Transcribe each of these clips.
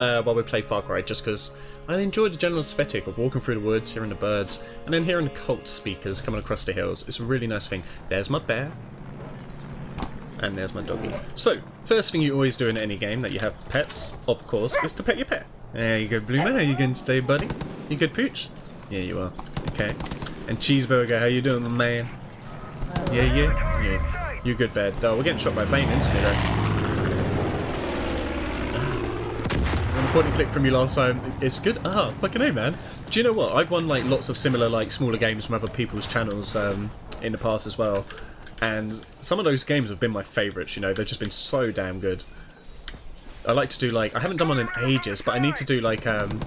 while we play Far Cry, just because I enjoy the general aesthetic of walking through the woods, hearing the birds, and then hearing the cult speakers coming across the hills. It's a really nice thing. There's my bear. And there's my doggy. So, first thing you always do in any game that you have pets, of course, is to pet your pet. There you go, Bloomer. How you going today, buddy? You good, Pooch? Yeah, you are. Okay. And Cheeseburger, how you doing, my man? Yeah. You good, bad. Oh, we're getting shot by a plane instantly, though. Point and click from you last time. It's good. Fucking A, man. Do you know what? I've won like lots of similar like smaller games from other people's channels in the past as well, and some of those games have been my favourites. You know, they've just been so damn good. I like to do like I haven't done one in ages, but I need to do like an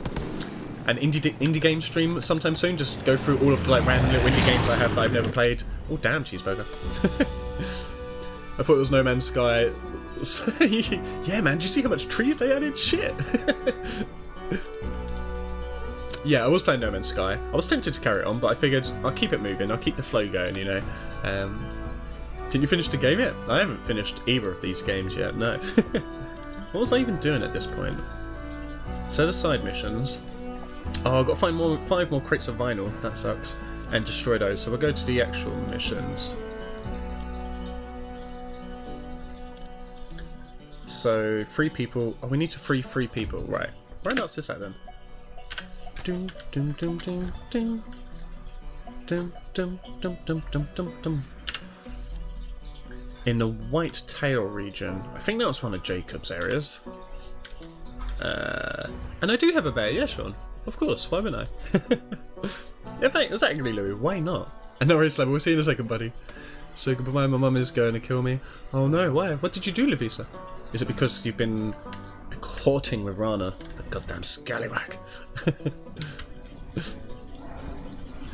indie game stream sometime soon. Just go through all of the like random little indie games I have that I've never played. Oh damn, Cheeseburger. I thought it was No Man's Sky. Yeah, man, did you see how much trees they added? Shit. Yeah, I was playing No Man's Sky. I was tempted to carry it on, but I figured I'll keep it moving. I'll keep the flow going, you know. Didn't you finish the game yet? I haven't finished either of these games yet, no. What was I even doing at this point? So the side missions. Oh, I've got to find 5 more crates of vinyl. That sucks. And destroy those. So we'll go to the actual missions. So, 3 people. Oh, we need to free 3 people. Right. Whereabouts is that then? Doom, doom, doom, doom, doom. Doom, doom, doom, doom, doom, doom, doom. In the White Tail region. I think that was one of Jacob's areas. And I do have a bear, yeah, Sean. Of course, why wouldn't I? Exactly, Louis, why not? I know, Race Level, we'll see you in a second, buddy. So goodbye, my mum is going to kill me. Oh no, why? What did you do, Lavisa? Is it because you've been courting with Rana? The goddamn scallywag.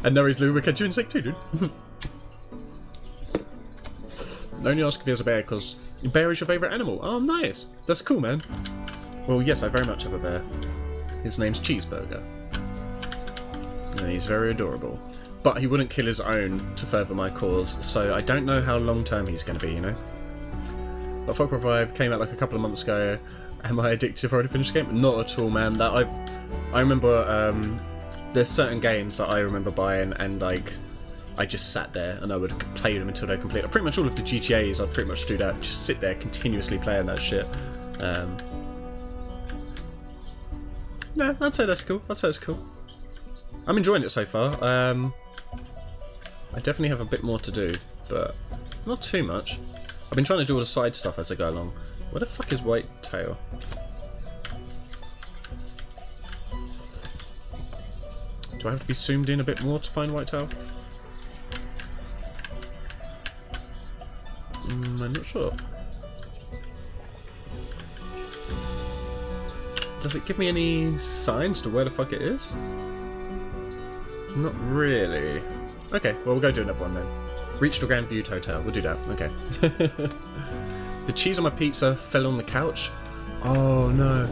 And no worries, Lou, we'll catch you in a sec too, dude. I only ask if he has a bear because bear is your favourite animal. Oh, nice. That's cool, man. Well, yes, I very much have a bear. His name's Cheeseburger. And he's very adorable. But he wouldn't kill his own to further my cause, so I don't know how long term he's going to be, you know? But Far Cry 5 came out like a couple of months ago. Am I addicted? I've already finished the game? Not at all, man. I remember there's certain games that I remember buying and like I just sat there and I would play them until they're complete. Pretty much all of the GTAs, I'd pretty much do that. Just sit there continuously playing that shit. No, I'd say that's cool. I'd say it's cool. I'm enjoying it so far. I definitely have a bit more to do, but not too much. I've been trying to do all the side stuff as I go along. Where the fuck is White Tail? Do I have to be zoomed in a bit more to find White Tail? I'm not sure. Does it give me any signs to where the fuck it is? Not really. Okay, well we'll go do another one then. Reach the Grand View Hotel. We'll do that. Okay. The cheese on my pizza fell on the couch. Oh no.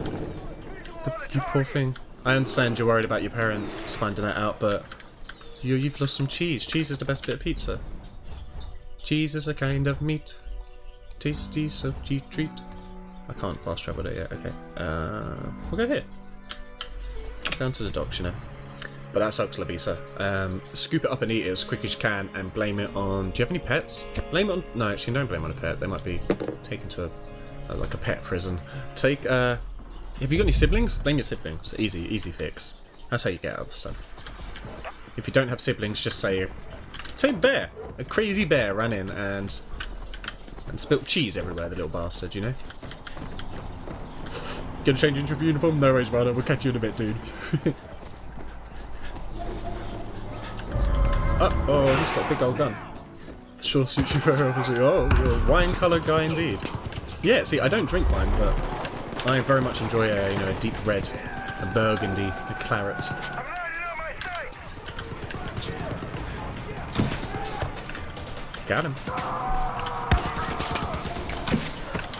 You poor thing. I understand you're worried about your parents finding that out, but you've lost some cheese. Cheese is the best bit of pizza. Cheese is a kind of meat. Tasty soft treat. I can't fast travel it yet. Okay. We'll go here. Down to the docks, you know. But that sucks, Lavisa. Scoop it up and eat it as quick as you can and blame it on... Do you have any pets? Blame it on... No, actually, don't blame it on a pet. They might be taken to like a pet prison. Take... Have you got any siblings? Blame your siblings. Easy fix. That's how you get out of stuff. If you don't have siblings, just say... Say bear. A crazy bear ran in and spilt cheese everywhere, the little bastard, you know? Gonna change into your uniform? No worries, brother. We'll catch you in a bit, dude. Oh, he's got a big old gun. Sure suits you very well. Oh, you're a wine-coloured guy indeed. Yeah, see, I don't drink wine, but I very much enjoy a deep red, a burgundy, a claret. Got him.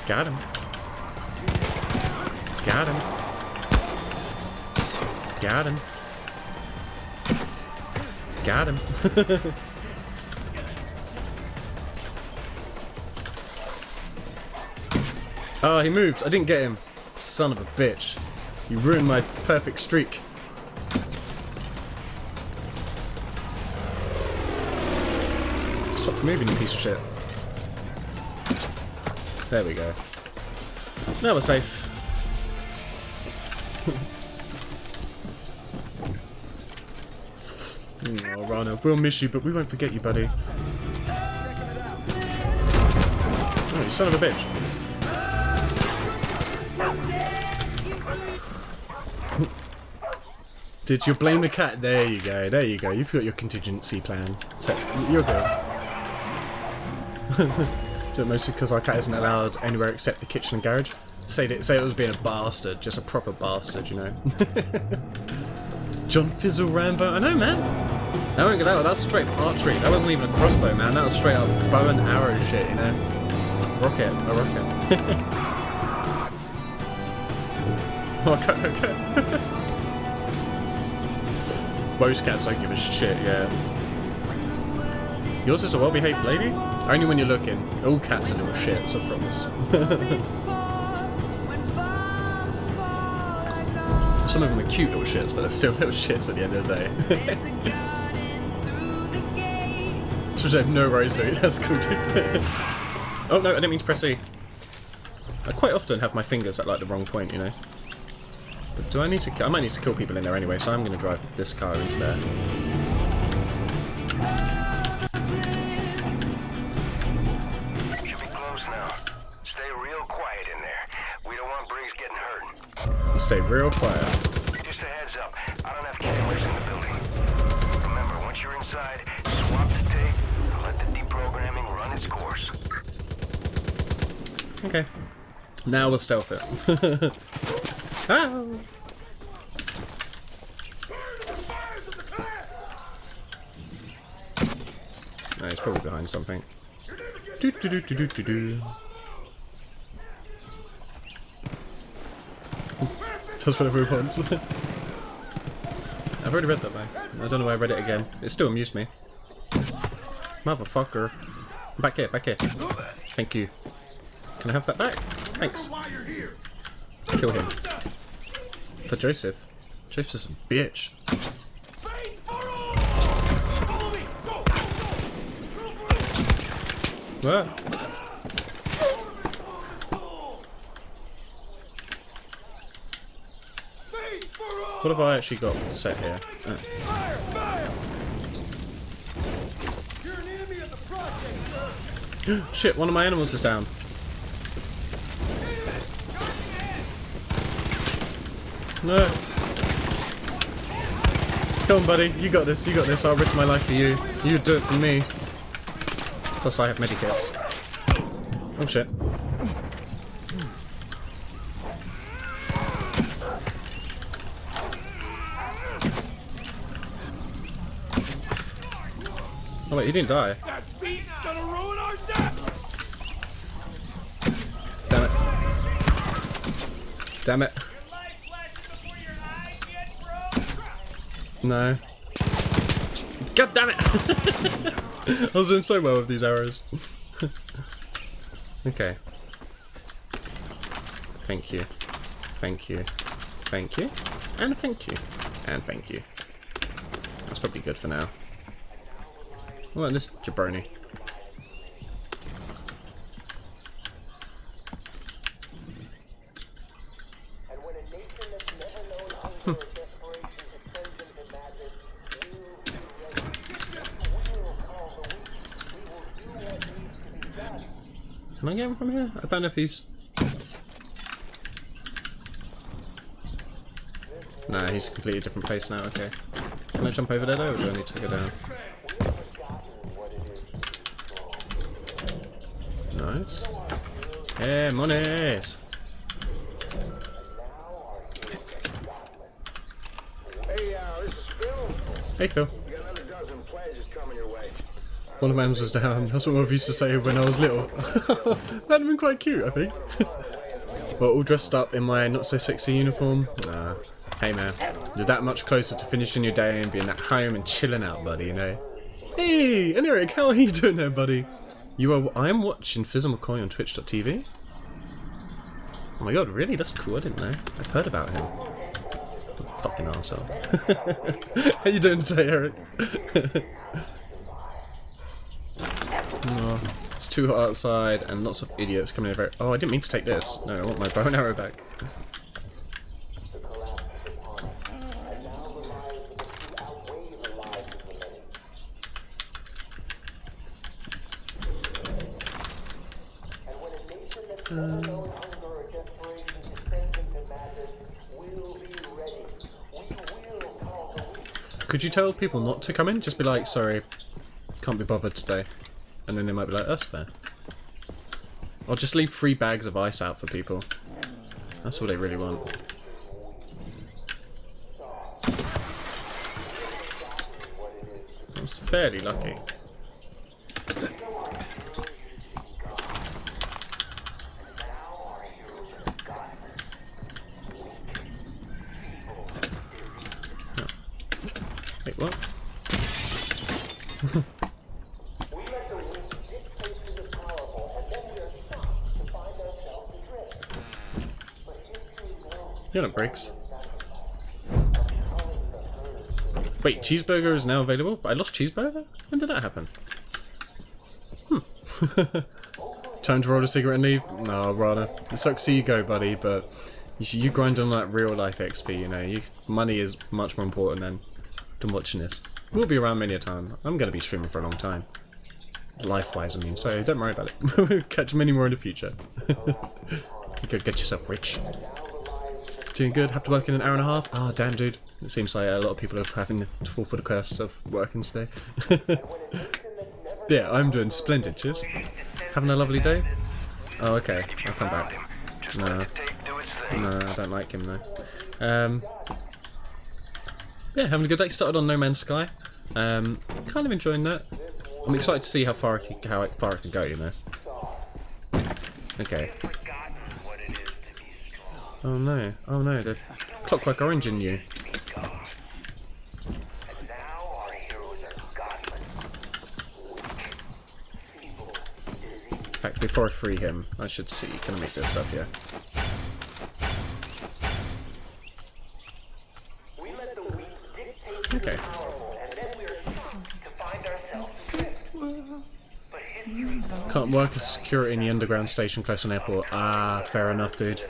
Got him. Got him. Got him. Got him. Oh, he moved. I didn't get him. Son of a bitch. You ruined my perfect streak. Stop moving, you piece of shit. There we go. Now we're safe. Oh, Rana, we'll miss you, but we won't forget you, buddy. Oh, you son of a bitch. Did you blame the cat? There you go, there you go. You've got your contingency plan. So, you're good. Do it mostly because our cat isn't allowed anywhere except the kitchen and garage. Say it was being a bastard, just a proper bastard, you know. John Fizzle Rambo. I know, man. I won't get out. That was straight archery. That wasn't even a crossbow, man. That was straight up bow and arrow shit, you know. Rocket, a rocket. Okay. Most cats don't give a shit, yeah. Yours is a well-behaved lady? Only when you're looking. All cats are little shits, I promise. Some of them are cute little shits, but they're still little shits at the end of the day. So I have no worries, Louis. That's cool too. Oh no, I didn't mean to press E. I quite often have my fingers at like the wrong point, you know. But do I need to? I might need to kill people in there anyway, so I'm going to drive this car into there. Should be close now. Stay real quiet in there. We don't want Briggs getting hurt. Stay real quiet. Just a heads up. I don't have cameras in the building. Remember, once you're inside, swap the tape and let the deprogramming run its course. Okay. Now we'll stealth it. Ah. No, he's probably behind something. Do do do do do do do. Does whatever he wants. I've already read that though. I don't know why I read it again. It still amused me. Motherfucker. Back here, back here. Thank you. Can I have that back? Thanks. Kill him. For Joseph. Joseph's a bitch. What? What have I actually got set here? Oh. Shit, one of my animals is down. No. Come on, buddy. You got this. You got this. I'll risk my life for you. You do it for me. Plus, I have medikits. Oh shit. Oh wait, he didn't die. That beast's gonna ruin our death. Damn it. Damn it. No. God damn it! I was doing so well with these arrows. Okay. Thank you. Thank you. Thank you. And thank you. And thank you. That's probably good for now. What about this jabroni? Can I get him from here? I don't know if he's... Nah, he's a completely different place now, okay. Can I jump over there though, or do I need to go down? Nice. Hey, monies! Hey, this is Phil. Hey, Phil. You got another dozen pledges coming your way. One of my arms was down. That's what my mum used to say when I was little. That'd have been quite cute, I think. Well, all dressed up in my not-so-sexy uniform. Nah. Hey, man. You're that much closer to finishing your day and being at home and chilling out, buddy, you know? Hey! And Eric, how are you doing there, buddy? I am watching Fizzle McCoy on Twitch.tv. Oh my god, really? That's cool. I didn't know. I've heard about him. Fucking arsehole. How you doing today, Eric? Oh, it's too hot outside and lots of idiots coming over. Oh, I didn't mean to take this. No, I want my bow and arrow back. Could you tell people not to come in? Just be like, sorry, can't be bothered today. And then they might be like, that's fair. Or just leave 3 bags of ice out for people. That's what they really want. That's fairly lucky. Wait, what? You're not Briggs. Wait, Cheeseburger is now available? But I lost Cheeseburger? When did that happen? Time to roll a cigarette and leave? No, rather. It sucks to see you go, buddy, but you grind on that real life XP, you know. Money is much more important than watching this. We'll be around many a time. I'm going to be streaming for a long time. Life-wise, I mean, so don't worry about it. We'll catch many more in the future. You could get yourself rich. Doing good, have to work in an hour and a half? Ah, damn, dude. It seems like a lot of people are having to fall for the curse of working today. Yeah, I'm doing splendid, cheers. Having a lovely day? Oh, okay. I'll come back. No. No, I don't like him, though. Yeah, having a good day. Started on No Man's Sky. Kind of enjoying that. I'm excited to see how far it can go, you know. Okay. Oh no, the Clockwork Orange in you. In fact, before I free him, I should see, can I make this stuff here? Okay. Can't work as security in the underground station close to an airport. Ah, fair enough, dude.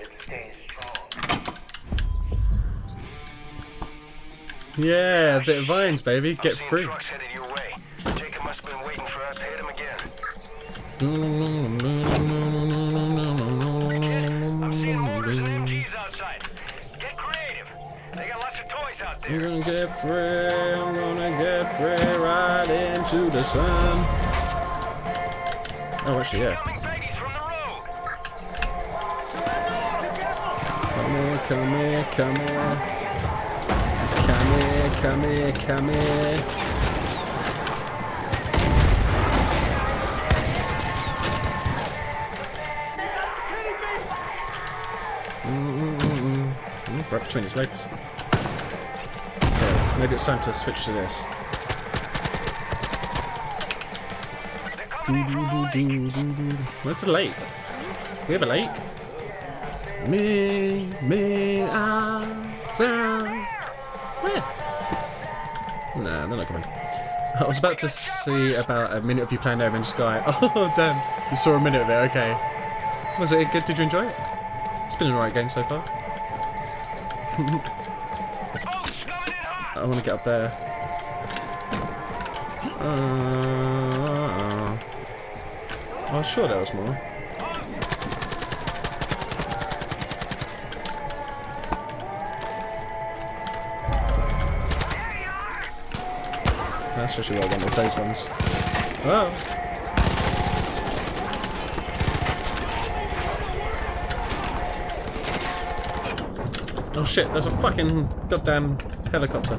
Yeah, a bit of vines, baby. Get free. I'm gonna get free. I'm gonna get free right into the sun. Oh, actually, yeah. Come here, come here, come here. Come here, come here, come here. Right between his legs. Okay, maybe it's time to switch to this. Where's the lake? We have a lake? I found. Where? Nah, they're not coming. I was about to see about a minute of you playing No Man's Sky. Oh, damn. You saw a minute of it, okay. Was it good? Did you enjoy it? It's been an alright game so far. I want to get up there. I was sure there was more. That's actually what I wanted, those ones. Oh! Oh shit, there's a fucking goddamn helicopter.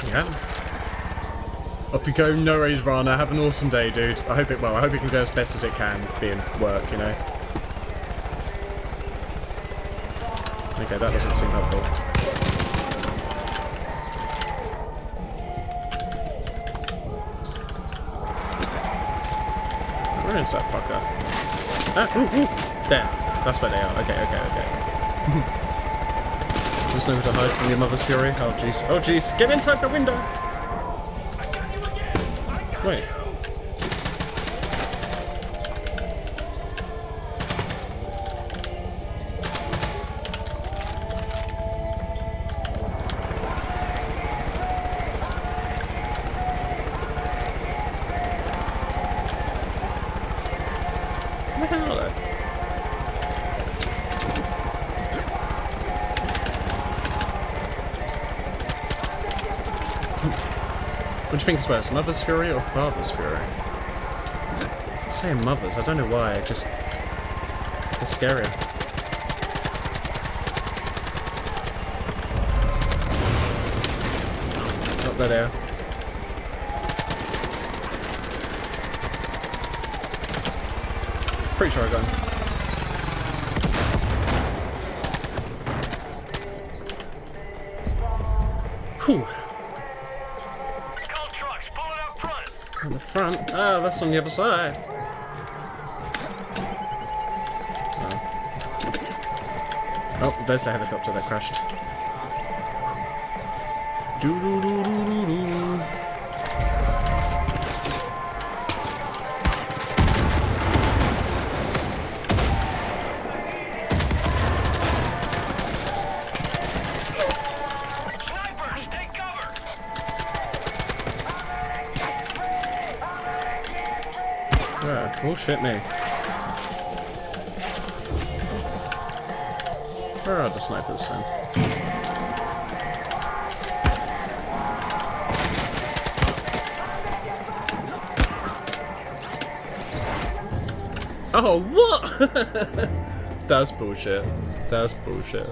Yeah. Off you go, no worries, Rana. Have an awesome day, dude. I hope it can go as best as it can, being work, you know. Okay, that doesn't seem helpful. Where is that fucker? Ah, ooh, ooh. There. That's where they are. Okay, okay, okay. There's nowhere to hide from your mother's fury. Oh, jeez. Oh, jeez. Get inside the window! Wait. Where the hell are they? What do you think is worse, Mother's Fury or Father's Fury? I'm saying Mother's, I don't know why, it's scarier. Oh, there they are. Pretty sure I got him. Whew. On the front? Ah, that's on the other side. Oh, there's the helicopter that crashed. Doo-doo-doo-doo-doo-doo. Bullshit me. Where are the snipers then? Oh, what? That's bullshit. That's bullshit.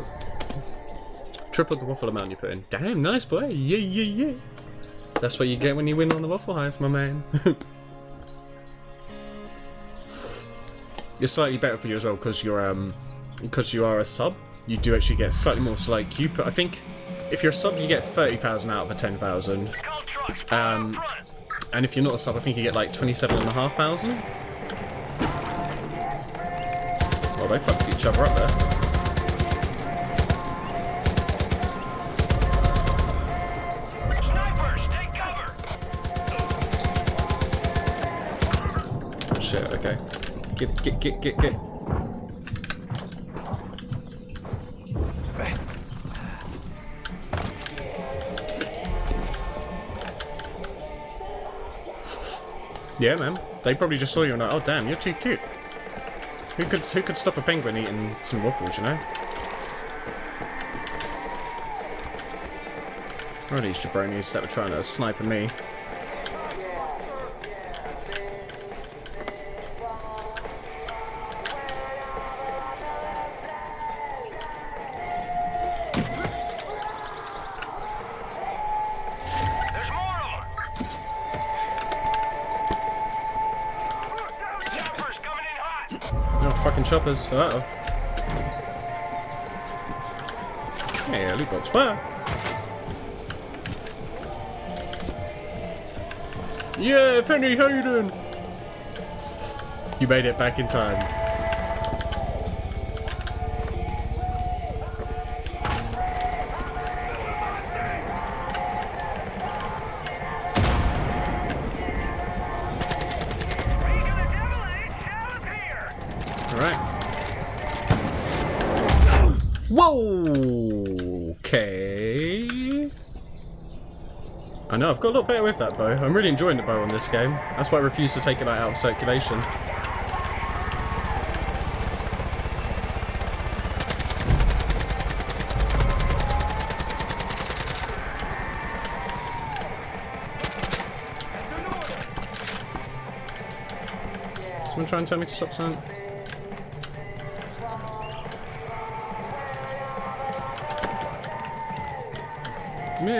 Triple the waffle amount you put in. Damn, nice play. Yeah, yeah, yeah. That's what you get when you win on the waffle heist, my man. It's slightly better for you as well because you are a sub. You do actually get slightly more. So like you put, I think, if you're a sub, you get 30,000 out of a 10,000. And if you're not a sub, I think you get like 27,500. Well, they fucked each other up there. Oh shit! Okay. Get. Yeah, man. They probably just saw you and like, oh damn, you're too cute. Who could stop a penguin eating some waffles, you know? Where are these jabronis that were trying to snipe me? Fucking choppers. Uh-oh. Hey, loot box. Wow. Yeah, Penny Hayden! You made it back in time. Whoa! Okay. I know, I've got a lot better with that bow. I'm really enjoying the bow on this game. That's why I refuse to take it out of circulation. Someone try and tell me to stop something? Me.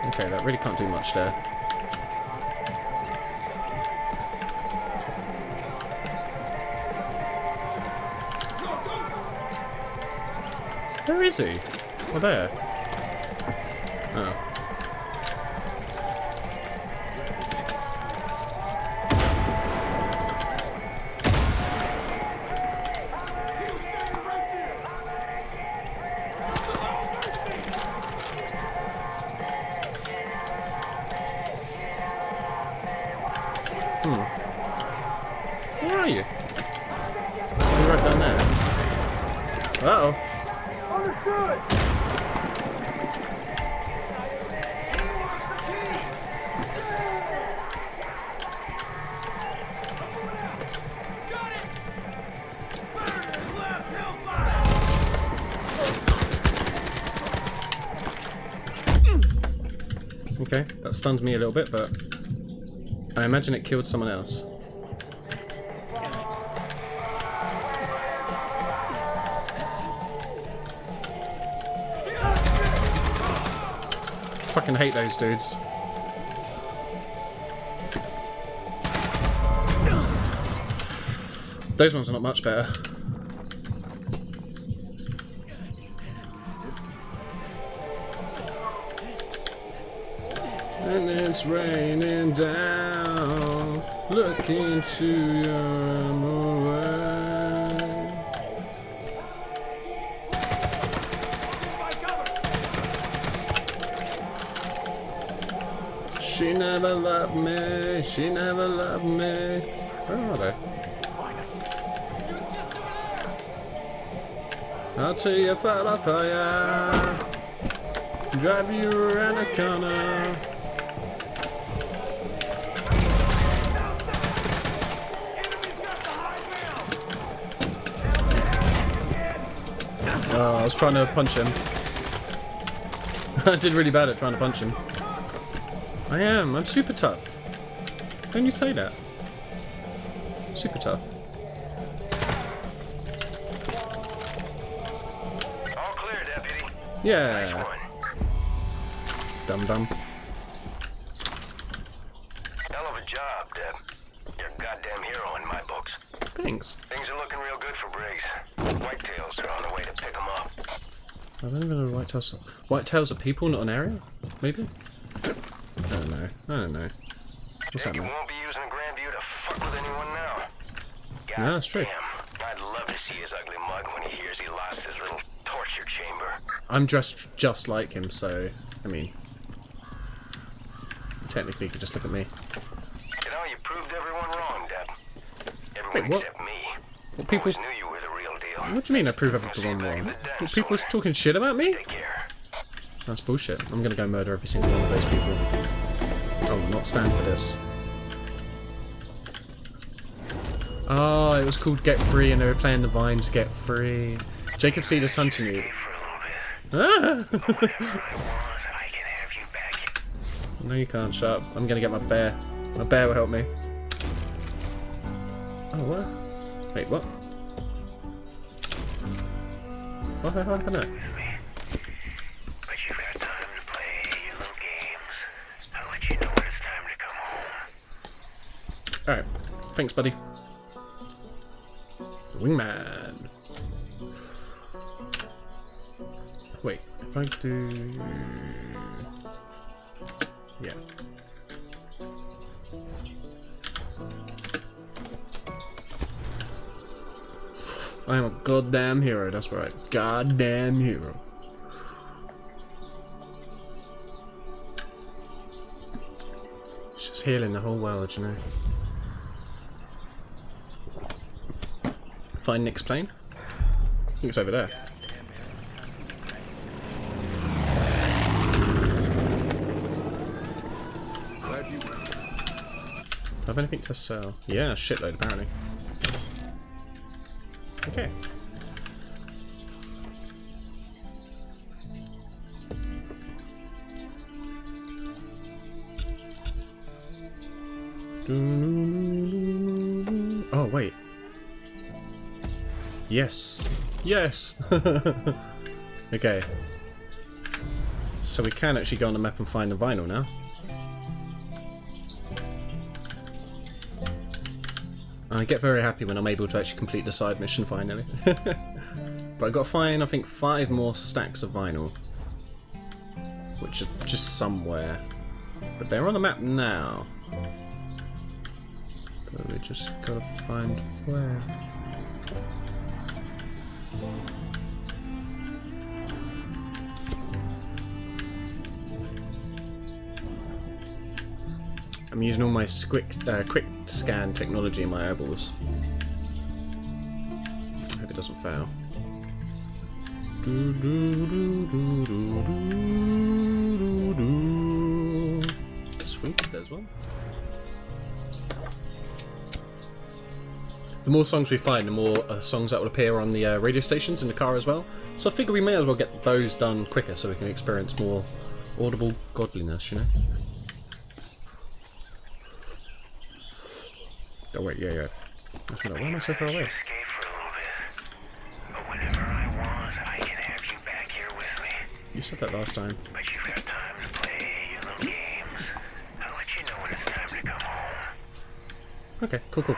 Okay, that really can't do much there. Where is he? Oh, there. Oh. Where are you? You're right down there. Uh-oh. Understood! Okay, that stunned me a little bit, but I imagine it killed someone else. Fucking hate those dudes. Those ones are not much better. And it's raining down. Look into your MRI. She never loved me. She never loved me. Where are they? I'll tell you if I for ya. Drive you around the corner. Oh, I was trying to punch him. I did really bad at trying to punch him. I am. I'm super tough. When you say that? Super tough. All clear, deputy. Yeah. Nice one. Dum dum. Hell of a job, Deb. You're a goddamn hero in my books. Thanks. Things are looking real good for Briggs. Whitetails are on the way to pick him up. I don't even know what whitetails are. Whitetails are people, not an area? Maybe? I don't know. I don't know. What's Jake, you happening? won't be using Grandview to fuck with anyone now. God No, that's true. Damn. I'd love to see his ugly mug when he hears he lost his little torture chamber. I'm dressed just like him, so, I mean, technically you could just look at me. You know, you proved everyone wrong, Deb. Everyone Wait, what? except me. What people? Always knew you were the real deal. What do you mean I prove everyone wrong? What, people talking shit about me? Take care. That's bullshit. I'm gonna go murder every single one of those people. I will not stand for this. Oh, it was called Get Free and they were playing the Vines Get Free. Jacob Cedars hunting you. Ah! I can have you back. No, you can't. Shut up. I'm gonna get my bear. My bear will help me. Oh, what? Wait, what? What happened there? But you've got time to play your little games. I'll let you know when it's time to come home. Alright. Thanks, buddy. Wingman. Wait, if I do... Yeah. I am a goddamn hero, that's right. Goddamn hero. It's just healing the whole world, you know. Find Nick's plane? I think it's over there. Have anything to sell? Yeah, shitload apparently. Okay. Oh, wait. Yes. Yes! Okay. So we can actually go on the map and find the vinyl now. I get very happy when I'm able to actually complete the side mission finally. But I've got to find, I think, 5 more stacks of vinyl. Which are just somewhere. But they're on the map now. But we just gotta find where. I'm using all my quick scan technology in my eyeballs. I hope it doesn't fail. Sweet, there's one. The more songs we find, the more songs that will appear on the radio stations in the car as well. So I figure we may as well get those done quicker so we can experience more audible godliness, you know? Oh wait, yeah. Why am I so far away? You said that last time. But you've got time to play your little games. I'll let you know when it's time to come home. Okay, cool.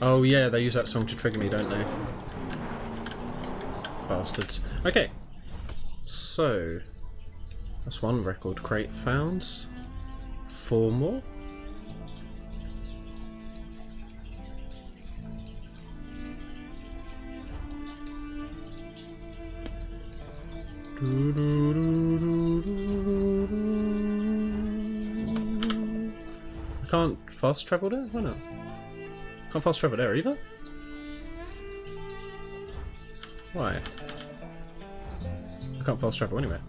Oh yeah, they use that song to trigger me, don't they? Bastards. Okay. So that's one record crate found. 4 more. I can't fast travel there? Why not? Can't fast travel there either? Why? I can't fast travel anywhere.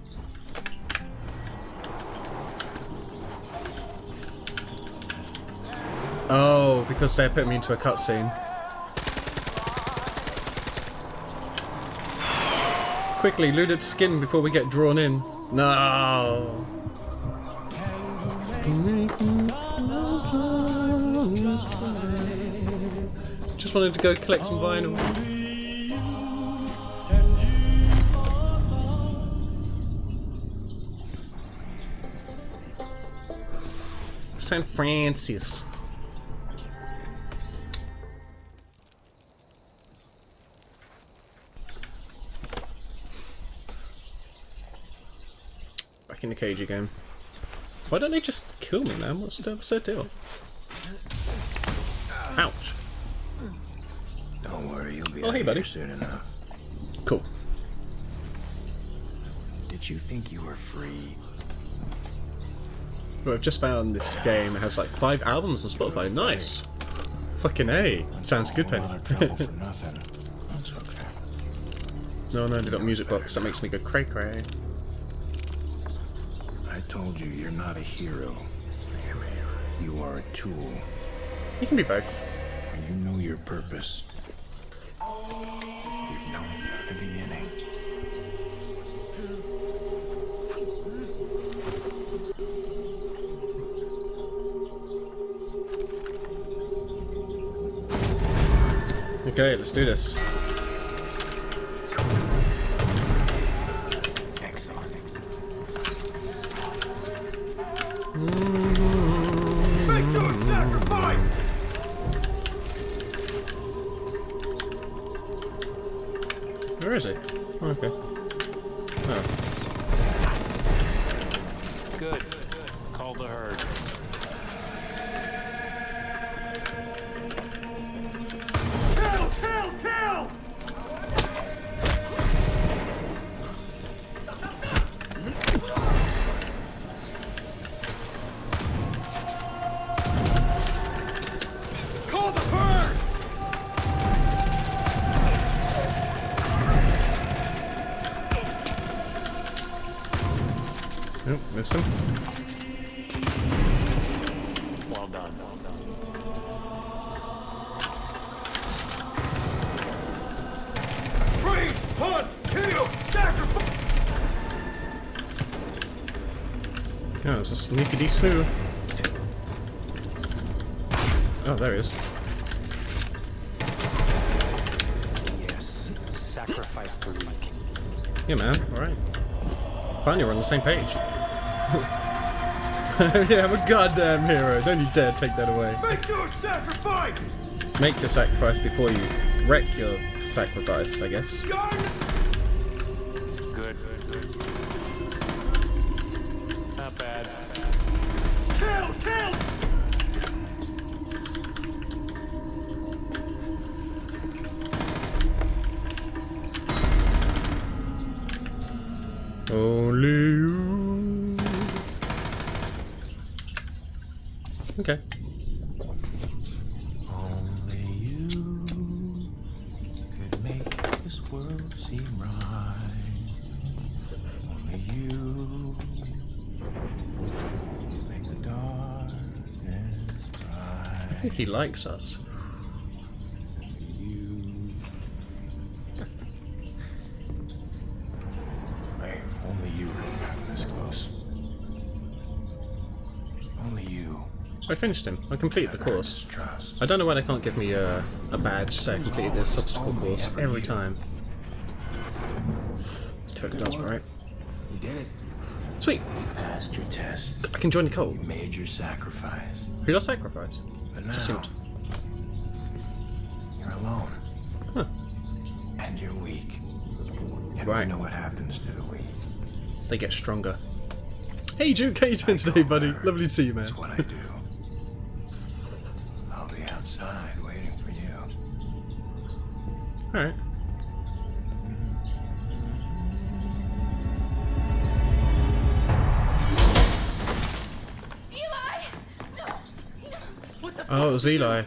Oh, because they put me into a cutscene. Quickly, looted skin before we get drawn in. No. Just wanted to go collect some vinyl. San Francisco. Back in the cage again. Why don't they just kill me, man? What's their deal? Ouch. Don't worry, you'll be Oh, hey, buddy. soon enough. Cool. Did you think you were free? Well, I've just found this game. It has like 5 albums on Spotify. Nice. Fucking A. Sounds good, Penny. A lot of trouble for nothing. That's okay. No, they got music box. That makes me go cray cray. I told you you're not a hero. You are a tool. You can be both. And you know your purpose. You've known it from the beginning. Okay, let's do this. Excellent. Make your sacrifice! Where is he? Oh, okay. Oh. Good. Call the herd. Kill! Call the herd! Nope, missed him. Well done. Freeze! Hunt! Kill! Sacrifice! Oh, it's a sneaky snoo. Oh, there he is. Yes. Sacrifice the weak. Yeah, man. Alright. Finally, we're on the same page. Yeah, I'm a goddamn hero. Don't you dare take that away. Make your sacrifice! Make your sacrifice before you wreck your sacrifice, I guess. Good. Not bad. Kill! Kill! Only you. Okay. Only you could make this world seem right. Only you make the darkness I bright. think he likes us. You. Hey, only you could have gotten this close. Only you. I finished him. I completed the have earned course. his trust. I don't know why they can't give me a badge to say I completed this obstacle Only course ever every you. time. Totally does, right? You did it. Sweet. Passed your test. I can join the cult. You made your sacrifice. Who does sacrifice? But now, Just seemed. you're alone. Huh. And you're weak. And Right. we know what happens to the weak. They get stronger. Hey Duke, how you doing today, buddy? Lovely to see you, man. That's what I do. I'll be outside waiting for you. Alright. Eli! No! What the Oh, it was Eli.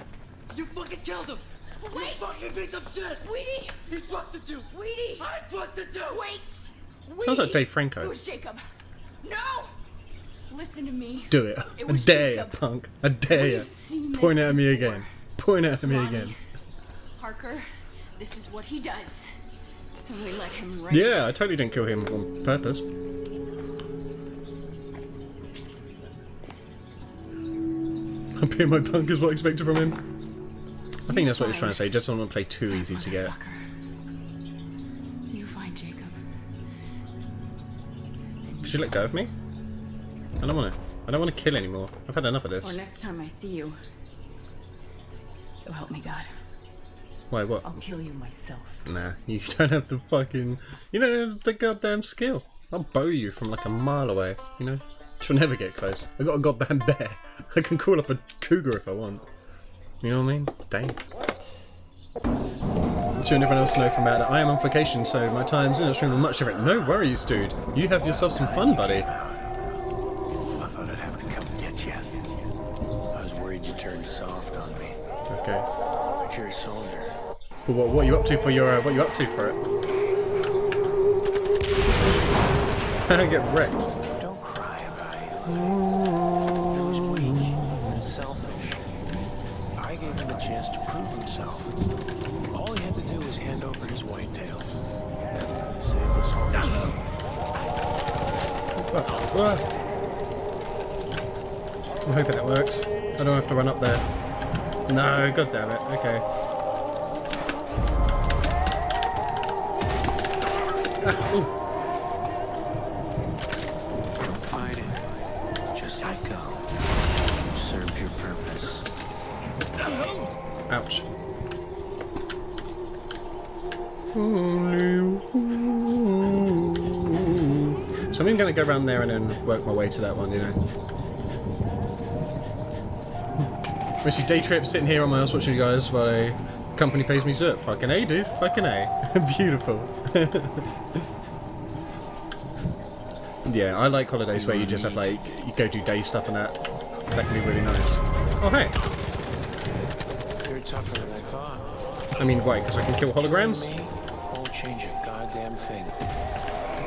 You fucking killed him! Wait! You fucking piece of shit! Weedy! He trusted you! Weedy! I trusted you! Wait! Sounds like Weedy! Dave Franco. It was Jacob. No! Listen to me. Do it. It I was dare you, Jacob. punk. I dare you. We've seen this Point it at me before. again. Point it at me Lonnie, again. Parker, this is what he does. And we let him reign. Yeah, I totally didn't kill him on purpose. Being my punk is what I expected from him. I think that's what he was trying to say. He just don't want to play too easy to get. Motherfucker. You find Jacob. Could you let go of me? I don't want to. I don't want to kill anymore. I've had enough of Or this. next time I see you. So help me God. Wait, what? I'll kill you myself. Nah, you don't have the fucking... You don't have the goddamn skill. I'll bow you from like a mile away, you know? She'll never get close. I got a goddamn bear. I can call up a cougar if I want. You know what I mean? Dang. Sure, everyone else know from that I am on vacation, so my time's in extremely much different. No worries, dude. You have yourself some fun, buddy. I thought I'd have to come get you. I was worried you turned soft on me. Okay. But you're a soldier. But what are you up to for your? What are you up to for it? Get wrecked. Don't cry about it. He was weak and selfish. I gave him a chance to prove himself. All he had to do was hand over his whitetails. Save us all. I'm hoping it works. I don't have to run up there. No, god damn it. Okay. Ah, ooh. Don't fight it. Just let go. You've served your purpose. Ouch. So I'm going to go around there and then work my way to that one, you know. Basically, day trip, sitting here on my house watching you guys while a company pays me to do it. Fucking A, dude. Fucking A. Beautiful. Yeah, I like holidays where you just have, like, you go do day stuff and that. That can be really nice. Oh, hey. You're tougher than I thought. I mean, why? Because I can kill holograms? Me won't change a goddamn thing.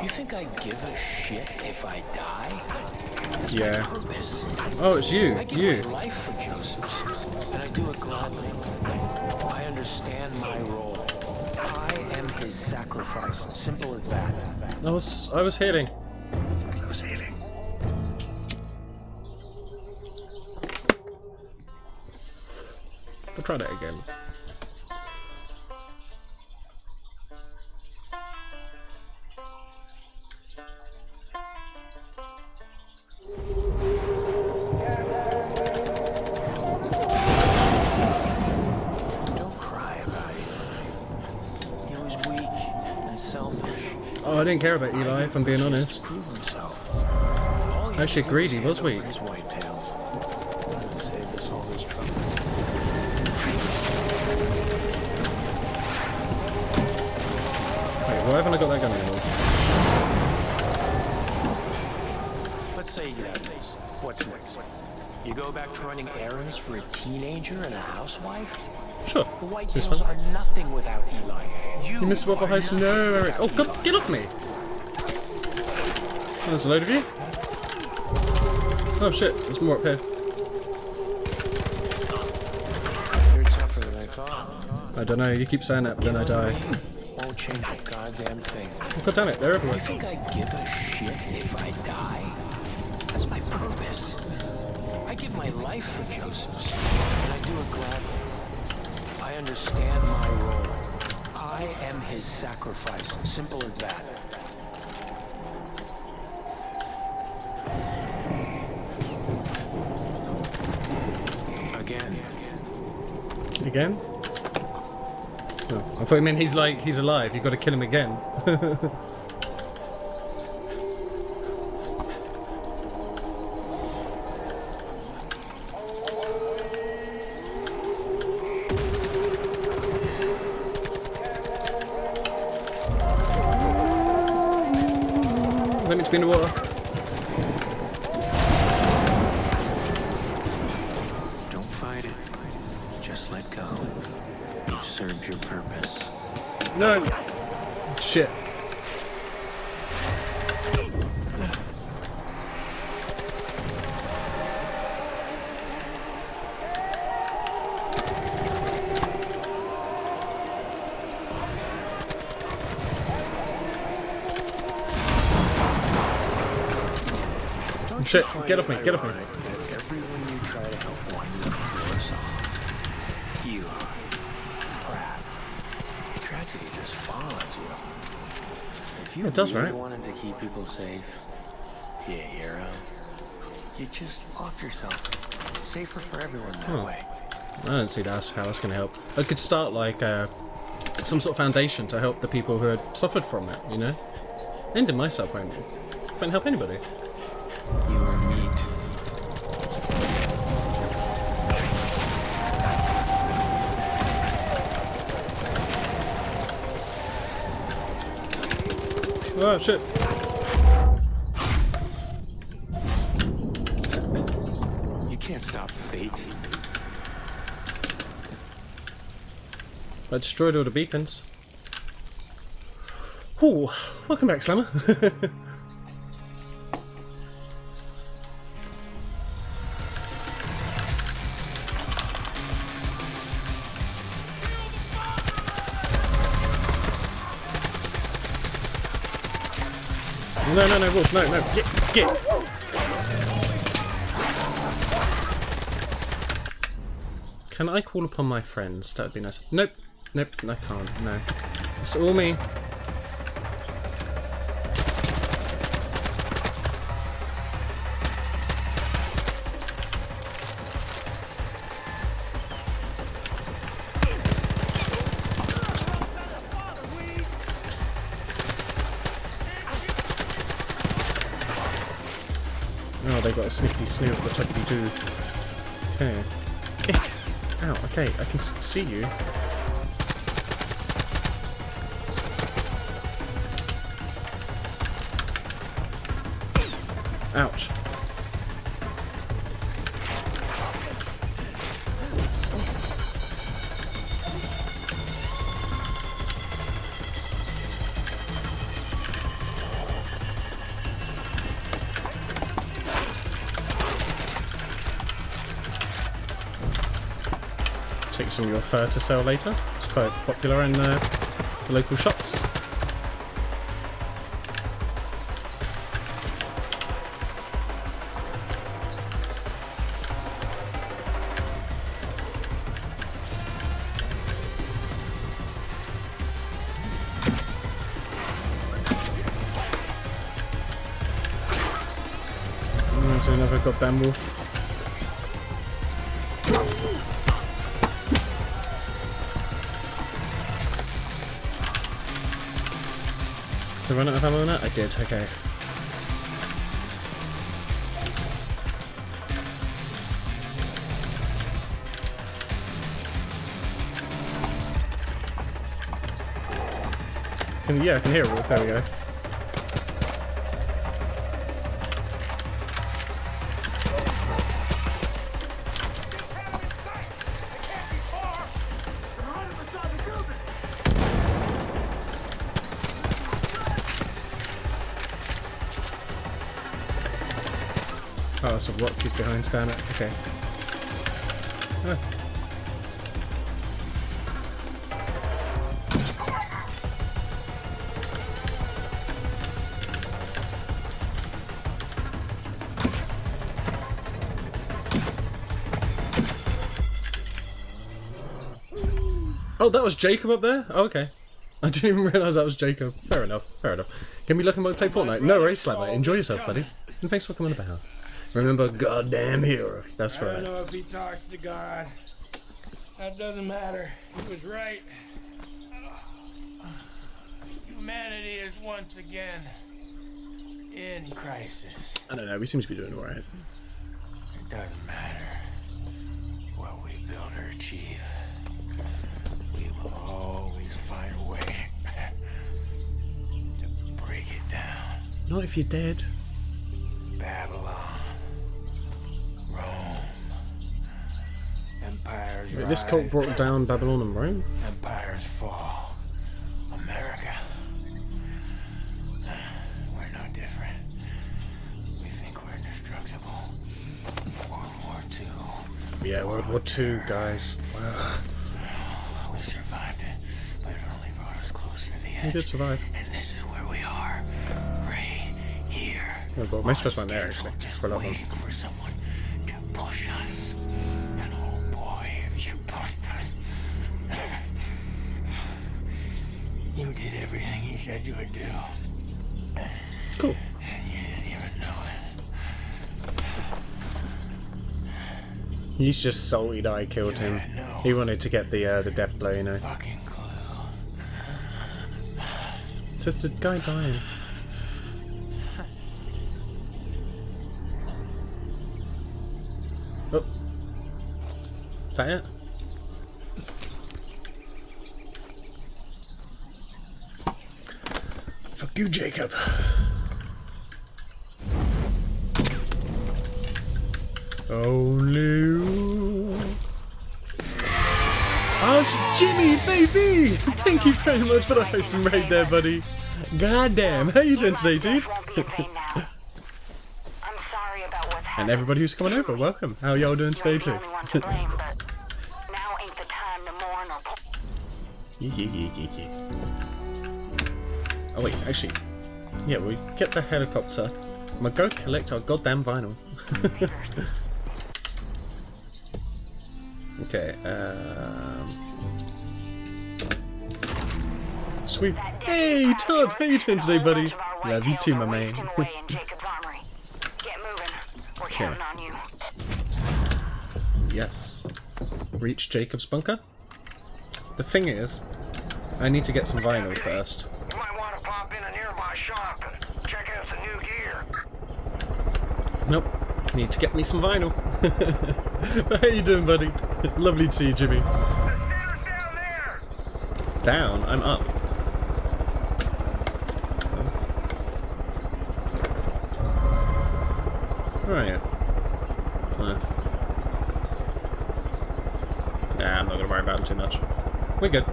You think I give a shit if I die? It's my Yeah. purpose. Oh, it's you. I give You. my life for Joseph's, and I do it gladly. I understand my role. I am his sacrifice. Simple as that. I was healing. I was healing. I'll try that again. Don't cry about it. He was weak and selfish. Oh, I didn't care about Eli, if I'm being honest. Prove himself. All he I actually had to do agreed he was hand over weak. his whitetails. And save us all this trouble. Wait, why haven't I got that gun anymore? Let's say you get out of this. What's next? You go back to running errands for a teenager and a housewife? Sure. The Seems Whitetails fun. are nothing without Eli. You missed Waffle House? No, Eric. Oh, God, get off me! Oh, there's a load of you. Oh shit, there's more up here. You're tougher than I thought. I don't know, you keep saying that, but then I die. Won't change a goddamn thing. Oh, God damn it, they're You everywhere. think I give a shit if I die? That's my purpose. I give my life for Joseph's, and I do it gladly. I understand my role. I am his sacrifice. Simple as that. Again. Again? Oh, I thought you meant he's alive, you've got to kill him again. Let me to be in the water. Don't fight it. Just let go. You've served your purpose. No! Shit. Shit, get off me, get off me. Everyone you try to help winds up worse off. Eli, Pratt. Tragedy just follows you. If you It does, really right? wanted to keep people safe, be a hero, you'd just off yourself. Safer for everyone that way. I don't see that's how that's going to help. I could start like some sort of foundation to help the people who had suffered from it, you know? Ended myself won't help anybody. You are meat. Oh shit. You can't stop fate. I destroyed all the beacons. Ooh, welcome back, Slammer. No, Wolf, no, get! Can I call upon my friends? That would be nice. Nope, I can't, no. It's all me. Oh, they got a sniffy snoot, which I can do. Okay. Ow, okay, I can see you. Ouch. Take some of your fur to sell later. It's quite popular in the local shops. There's another goddamn wolf. Did I run out of ammo on that? I did, okay. Yeah, I can hear it. There we go. Oh, that's a rock he's behind, damn it. Okay. Ah. Oh, that was Jacob up there? Oh, okay. I didn't even realise that was Jacob. Fair enough, fair enough. Can we look at my play Fortnite? No worries, Slammer. Enjoy yourself, buddy. And thanks for coming about. Remember, goddamn hero. That's right. I don't know if he talks to God. That doesn't matter. He was right. Humanity is once again in crisis. I don't know, we seem to be doing alright. It doesn't matter what we build or achieve. We will always find a way to break it down. Not if you're dead. Babylon, Rome, empires rise, This cult brought down Babylon and Rome? empires fall. America, we're no different. We think we're indestructible. World War II. Yeah, World War II, guys. Wow. We survived it, but it only brought us closer to the edge. We did survive. And this is where we are, right here. Oh, well, most of us weren't there, actually. Just For a lot of waiting us. for someone to push us. And oh boy, if you pushed us. You did everything he said you would do. Cool. And you didn't even know it. He's just salty that I killed him. He wanted to get the death blow, you know. Fucking clue. It's just a guy dying. Oh. Is that it? Fuck you, Jacob. Only you. Oh, Jimmy, baby! Thank you very much for the hosting raid there, buddy. Goddamn, how you doing today, dude? And everybody who's coming over, welcome. How y'all doing today, too? Oh wait, actually, yeah, we get the helicopter. I'm gonna go collect our goddamn vinyl. Okay, sweet. Hey, Todd, how you doing today, buddy? Love you too, my man. Okay. Yes. Reach Jacob's bunker? The thing is, I need to get some vinyl first. You might want to pop in a nearby shop and check out some new gear. Nope. Need to get me some vinyl. How you doing, buddy? Lovely to see you, Jimmy. The stairs down there! Down? I'm up. Where are you? Nah, I'm not gonna worry about him too much. We're good.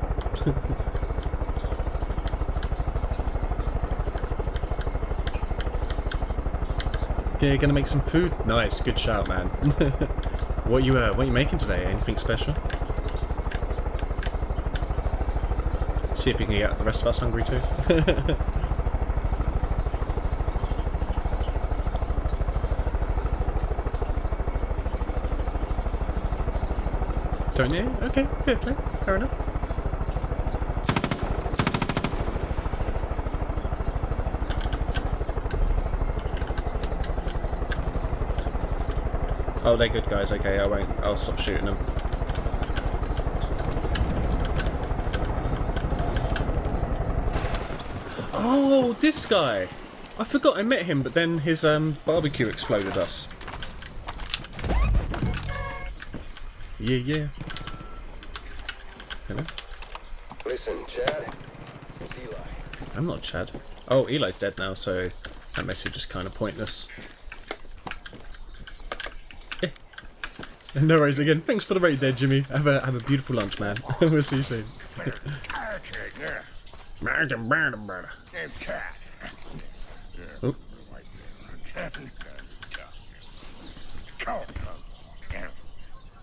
Okay, gonna make some food. Nice, good shout, man. What you making today? Anything special? See if you can get the rest of us hungry too. Don't you? Okay, fair play. Fair enough. Oh, they're good guys. Okay, I won't. I'll stop shooting them. Oh, this guy! I forgot I met him, but then his barbecue exploded us. Yeah, yeah. Hello? Listen, Chad. It's Eli. I'm not Chad. Oh, Eli's dead now, so that message is kind of pointless. No worries again. Thanks for the raid there, Jimmy. Have a beautiful lunch, man. We'll see you soon. Oh.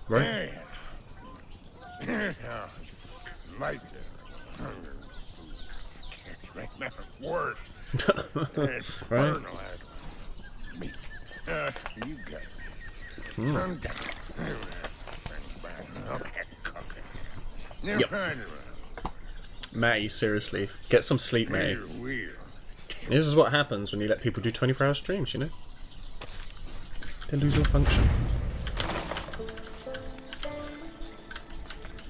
Right. Like make that worse. Right. You got Yep. Matty, seriously. Get some sleep, Matty. This is what happens when you let people do 24-hour streams, you know? They lose all function.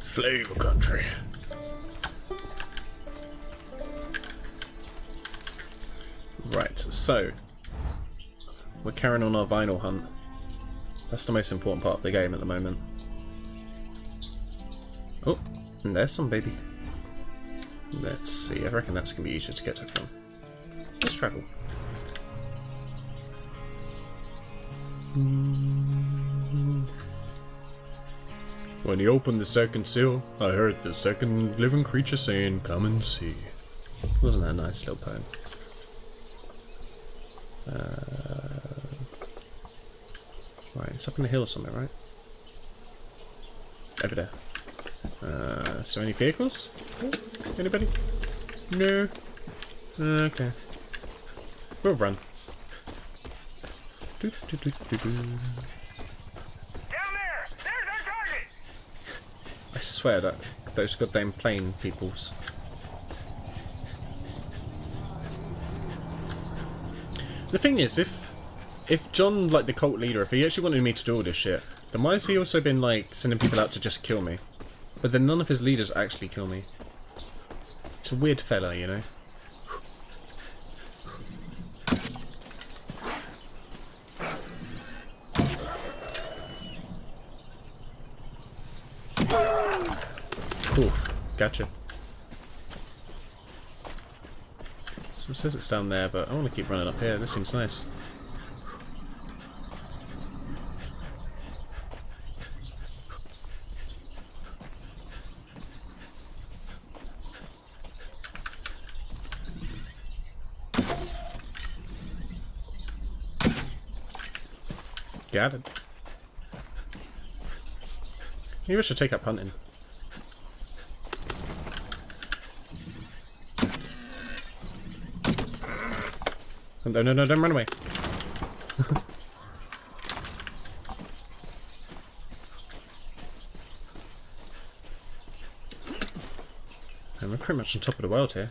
Flavor country. Right, so we're carrying on our vinyl hunt. That's the most important part of the game at the moment. Oh, and there's some baby. Let's see, I reckon that's going to be easier to get to from. Let's travel. When he opened the second seal, I heard the second living creature saying, "Come and see." Wasn't that a nice little poem? Right, it's up in the hill somewhere, right? Over there. So any vehicles? Anybody? No. Okay. We'll run. Down there! There's our target! I swear that those goddamn plane peoples. The thing is, if John, like the cult leader, if he actually wanted me to do all this shit, then why has he also been like sending people out to just kill me? But then none of his leaders actually kill me. It's a weird fella, you know? Oof, gotcha. So it says it's down there, but I want to keep running up here. This seems nice. Got it. Maybe I should take up hunting. No, no, no, don't run away. And we're pretty much on top of the world here.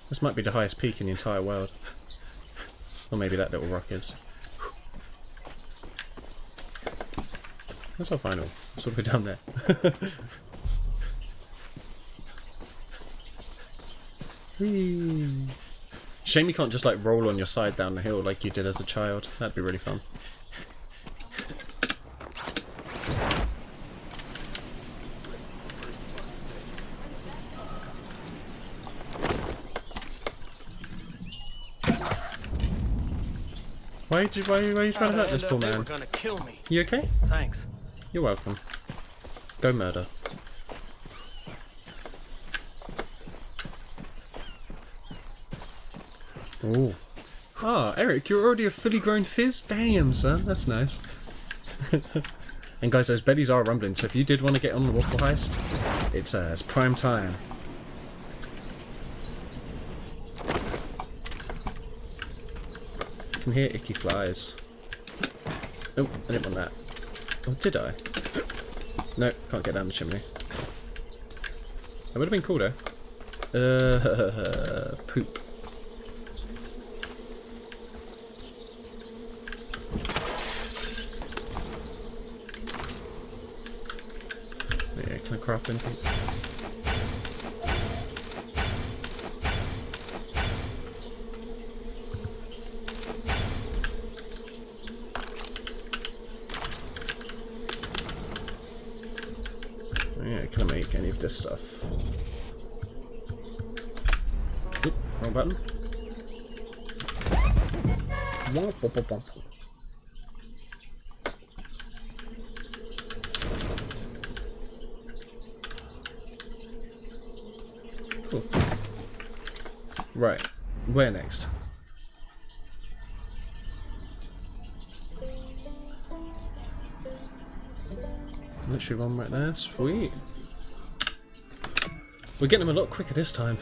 This might be the highest peak in the entire world. Or maybe that little rock is. That's our final. It's all the way down there. Whee. Shame you can't just like roll on your side down the hill like you did as a child. That'd be really fun. Why are you trying to hurt this poor They were man? gonna kill me. You okay? Thanks. You're welcome. Go murder. Ooh. Ah, Eric, you're already a fully grown fizz? Damn, son, that's nice. And guys, those bellies are rumbling, so if you did want to get on the waffle heist, it's prime time. I can hear icky flies. Oh, I didn't want that. Oh, did I? No, can't get down the chimney. That would have been cool though. Poop. Yeah, can I craft anything? can I make any of this stuff? Oop, wrong button. Womp, womp, womp, womp. Cool. Right, where next? Literally one right there, sweet. We're getting them a lot quicker this time.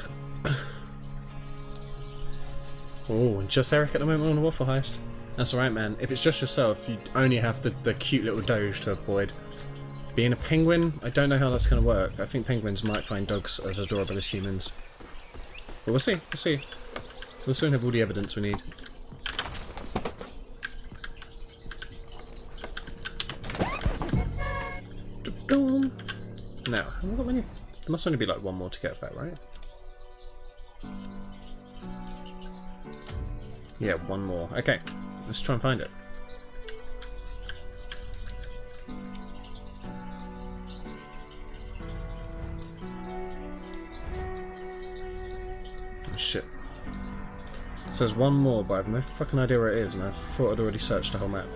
Oh, and just Eric at the moment on a waffle heist. That's alright, man. If it's just yourself, you only have the cute little doge to avoid. Being a penguin, I don't know how that's going to work. I think penguins might find dogs as adorable as humans. But we'll see, we'll see. We'll soon have all the evidence we need. Now, have I got many? There must only be like one more to get that, right? Yeah, one more. Okay, let's try and find it. Oh, shit. So there's one more, but I have no fucking idea where it is, and I thought I'd already searched the whole map.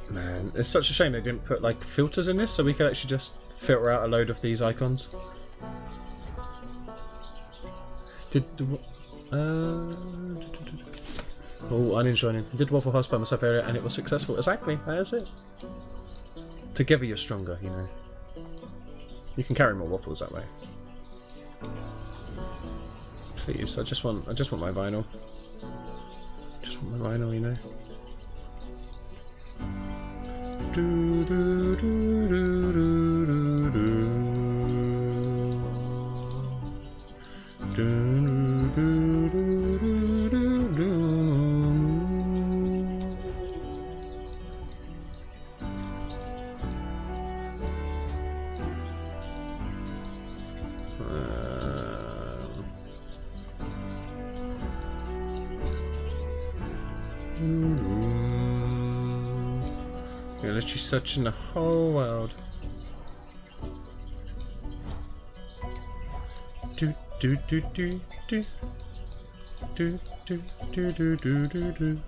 Man, it's such a shame they didn't put like filters in this so we could actually just filter out a load of these icons. Oh, uninjoining. Did Waffle House by myself earlier and it was successful. Exactly, that's it. Together you're stronger, you know. You can carry more waffles that way. Please, I just want my vinyl. Just want my vinyl, you know. Do do do do do do do do do do do do. You're literally searching the whole world. Do do do do do do do do do do do do.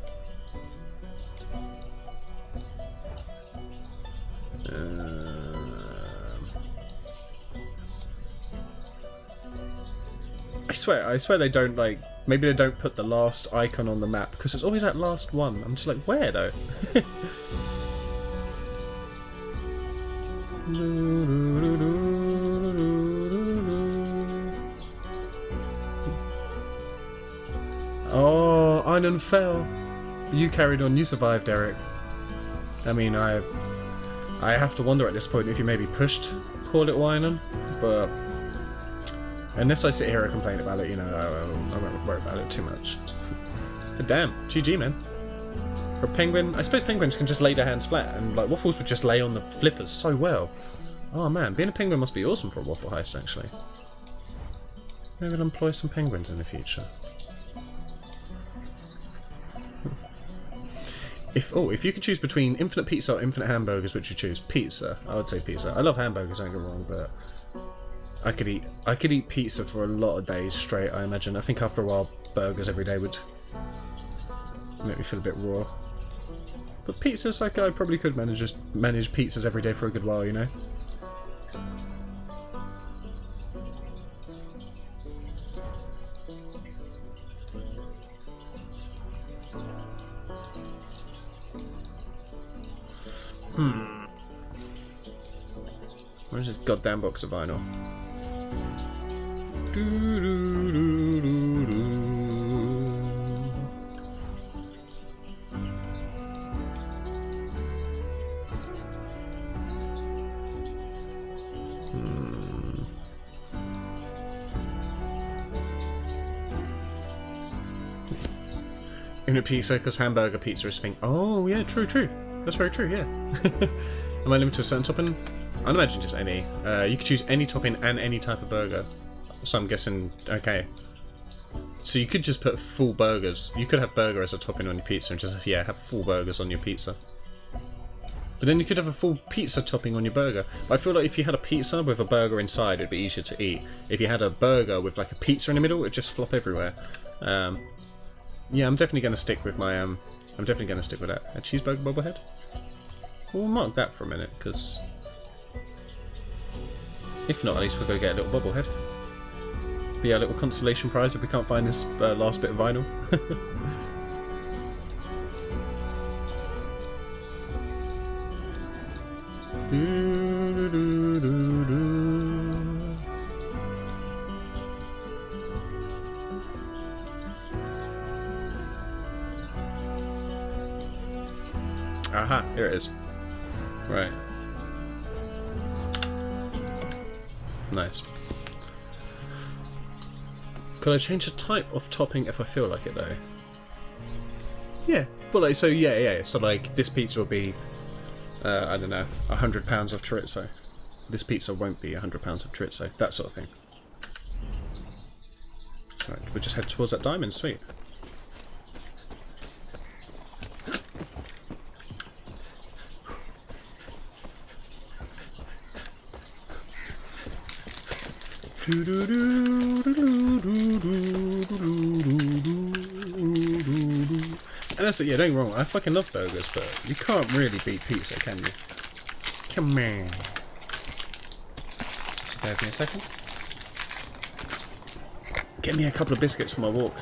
I swear they don't like. Maybe they don't put the last icon on the map because it's always that last one. I'm just like, where though? Oh, Einon fell. You carried on. You survived, Eric. I mean, I have to wonder at this point if you maybe pushed poor little Einon, but unless I sit here and complain about it, you know, I won't worry about it too much. But damn, GG, man. For a penguin, I suppose penguins can just lay their hands flat, and like waffles would just lay on the flippers so well. Oh man, being a penguin must be awesome for a waffle heist, actually. Maybe I'll employ some penguins in the future. If you could choose between infinite pizza or infinite hamburgers, which you choose? Pizza. I would say pizza. I love hamburgers, don't get me wrong, but I could eat pizza for a lot of days straight, I imagine. I think after a while, burgers every day would make me feel a bit raw. But pizzas, like, I probably could manage pizzas every day for a good while, you know? Where's this goddamn box of vinyl? In a pizza, because hamburger pizza is thing. Oh yeah, true. That's very true. Yeah. Am I limited to a certain topping? I'd imagine just any. You could choose any topping and any type of burger. So I'm guessing, okay. So you could just put full burgers. You could have burger as a topping on your pizza and just, yeah, have full burgers on your pizza. But then you could have a full pizza topping on your burger. But I feel like if you had a pizza with a burger inside, it'd be easier to eat. If you had a burger with like a pizza in the middle, it'd just flop everywhere. Yeah, I'm definitely going to stick with my, I'm definitely going to stick with that. A cheeseburger bobblehead? We'll mark that for a minute, because if not, at least we'll go get a little bobblehead. Be our little consolation prize if we can't find this last bit of vinyl. Aha, here it is. Right. Nice. Could I change the type of topping if I feel like it though? Yeah. But like, so yeah. So like, this pizza will be, I don't know, 100 pounds of chorizo. This pizza won't be 100 pounds of chorizo. That sort of thing. Right, we'll just head towards that diamond. Sweet. And that's it, yeah, don't get me wrong, I fucking love burgers, but you can't really beat pizza, can you? Come on. Just bear with me a second. Get me a couple of biscuits for my walk.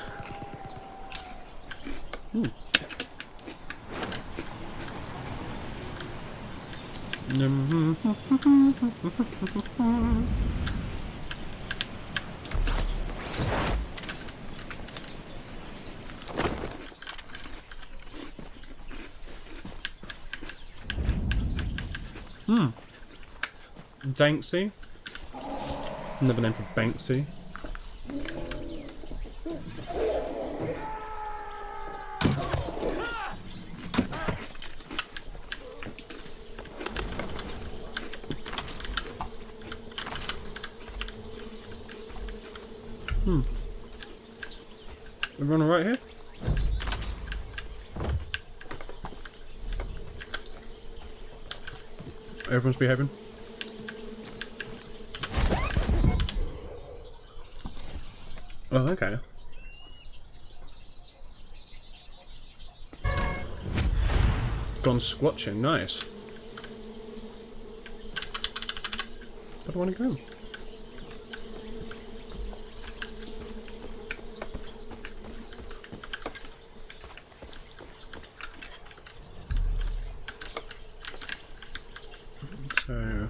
Banksy. Another name for Banksy. Everyone alright here? Everyone's behaving? Oh, okay. Gone squatching, nice. Where do I want to go? So...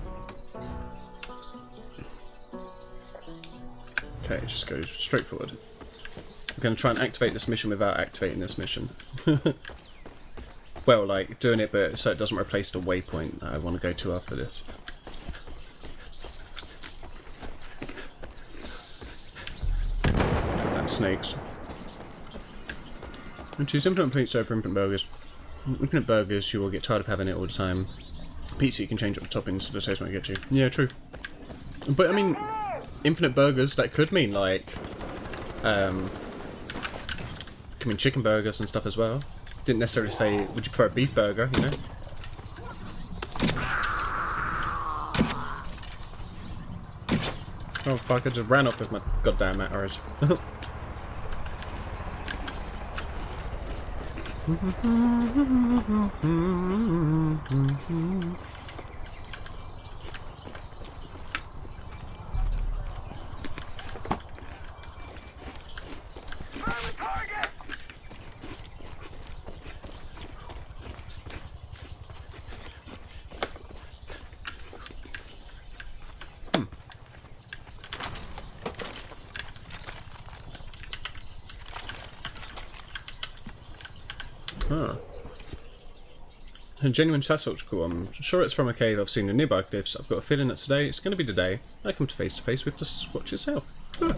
okay, just go straight forward. I'm going to try and activate this mission without activating this mission. Well, like, doing it but so it doesn't replace the waypoint that I want to go to after this. Goddamn snakes. And choose infinite pizza over infinite burgers. Infinite burgers, you will get tired of having it all the time. Pizza, you can change up the toppings so the taste won't get you. Yeah, true. But, I mean, infinite burgers, that could mean, like, could mean chicken burgers and stuff as well. Didn't necessarily say, would you prefer a beef burger, you know? Oh fuck, I just ran off with my goddamn arrows. Huh. A genuine Sasquatch. I'm sure it's from a cave I've seen in nearby cliffs. I've got a feeling that today it's going to be the day I come to face with the Sasquatch itself. Huh.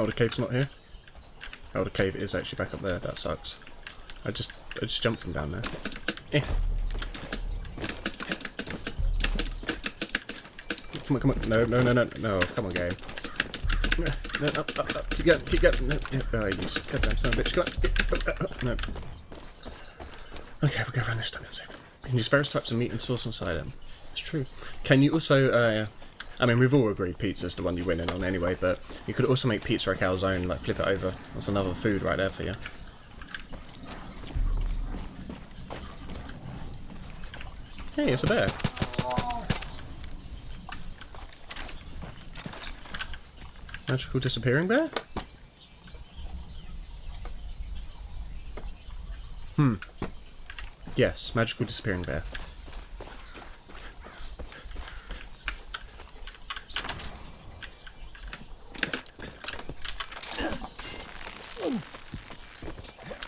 Oh, the cave's not here? Oh, the cave is actually back up there. That sucks. I just jumped from down there. Eh. Come on. No. Come on, game. No, up. Keep going. No, yeah. Oh, you goddamn son of a bitch. Come on. No. Okay, we'll go around this time and save. You can use various types of meat and sauce inside them. It's true. Can you also, I mean, we've all agreed pizza's the one you win in on anyway, but you could also make pizza a calzone, like flip it over. That's another food right there for you. Hey, it's a bear. Magical disappearing bear? Yes, magical disappearing bear.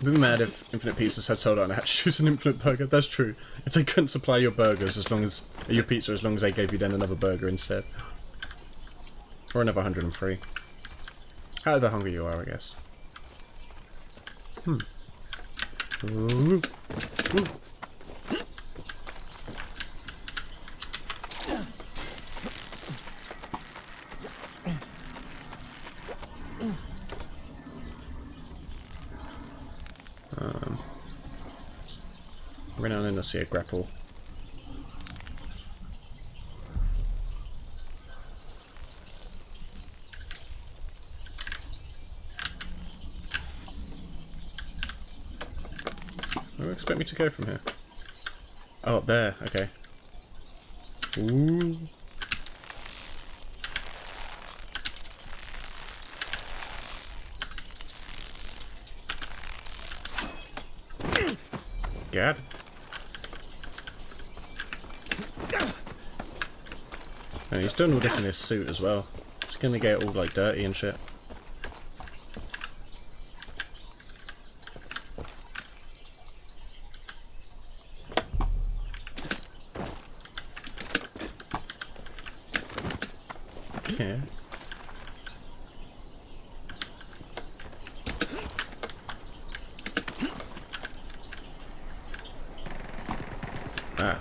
I'd be mad if Infinite Pizzas had sold out and I had to choose an Infinite Burger. That's true. If they couldn't supply your burgers your pizza as long as they gave you then another burger instead. Or another 103. However hungry you are, I guess. Ooh. Right now, let's see a grapple. Where do you expect me to go from here? Oh, up there. Okay. Ooh. God. And he's doing all this in his suit as well. It's gonna get all like dirty and shit. Okay. Ah.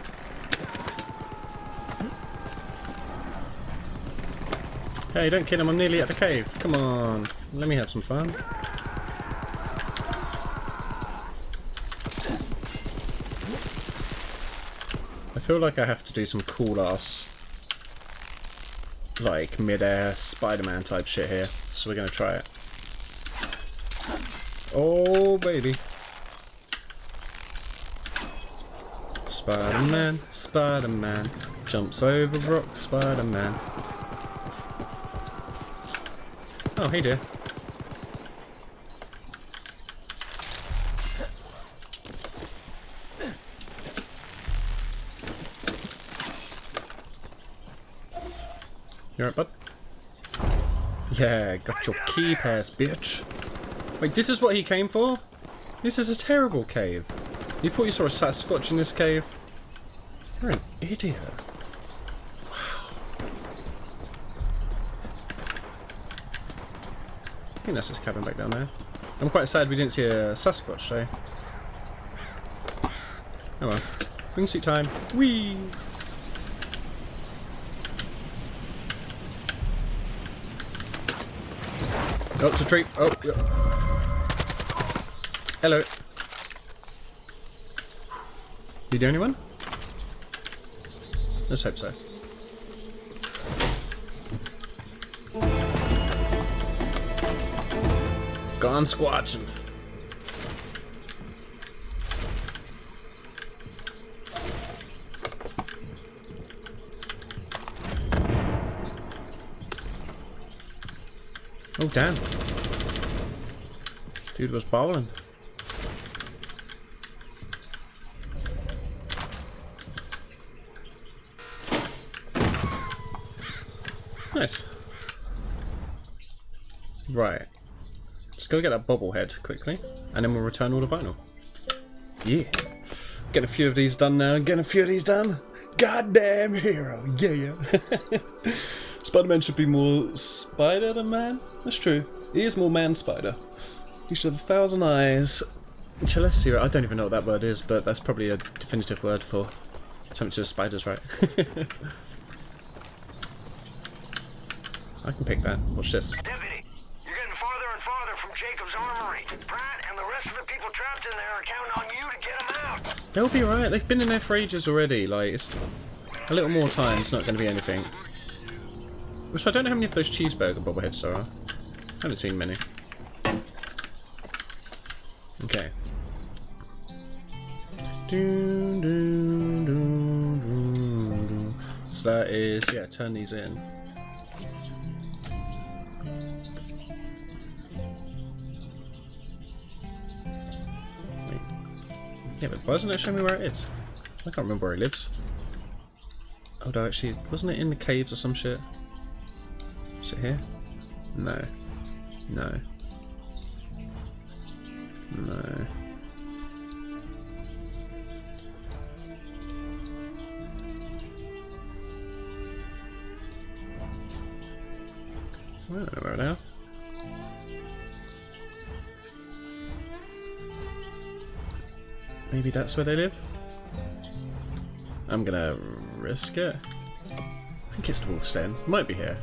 Hey, don't kill him, I'm nearly at the cave. Come on, let me have some fun. I feel like I have to do some cool ass, like mid-air Spider-Man type shit here, so we're gonna try it. Oh baby. Spider-Man, Spider-Man, jumps over rocks, Spider-Man. Oh, hey dear. You alright, bud? Yeah, got your key pass, bitch. Wait, this is what he came for? This is a terrible cave. You thought you saw a Sasquatch in this cave? You're an idiot. I think that's his cabin back down there. I'm quite sad we didn't see a Sasquatch though. Oh well. Wingsuit time. Whee! Oh, it's a tree. Oh, yeah. Hello. You the only one? Let's hope so. Gone squatching. Oh damn. Dude was bowling. Nice. Right. Let's go get that bobblehead quickly, and then we'll return all the vinyl. Yeah. Get a few of these done now. Get a few of these done. Goddamn hero. Yeah. Spider-Man should be more Spider-Man. That's true. He is more man spider. He should have 1,000 eyes. Celestial, I don't even know what that word is, but that's probably a definitive word for something to do with spiders, right? I can pick that. Watch this. Deputy, you're getting farther and farther from Jacob's armory. Pratt and the rest of the people trapped in there are counting on you to get them out. They'll be right. They've been in there for ages already. Like, it's a little more time. It's not going to be anything. Which I don't know how many of those cheeseburger bobbleheads there are. I haven't seen many. Okay. So that is, yeah, turn these in. Wait. Yeah, but why doesn't it show me where it is? I can't remember where he lives. Oh no, actually, wasn't it in the caves or some shit? Is it here? No. No. No. I don't know where they are. Maybe that's where they live? I'm gonna risk it. I think it's the Wolf's Den. Might be here.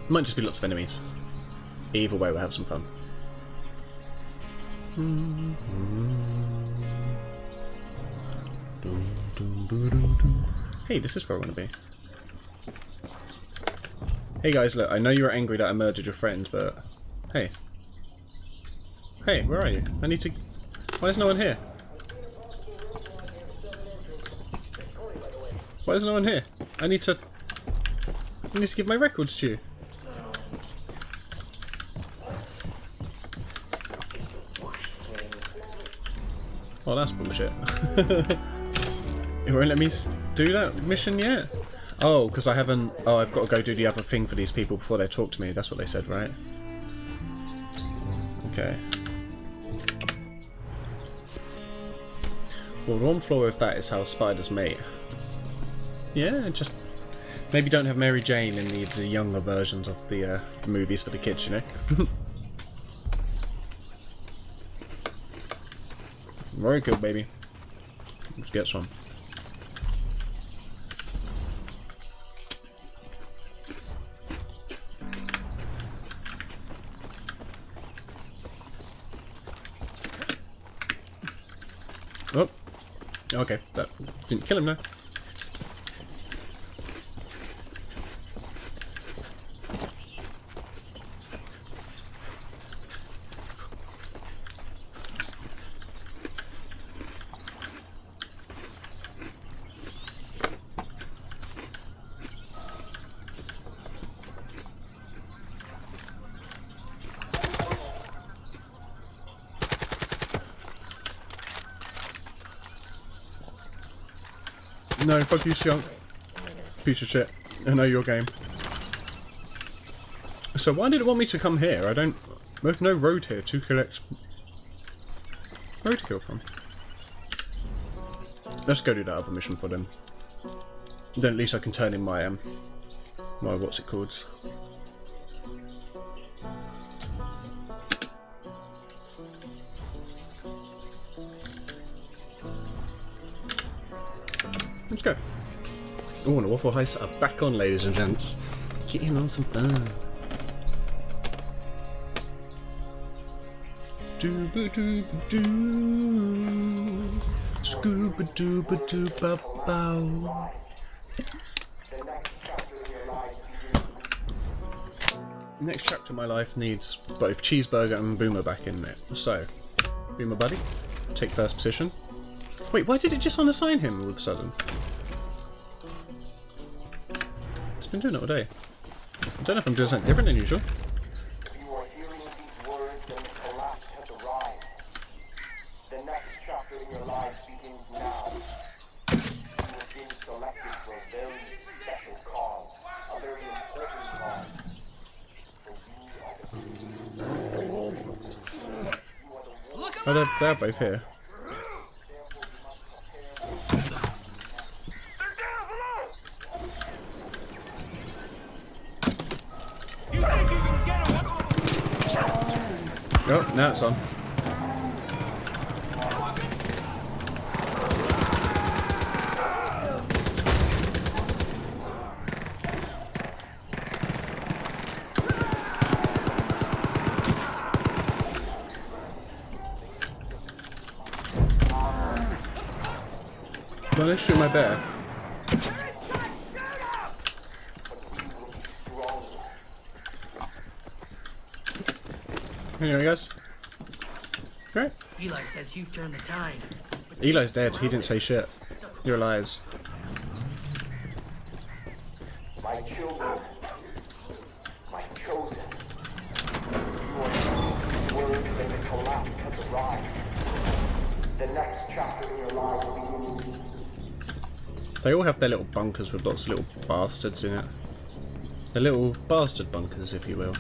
Might just be lots of enemies. Either way, we'll have some fun. Hey, this is where I want to be. Hey guys, look, I know you were angry that I murdered your friend, but... Hey. Hey, where are you? I need to... Why is no one here? Why is no one here? I need to give my records to you. Oh, that's bullshit. It won't let me do that mission yet? Oh, because I haven't... Oh, I've got to go do the other thing for these people before they talk to me. That's what they said, right? Okay. Well, one flaw with that is how spiders mate. Yeah, just... Maybe don't have Mary Jane in the younger versions of the movies for the kids, you know? Very good, baby. Let's get some. Oh, okay, that didn't kill him, no. No, fuck you, skunk. Piece of shit. I know your game. So why did it want me to come here? I don't... There's no road here to collect... roadkill from. Let's go do that other mission for them. Then at least I can turn in my, my what's it called? Let's go. Oh, and the Waffle Heists are back on, ladies and gents. Get in on some fun. Doo-ba-doo-ba-doo. Scooba-doo-ba-doo-ba-bow. Next chapter of my life needs both Cheeseburger and Boomer back in it. So, Boomer buddy, take first position. Wait, why did it just unassign him all of a sudden? It's been doing it all day. I don't know if I'm doing something different than usual. You are hearing these words and the collapse has arrived. The next chapter in your life begins now. You have been selected for a very special cause, a very important cause. For you are the Oh, they're both here. Oh, now it's on. Well, let's shoot my bear. Anyway, guys. Great. Eli says you've turned the tide. Eli's dead. He didn't say shit. You're liars. My children, my chosen, you are speaking words that the collapse has arrived. The next chapter in your lives begins. They all have their little bunkers with lots of little bastards in it. They're little bastard bunkers, if you will.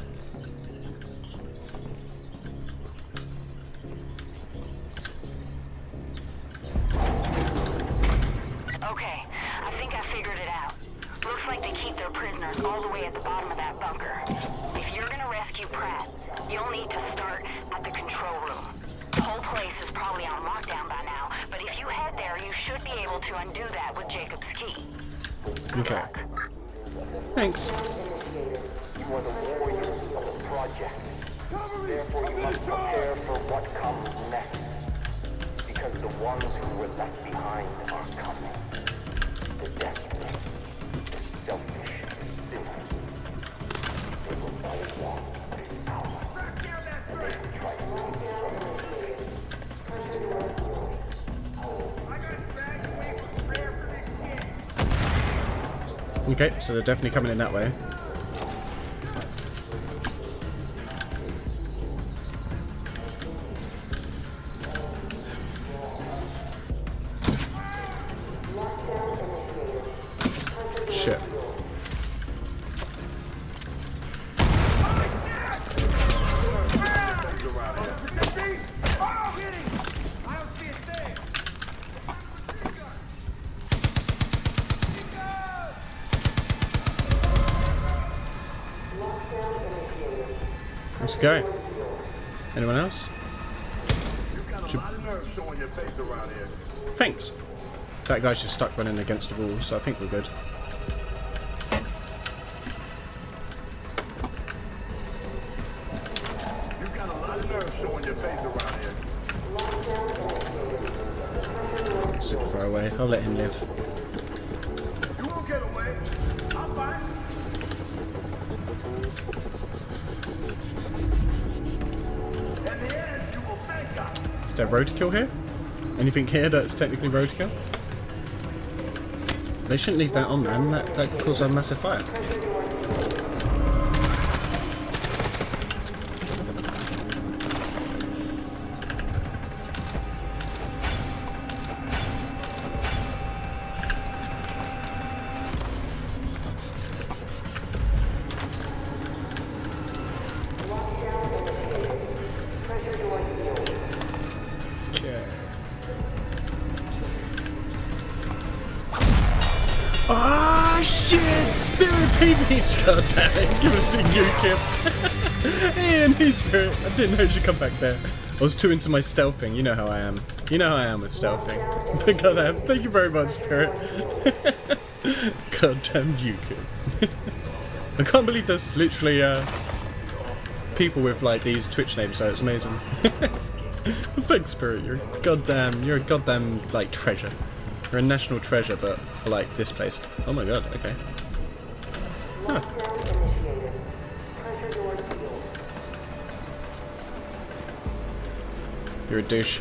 Okay, I think I figured it out. Looks like they keep their prisoners all the way at the bottom of that bunker. If you're gonna rescue Pratt, you'll need to start at the control room. The whole place is probably on lockdown by now, but if you head there, you should be able to undo that with Jacob's key. Okay. Thanks. You are the warriors of the project. Therefore, you must prepare for what comes next. Because the ones who were left behind are coming. The desperate, the selfish, the sinners. They will all want their power. And they will try to take it from you. Okay, so they're definitely coming in that way. Shit. Let's go. Anyone else? Thanks. That guy's just stuck running against the wall, so I think we're good. You got a lot of nerve showing your face around here. Super far away. I'll let him live. You won't get away. I'm fine. In the end, you will thank God. Is there roadkill here? Anything here that's technically roadkill? They shouldn't leave that on, man. That could cause a massive fire. Ah, shit! Spirit babies! God damn it! Give it to you, Kip. Ian, he's Spirit. I didn't know she'd come back there. I was too into my stealthing. You know how I am. You know how I am with stealthing. God damn. Thank you very much, Spirit. God damn you, Kip. I can't believe there's literally people with like these Twitch names, so it's amazing. Thanks, Spirit. You're a goddamn like treasure. You're a national treasure, but for like this place. Oh my god, okay. Huh. You're a douche.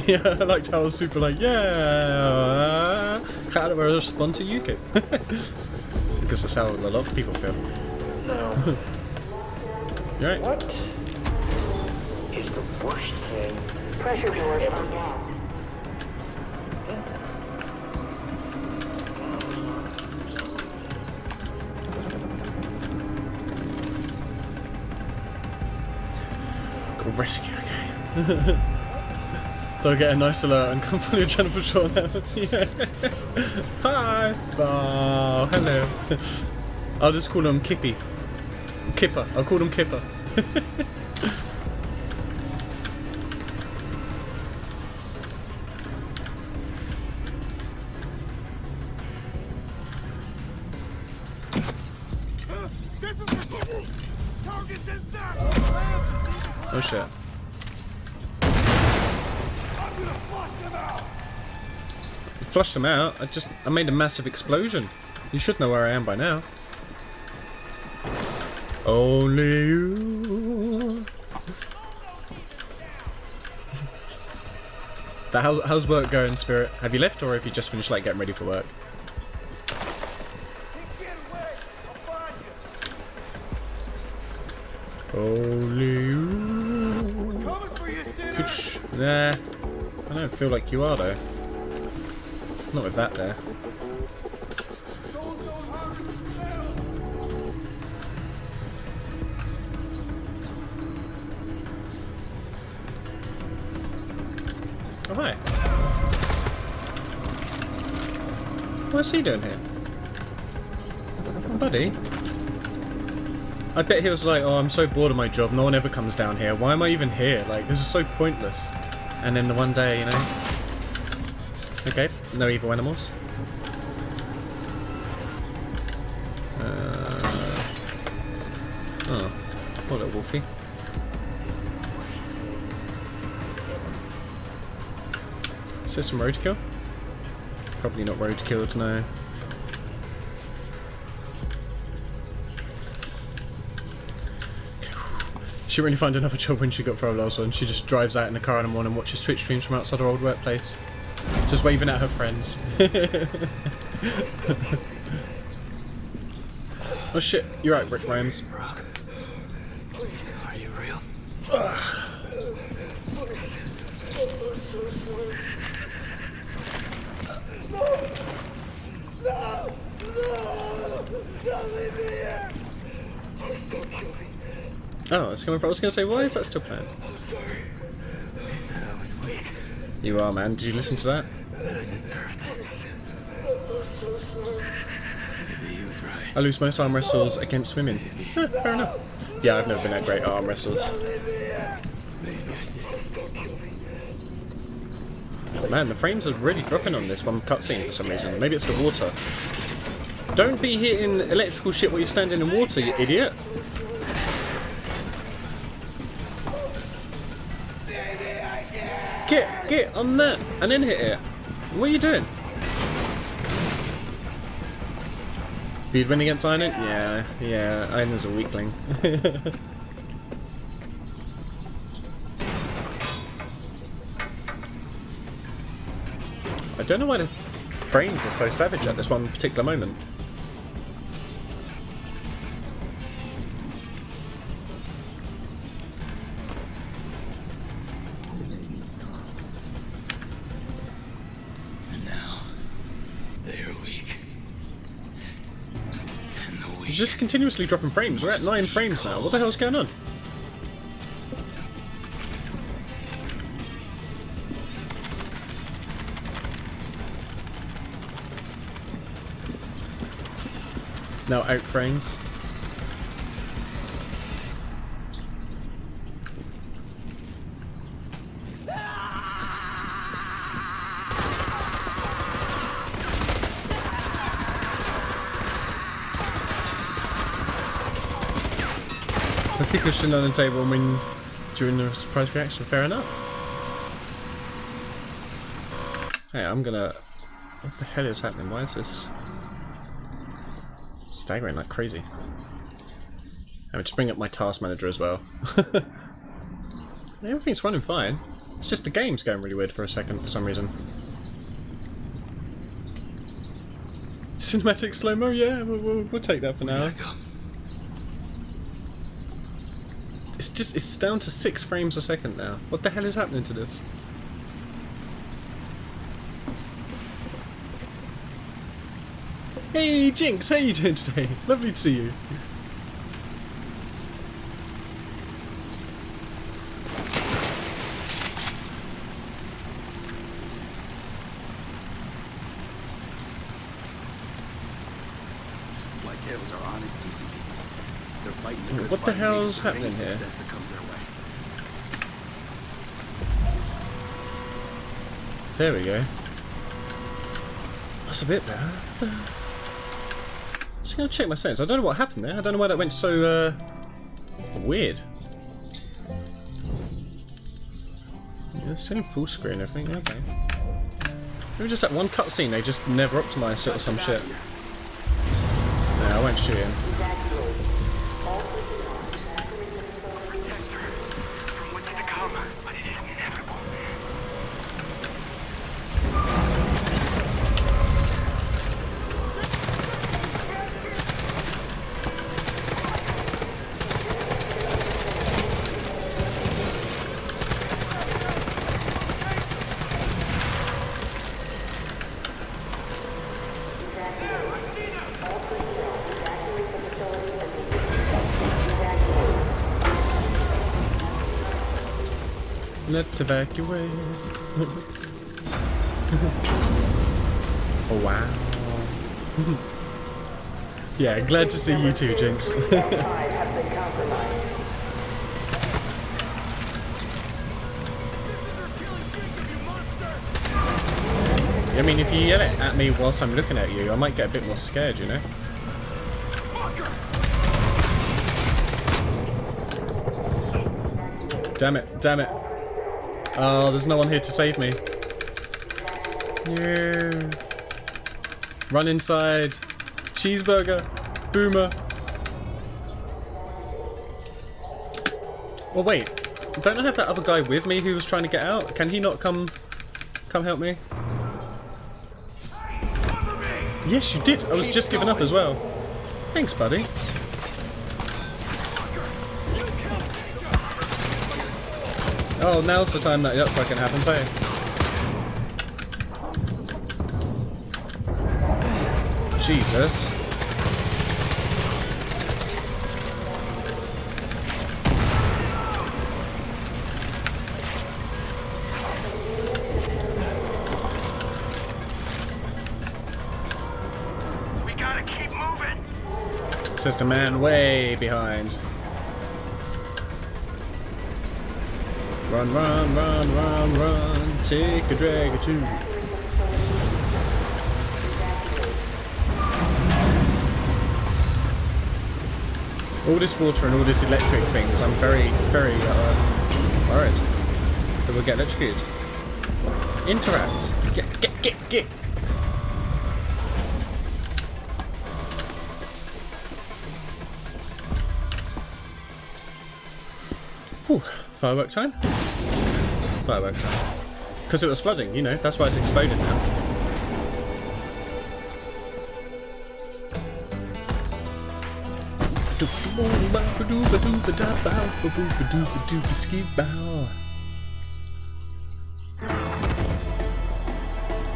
Yeah, I liked how I was super like, yeah, how do I respond to UKIP? Because that's how a lot of people feel. No. You're right. What is the worst thing pressure doors ever done? Got rescue, okay. They'll get a nice alert and come from your Jennifer Shaw now. Yeah. Hi! Oh, hello. I'll just call him Kippy. Kipper. I'll call him Kipper. Oh shit. Flushed them out. I made a massive explosion. You should know where I am by now. Only you. How's work going, Spirit? Have you left, or have you just finished like getting ready for work? Only you. Nah, I don't feel like you are though. Not with that there. Oh, hi. What's he doing here? Buddy? I bet he was like, oh, I'm so bored of my job, no one ever comes down here. Why am I even here? Like, this is so pointless. And then the one day, you know... Okay, no evil animals. Oh, poor little wolfie. Is this some roadkill? Probably not roadkill, no. She really find another job when she got through last one. She just drives out in the car in the morning and watches Twitch streams from outside her old workplace. Just waving at her friends. Oh shit, you're right, Rick Grimes. Brock, are you real? Oh, it's coming from. I was going to say, why is that still playing? They said I was weak, You are, man. Did you listen to that? that I deserved it. Maybe he was right. I lose most arm wrestles against women. Fair enough. Yeah, I've never been that great at arm wrestles. Maybe I did. Oh, man, the frames are really dropping on this one cutscene for some reason. Maybe it's the water. Don't be hitting electrical shit while you're standing in water, you idiot. Get on that, and then hit it. What are you doing? You'd win against Iron? Yeah, Iron's a weakling. I don't know why the frames are so savage at this one particular moment. Just continuously dropping frames. We're at 9 frames now. What the hell's going on? Now out frames. I think I should on the table and win during the surprise reaction. Fair enough. Hey, I'm gonna... What the hell is happening? Why is this staggering like crazy? I'm just bring up my task manager as well. Everything's running fine. It's just the game's going really weird for a second for some reason. Cinematic slow-mo? Yeah, we'll take that for now. It's down to 6 frames a second now. What the hell is happening to this? Hey Jinx, how you doing today? Lovely to see you. Whitetails are honest, DCP. They're What the hell's happening here? There we go. That's a bit better. Just gonna check my settings. I don't know what happened there. I don't know why that went so weird. Yeah, it's still in full screen, I think. Okay. Maybe just that one cutscene they just never optimised it or some shit. No, I won't shoot him. Let's evacuate. Oh wow. Yeah, glad to see you too, Jinx. I mean, if you yell it at me whilst I'm looking at you, I might get a bit more scared, you know? Damn it, damn it. Oh, there's no one here to save me. No. Run inside. Cheeseburger. Boomer. Well, wait. Don't I have that other guy with me who was trying to get out? Can he not come help me? Yes, you did. I was just giving up as well. Thanks, buddy. Oh, now's the time that fucking happens, hey? Jesus. We gotta keep moving. Says the man way behind. Run, run, run, run, run, take a drag or two. All this water and all this electric things, I'm very, very worried that we'll get electrocuted. Interact. Get. Whew. Firework time? Firework time. Because it was flooding, you know, that's why it's exploded now.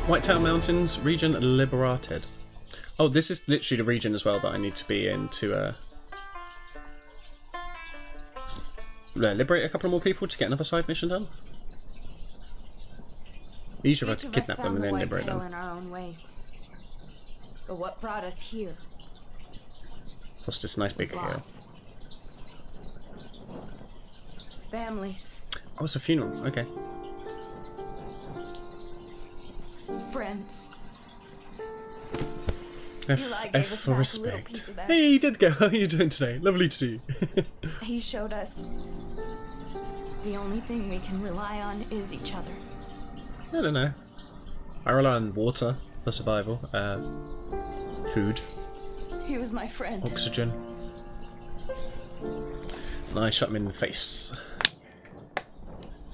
Whitetail Mountains, region liberated. Oh, this is literally the region as well that I need to be in to liberate a couple more people to get another side mission done. Each of us to kidnap them and then liberate them. In our own ways. But what brought us here? What's this nice big hill? Families. Oh, it's a funeral. Okay. Friends. F for respect. Hey, you did go. How are you doing today? Lovely to see you. He showed us the only thing we can rely on is each other. I don't know. I rely on water for survival. Food. He was my friend. Oxygen. And I shot him in the face.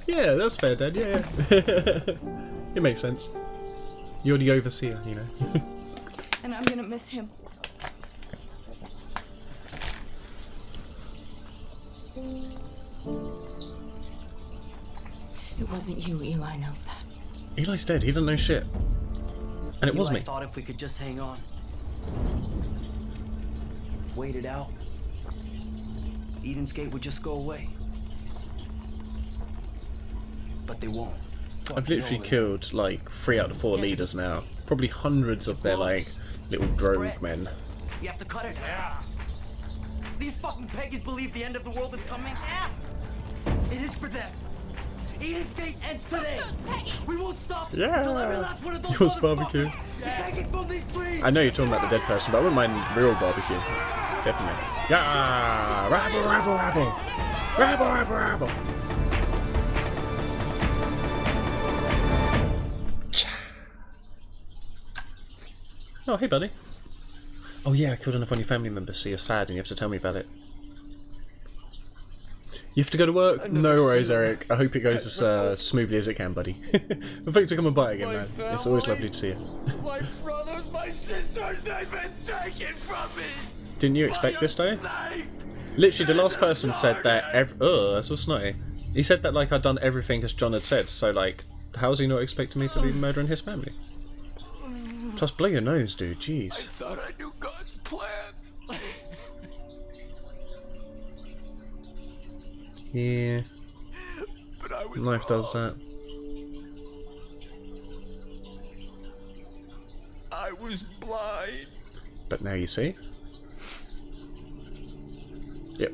Yeah, that's fair, Dad. Yeah. It makes sense. You're the overseer, you know. And I'm gonna miss him. It wasn't you, Eli knows that. Eli's dead, he doesn't know shit. And it was me. I thought if we could just hang on. Wait it out. Eden's Gate would just go away. But they won't. I've literally killed like 3 out of 4 leaders now. Probably hundreds of their like little rogue men. You have to cut it. Yeah. These fucking pagans believe the end of the world is coming? Yeah. It is for them. Eden's Gate ends today. We won't stop until every last one of those He wants barbecue. is hanging from these trees. I know you're talking about the dead person, but I wouldn't mind real barbecue. Definitely. Yeah! Rabble, rabble, rabble! Rabble, rabble, rabble! Oh, hey, buddy. Oh, yeah, I killed enough on your family members, so you're sad and you have to tell me about it. You have to go to work? No worries, Eric. I hope it goes as smoothly as it can, buddy. But thanks for coming by again, man. It's always lovely to see you. My brothers, my sisters, they've been taken from me! Didn't you expect this, though? Literally, the last person said that oh, that's all snotty. He said that, like, I'd done everything as John had said, so, like, how's he not expecting me to be murdering his family? Plus, blow your nose, dude, jeez. I thought I knew God's plan. Yeah, But I was life does that. I was blind. But now you see. Yep.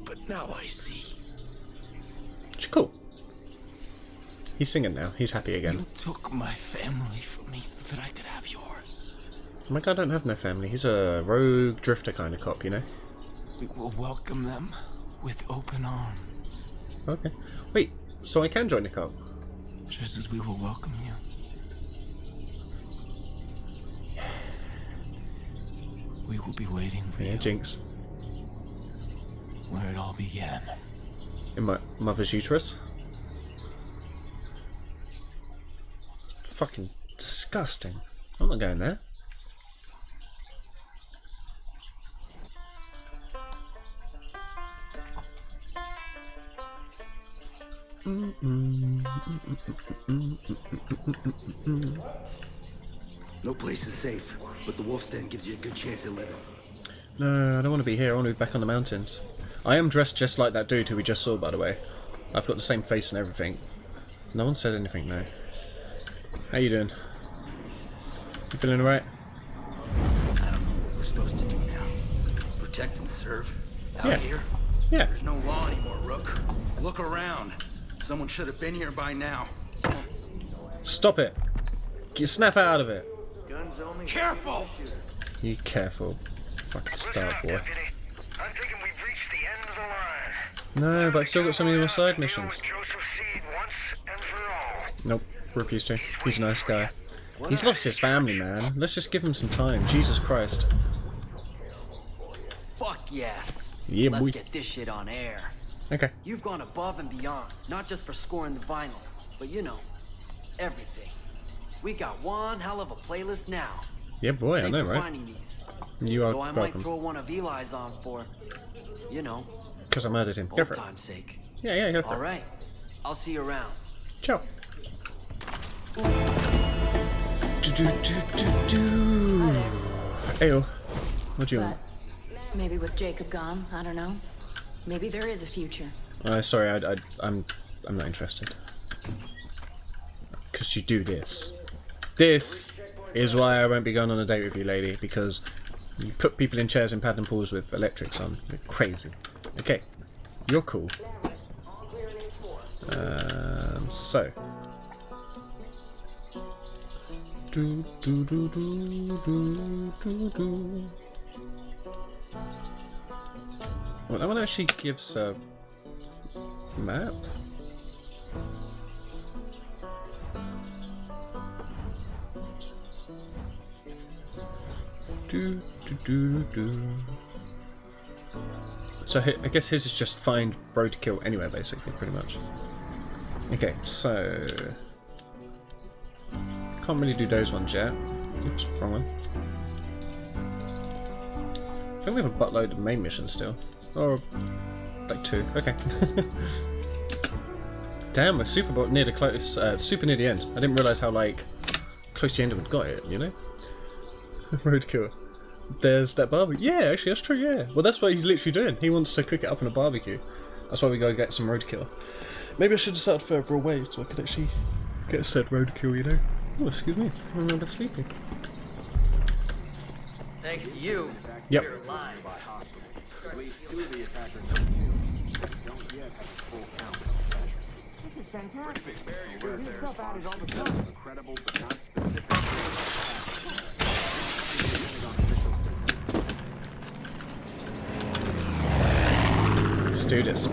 But now I see. Cool. He's singing now. He's happy again. You took my family from me so that I could have yours. Oh my god, I don't have no family. He's a rogue drifter kind of cop, you know? We will welcome them with open arms. Okay. Wait, so I can join the cop? Just as we will welcome you. We will be waiting for Yeah, you. Jinx. Where it all began. In my mother's uterus? Fucking disgusting. I'm not going there. No place is safe, but the Wolf's Den gives you a good chance at living. No, I don't want to be here. I want to be back on the mountains. I am dressed just like that dude who we just saw, by the way. I've got the same face and everything. No one said anything, no. How you doing? You feeling alright? I don't know what we're supposed to do now. Protect and serve? Out Yeah. here? Yeah. There's no law anymore, Rook. Look around. Someone should have been here by now. Stop it! Snap out of it! Careful! You careful. Fucking start, boy. Deputy. I'm thinking we've reached the end of the line. No, but I've still got so many more side missions. Joseph Seed once and for all. Nope, refuse to. He's a nice guy. He's lost his family, man. Let's just give him some time. Jesus Christ. Fuck yes. Yeah, Let's boy. get this shit on air. Okay. You've gone above and beyond, not just for scoring the vinyl, but you know, everything. We got one hell of a playlist now. Yeah, boy, Thanks I know, for right? finding these. You are Though I might welcome. throw one of Eli's on for, you know, Because I murdered him. Go old for it. time's sake. Yeah, go for All it. right, I'll see you around. Ciao. Ayo. What do you want? But maybe with Jacob gone, I don't know. Maybe there is a future. Sorry, I'm not interested. Because you do this. This is why I won't be going on a date with you, lady. Because you put people in chairs in paddling pools with electrics on. You're crazy. Okay, you're cool. So. Do do do do do do do. Well, that one actually gives a map. Do do do do. So I guess his is just find roadkill anywhere, basically, pretty much. Okay, so can't really do those ones yet. Oops, wrong one. I think we have a buttload of main missions still, or like 2. Okay. Damn, we're super near the close, super near the end. I didn't realize how like close to the end we'd got it. You know. Roadkill. There's that barbecue. Yeah, actually, that's true. Yeah. Well, that's what he's literally doing. He wants to cook it up in a barbecue. That's why we gotta get some roadkill. Maybe I should have started further away so I could actually get said roadkill. You know. Oh, excuse me. I'm a bit sleepy. Thanks to you, Yep. At least 2 of the attackers are new. Don't yet have a full count of the session. Incredible, but not specific. Let's do this.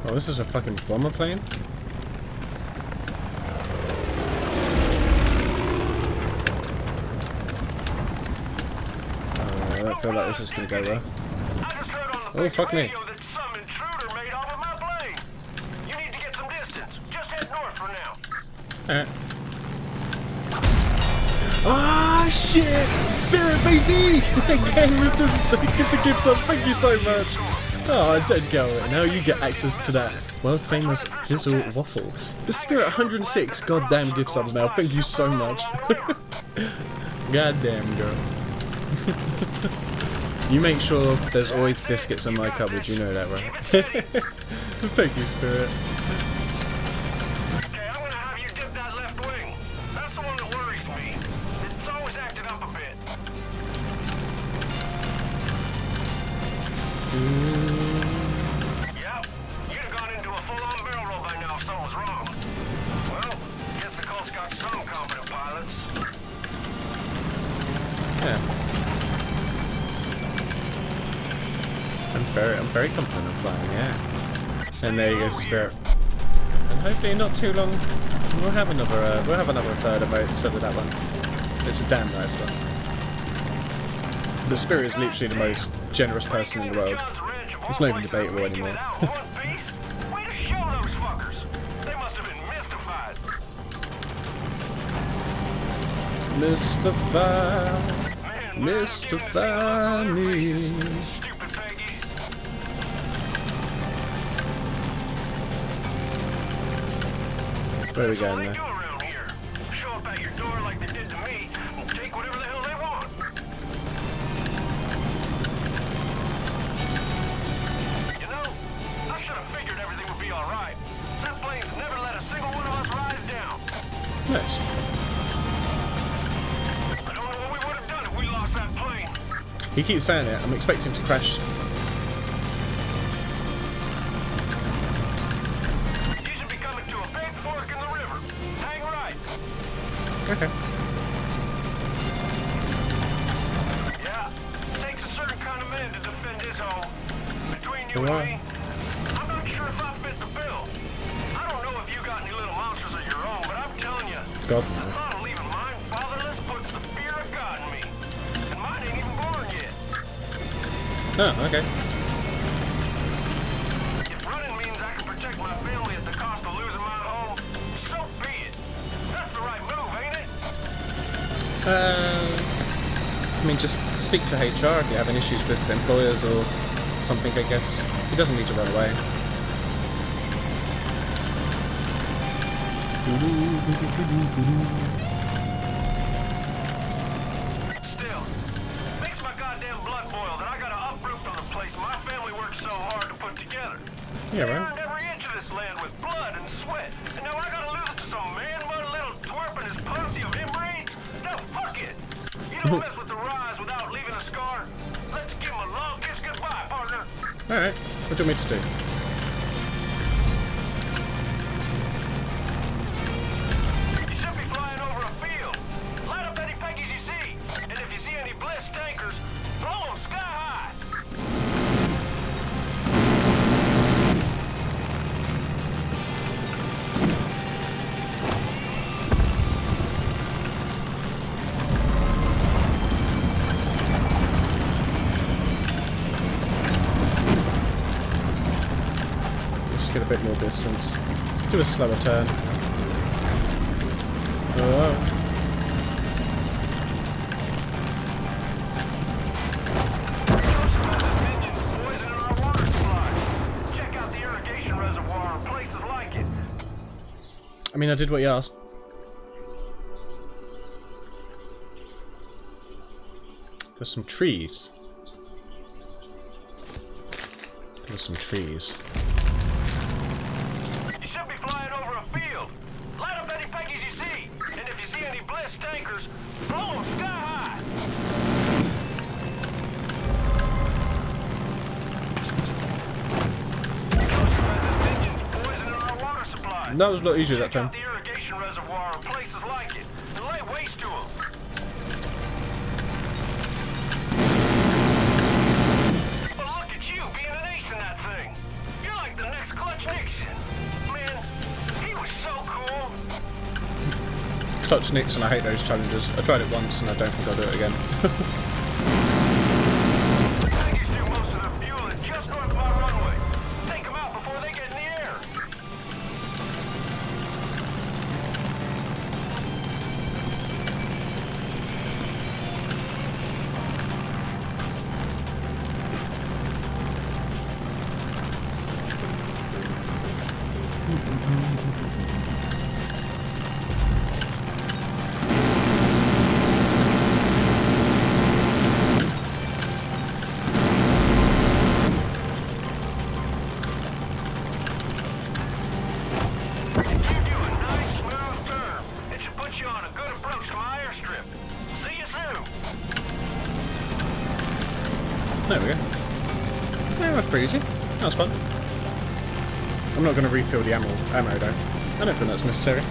Oh, this is a fucking bomber plane? I don't feel like this is gonna go well. Oh, fuck me. Ah, shit! Spirit, baby! Again with the gift sub, thank you so much! Oh, I don't go right now, you get access to that world famous Fizzle Waffle. The Spirit 106 goddamn gift subs now, thank you so much. Goddamn girl. You make sure there's always biscuits in my cupboard, you know that, right? Thank you, Spirit. Okay, I'm gonna have you dip that left wing. That's the one that worries me. It's always acted up a bit. Yep, you'd have gone into a full-on barrel roll by now if something was wrong. Well, guess the Colt's got some competent pilots. Yeah. I'm very confident in flying, yeah. And there you go, Spirit. And hopefully not too long, we'll have another third emote instead of that one. It's a damn nice one. The Spirit is literally the most generous person in the world. It's not even debatable anymore. Mystify me. Where are we going now? Show up at your door like they did to me and take whatever the hell they want. You know, I should have figured everything would be alright. That plane's never let a single one of us rise down. Nice. I don't know what we would have done if we lost that plane. He keeps saying it. I'm expecting to crash. Okay. Yeah, takes a certain kind of man to defend his home. Between you and me, I'm not sure if I fit the bill. I don't know if you got any little monsters of your own, but I'm telling you, God, the thought of leaving mine fatherless puts the fear of God in me. And mine ain't even born yet. Oh, okay. If running means I can protect my family at the cost of losing my home, so be it. That's the right move, ain't it? I mean, just speak to HR if you're having issues with employers or something, I guess. He doesn't need to run away. Still, makes my goddamn blood boil that I gotta uproot from the place my family worked so hard to put together. Yeah, They right. earned every inch of this land with blood and sweat, and now I gotta lose it to some man-mud little twerp and his pussy of inbreeds? No, fuck it! You don't mess with the rise without leaving a scar. Let's give him a long kiss goodbye, partner. Alright, what do you want me to do? You should be flying over a field. Light up any Peggies you see, and if you see any Bliss tankers, blow them sky high. Let's get a bit more distance. Do a slower turn. Oh. I mean, I did what you asked. There's some trees. There's some trees. You should be flying tankers, blow them sky high. That was a lot easier that time. The irrigation reservoir and places like it, and lay waste to them. But look at you being an ace in that thing. You're like the next Clutch Nixon. Man, he was so cool. Clutch Nixon, I hate those challenges. I tried it once and I don't think I'll do it again. Tankers do most of the fueling just north of my runway. Take them out before they get in the air. There we go. Yeah, that's pretty easy. That was fun. I'm not going to refill the ammo though. I don't think that's necessary.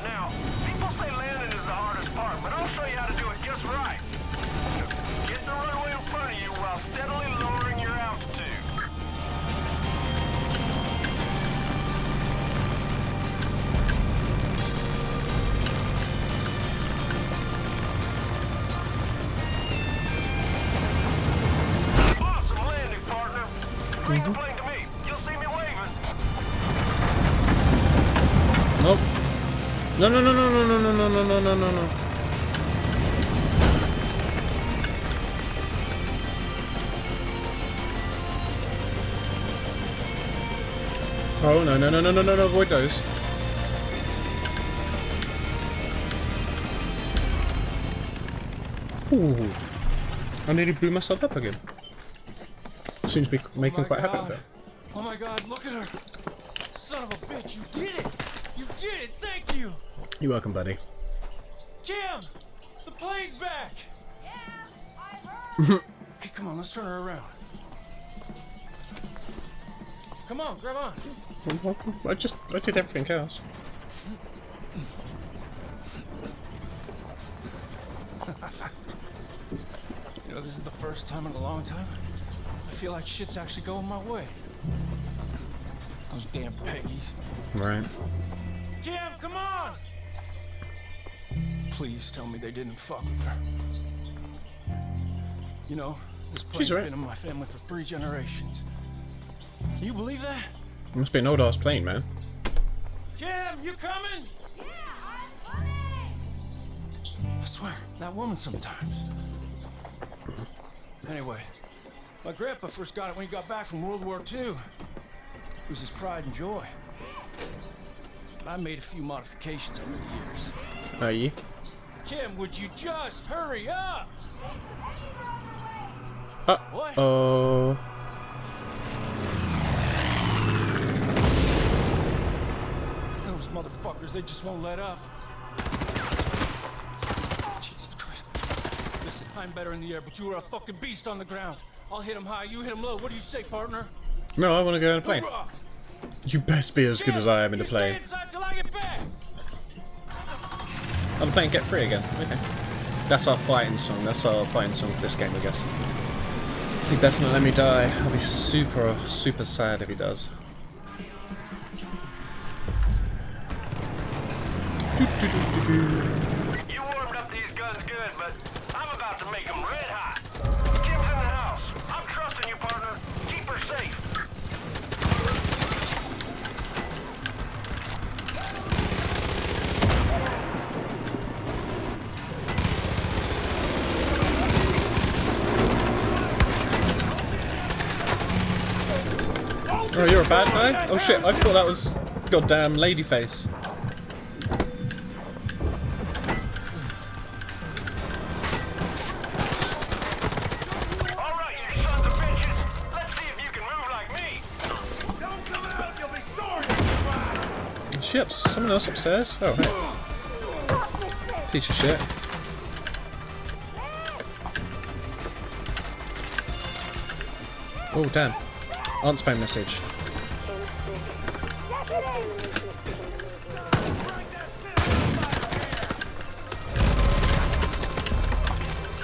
Now, people say landing is the hardest part, but I'll show you how to do it just right. Get the runway in front of you while steadily lowering your altitude. Awesome landing, partner. Bring the plane to me. You'll see me waving. Nope. No, no, no, no, no, no, no, no, no, no, no, no, no. Oh, no, no, no, no, no, no, no, avoid those. Ooh. I nearly blew myself up again. Seems to be making quite happy with it. Oh my god, look at her! Son of a bitch, you did it! You did it, thank you! You're welcome, buddy. Jim! The plane's back! Yeah, I heard. Hey, come on, let's turn her around. Come on, grab on. I did everything else. You know, this is the first time in a long time I feel like shit's actually going my way. Those damn Peggies. Right. Jim, come on! Please tell me they didn't fuck with her. You know, this plane's right. been in my family for 3 generations. Can you believe that? It must be an old ass plane, man. Jim, you coming? Yeah, I'm coming. I swear, that woman sometimes. Anyway, my grandpa first got it when he got back from World War II. It was his pride and joy. I made a few modifications over the years. Are you? Jim, would you just hurry up? What? Oh. Those motherfuckers, they just won't let up. Jesus Christ. Listen, I'm better in the air, but you are a fucking beast on the ground. I'll hit him high, you hit him low. What do you say, partner? No, I want to go in a plane. Hoorah! You best be as good as I am in the You plane. stay inside till I get back. Oh, the plane get free again. Okay. That's our fighting song. That's our fighting song for this game, I guess. He better not let me die. I'll be super, super sad if he does. You warmed up these guns good, but I'm about to make them red hot. Jim's in the house. I'm trusting you, partner. Keep her safe. Oh, you're a bad guy? Oh shit, I thought that was goddamn Ladyface. All right, you sons of bitches. Let's see if you can move like me. Don't come out, you'll be sorry. Shit, someone else upstairs? Oh, hey. Piece of shit. Oh, damn. Aunt's phone message.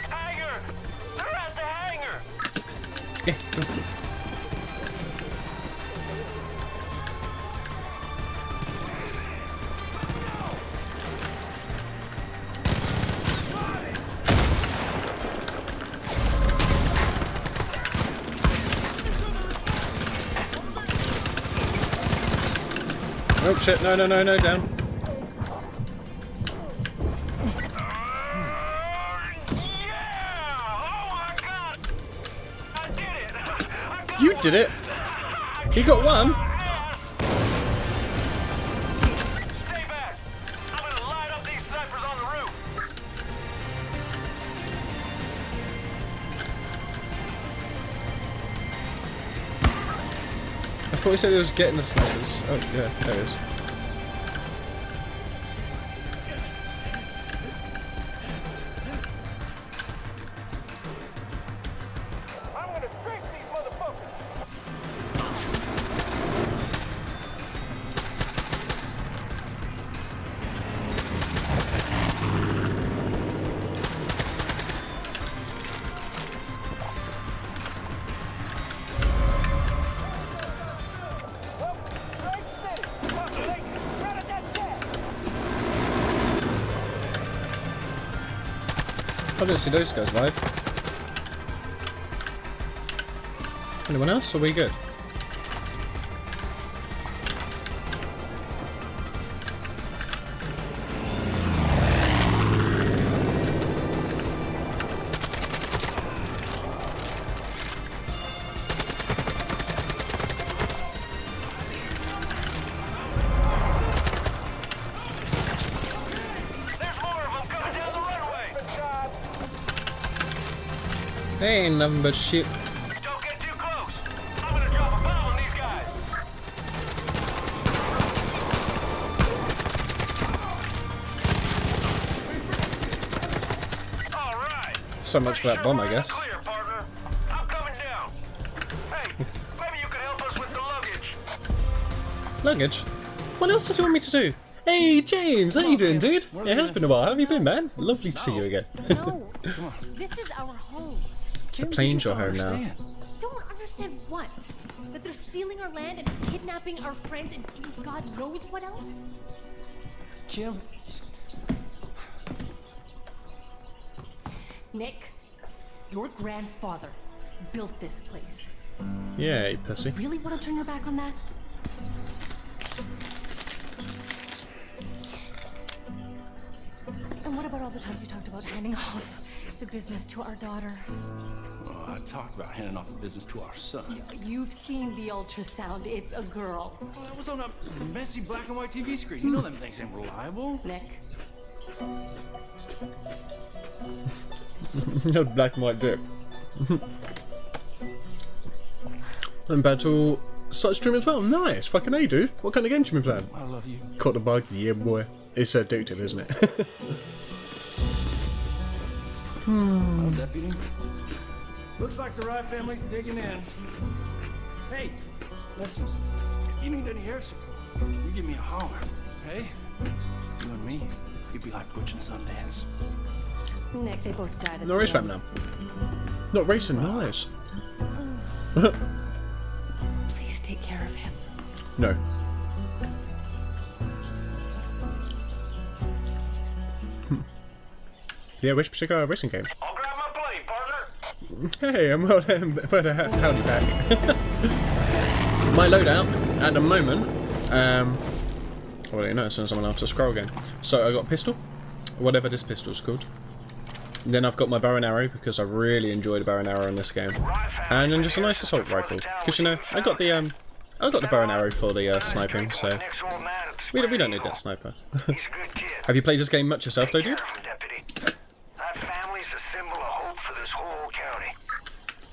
Hangar! They're at the hangar! Yeah. Oh shit, no, down. Yeah! Oh my god! I did it! I got You did it! You got one? Stay back! I'm gonna light up these snipers on the roof! I thought he said he was getting the snipers. Oh, yeah, there he is. I'm gonna scrape these motherfuckers! I didn't see those guys live. Anyone else? Are we good? There's more of them coming down the runway! Hey, number shit. Don't get too close! I'm gonna drop a bomb on these guys! Alright! So much for that bomb, I guess. Clear, partner. I'm coming down. Hey, maybe you could help us with the luggage. Luggage? What else does he want me to do? Hey, James, how you doing, dude? Yeah, it has been a while. How have you been, man? Lovely to see you again. No, this is our home. The plane's your home now. Don't understand what? That they're stealing our land and kidnapping our friends and doing God knows what else? Kim, Nick, your grandfather built this place. Yeah, you pussy. Really want to turn your back on that? And what about all the times you talked about handing off the business to our daughter? oh, I talked about handing off the business to our son. You've seen the ultrasound. It's a girl. Well, that was on a messy black and white TV screen. You know them things ain't reliable. Nick, No black and white dip. I'm about to start streaming as well. Nice. Fucking A, dude. What kind of game you been playing? I love you. Caught the bug? Yeah, boy. It's addictive, isn't it? Hello, deputy. Looks like the Rye family's digging in. Hey, listen. If you need any air support, you give me a holler. Hey, you and me, you'd be like Butch and Sundance. Nick, they both died at No the race end. map now. Not racing, nice. Please take care of him. No. Yeah, which particular racing games? I'll grab my plane, partner. Hey, I'm howdy back. My loadout at the moment. Well, you know, as soon as I'm allowed to scroll again. So I got a pistol, whatever this pistol's called. Then I've got my bow and arrow because I really enjoyed the bow and arrow in this game, and then just a nice assault rifle because you know I got the bow and arrow for the sniping, so we don't need that sniper. Have you played this game much yourself, though, dude? That family's a symbol of hope for this whole county.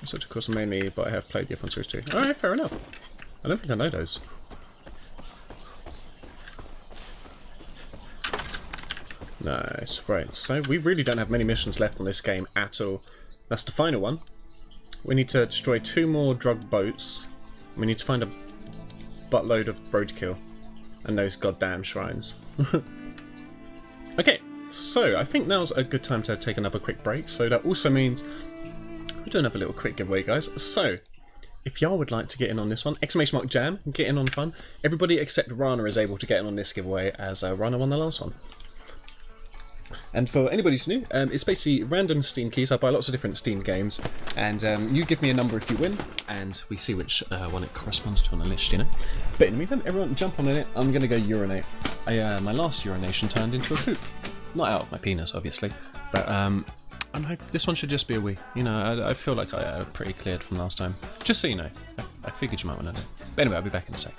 Such, of course, mainly, but I have played the F1 Series 2. Alright, fair enough. I don't think I know those. Nice. Right, so we really don't have many missions left on this game at all. That's the final one. We need to destroy 2 more drug boats. We need to find a buttload of roadkill. And those goddamn shrines. Okay, so I think now's a good time to take another quick break. So that also means we're doing another little quick giveaway, guys. So, if y'all would like to get in on this one, !Jam, get in on fun. Everybody except Rana is able to get in on this giveaway, as Rana won the last one. And for anybody who's new, it's basically random Steam keys. I buy lots of different Steam games, and you give me a number if you win, and we see which one it corresponds to on the list, you know. But in the meantime, everyone jump on in it. I'm going to go urinate. My last urination turned into a poop. Not out of my penis, obviously, but this one should just be a wee. You know, I feel like I pretty cleared from last time. Just so you know, I figured you might want to know. But anyway, I'll be back in a sec.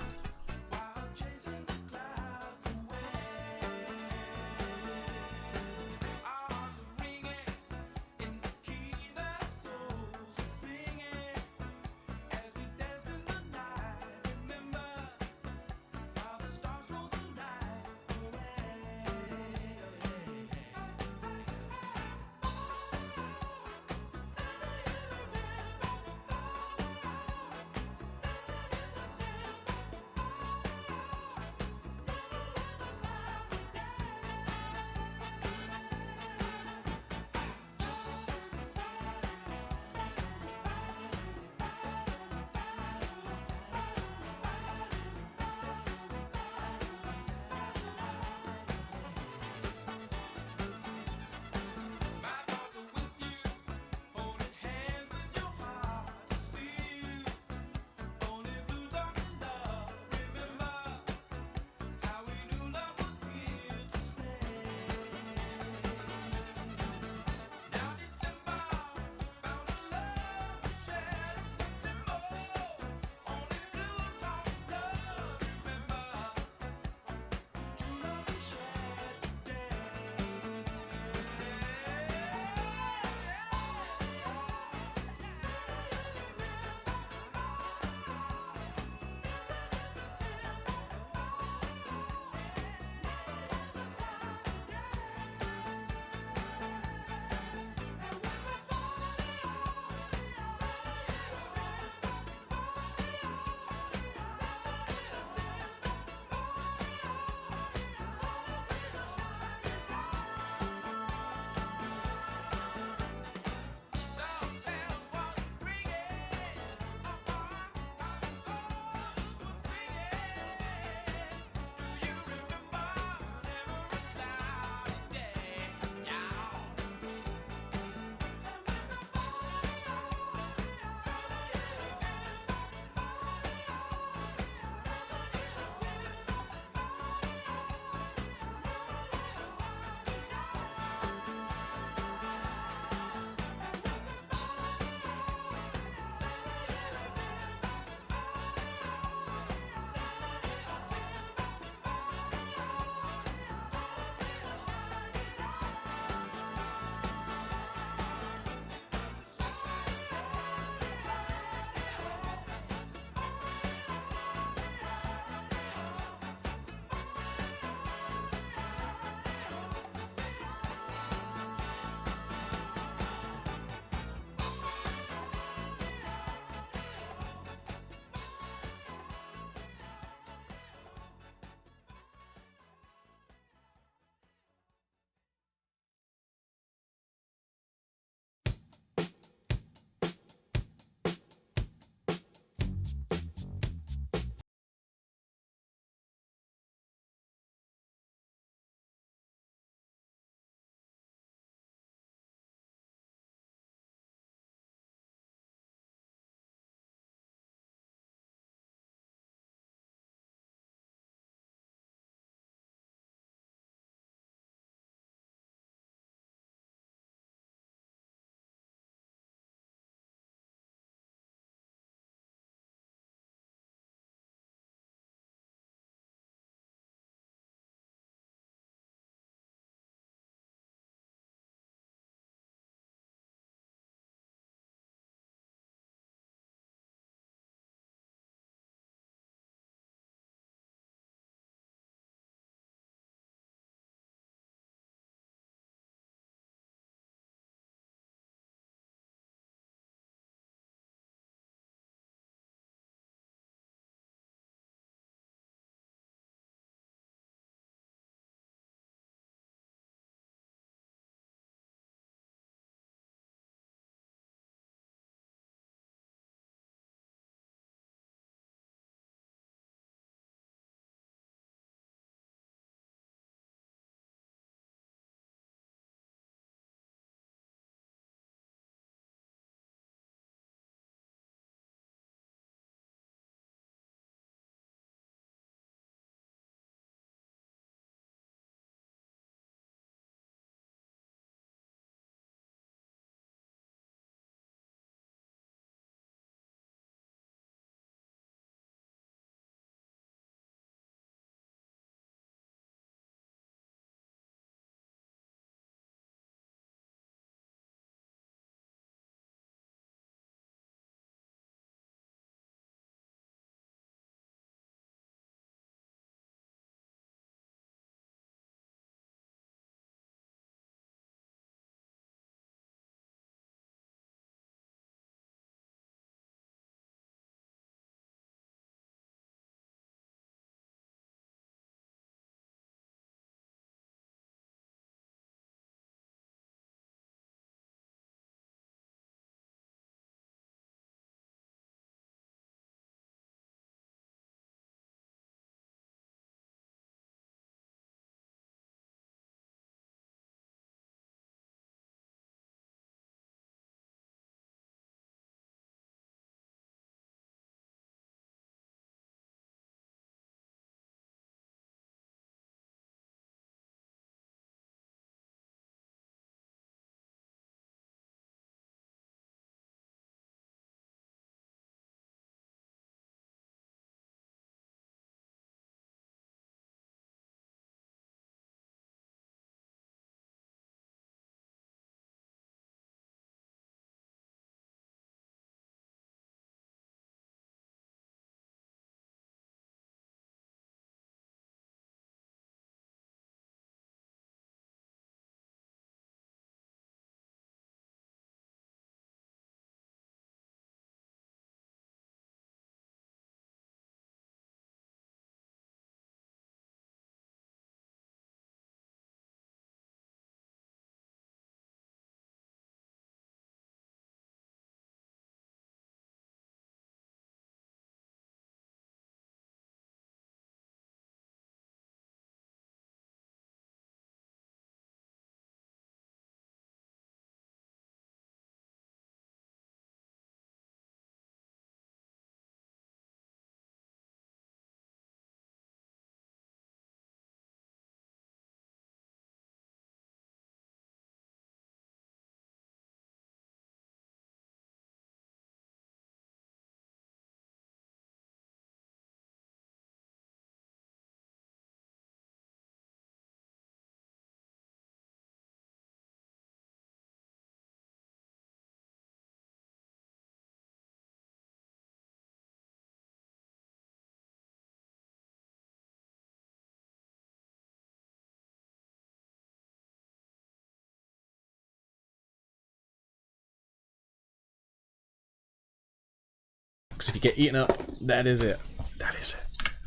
Because if you get eaten up, that is it. That is it.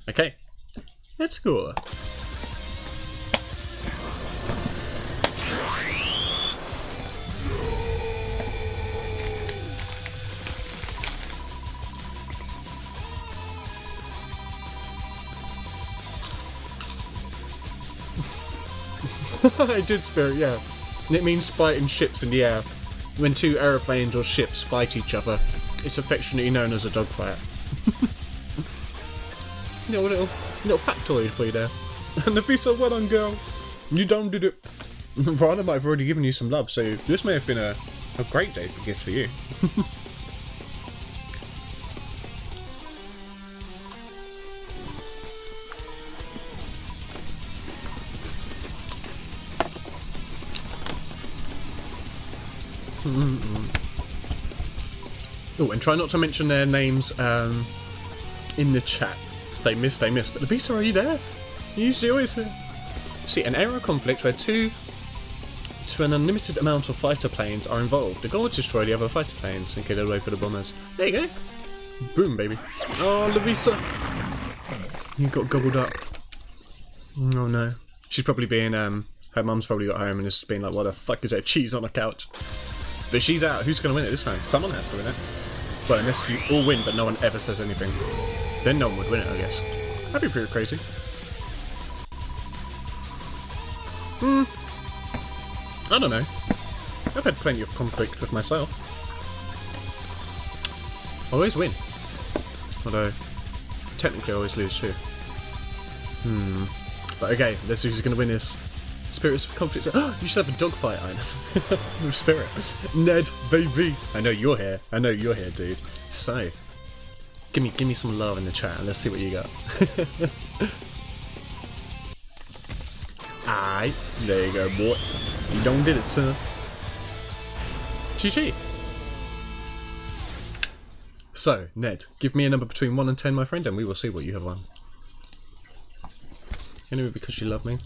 Okay. Let's go. I did spirit, yeah. It means fighting ships in the air. When two aeroplanes or ships fight each other, it's affectionately known as a dogfight. little factoid for you there. And Nafisa, well done, girl. You done did it. Rana might have already given you some love, so this may have been a great day for gifts for you. Oh, and try not to mention their names in the chat. They miss. But Nafisa, are you there? You're usually always here. See, an area of conflict where to an unlimited amount of fighter planes are involved. The goal is to destroy the other fighter planes and get away for the bombers. There you go. Boom, baby. Oh, Lavisa. You got gobbled up. Oh no. She's probably being, her mum's probably got home and just been like, what the fuck is that cheese on the couch? But she's out. Who's going to win it this time? Someone has to win it. Well, unless you all win, but no one ever says anything. Then no one would win it, I guess. That'd be pretty crazy. I don't know. I've had plenty of conflict with myself. I always win. Although, technically I always lose too. But okay, let's see who's going to win this. Spirits of conflict. Oh, you should have a dogfight, Iron. With Spirit. Ned, baby. I know you're here. Dude. So, give me some love in the chat and let's see what you got. Aight, there you go, boy. You done did it, son. GG. So, Ned, give me a number between 1 and 10, my friend, and we will see what you have won. Anyway, because you love me.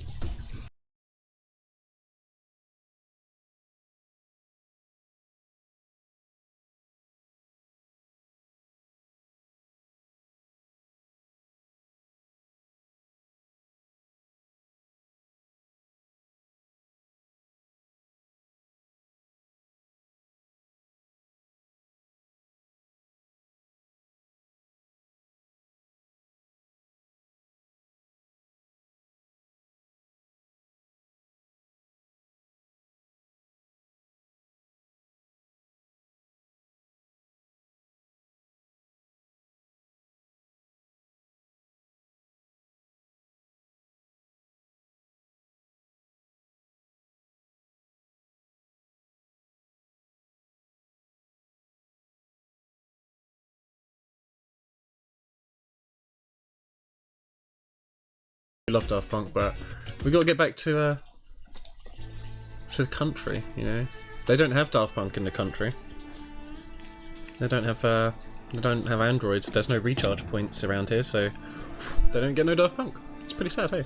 We love Daft Punk, but we got to get back to the country. You know, they don't have Daft Punk in the country. They don't have androids. There's no recharge points around here, so they don't get no Daft Punk. It's pretty sad, hey.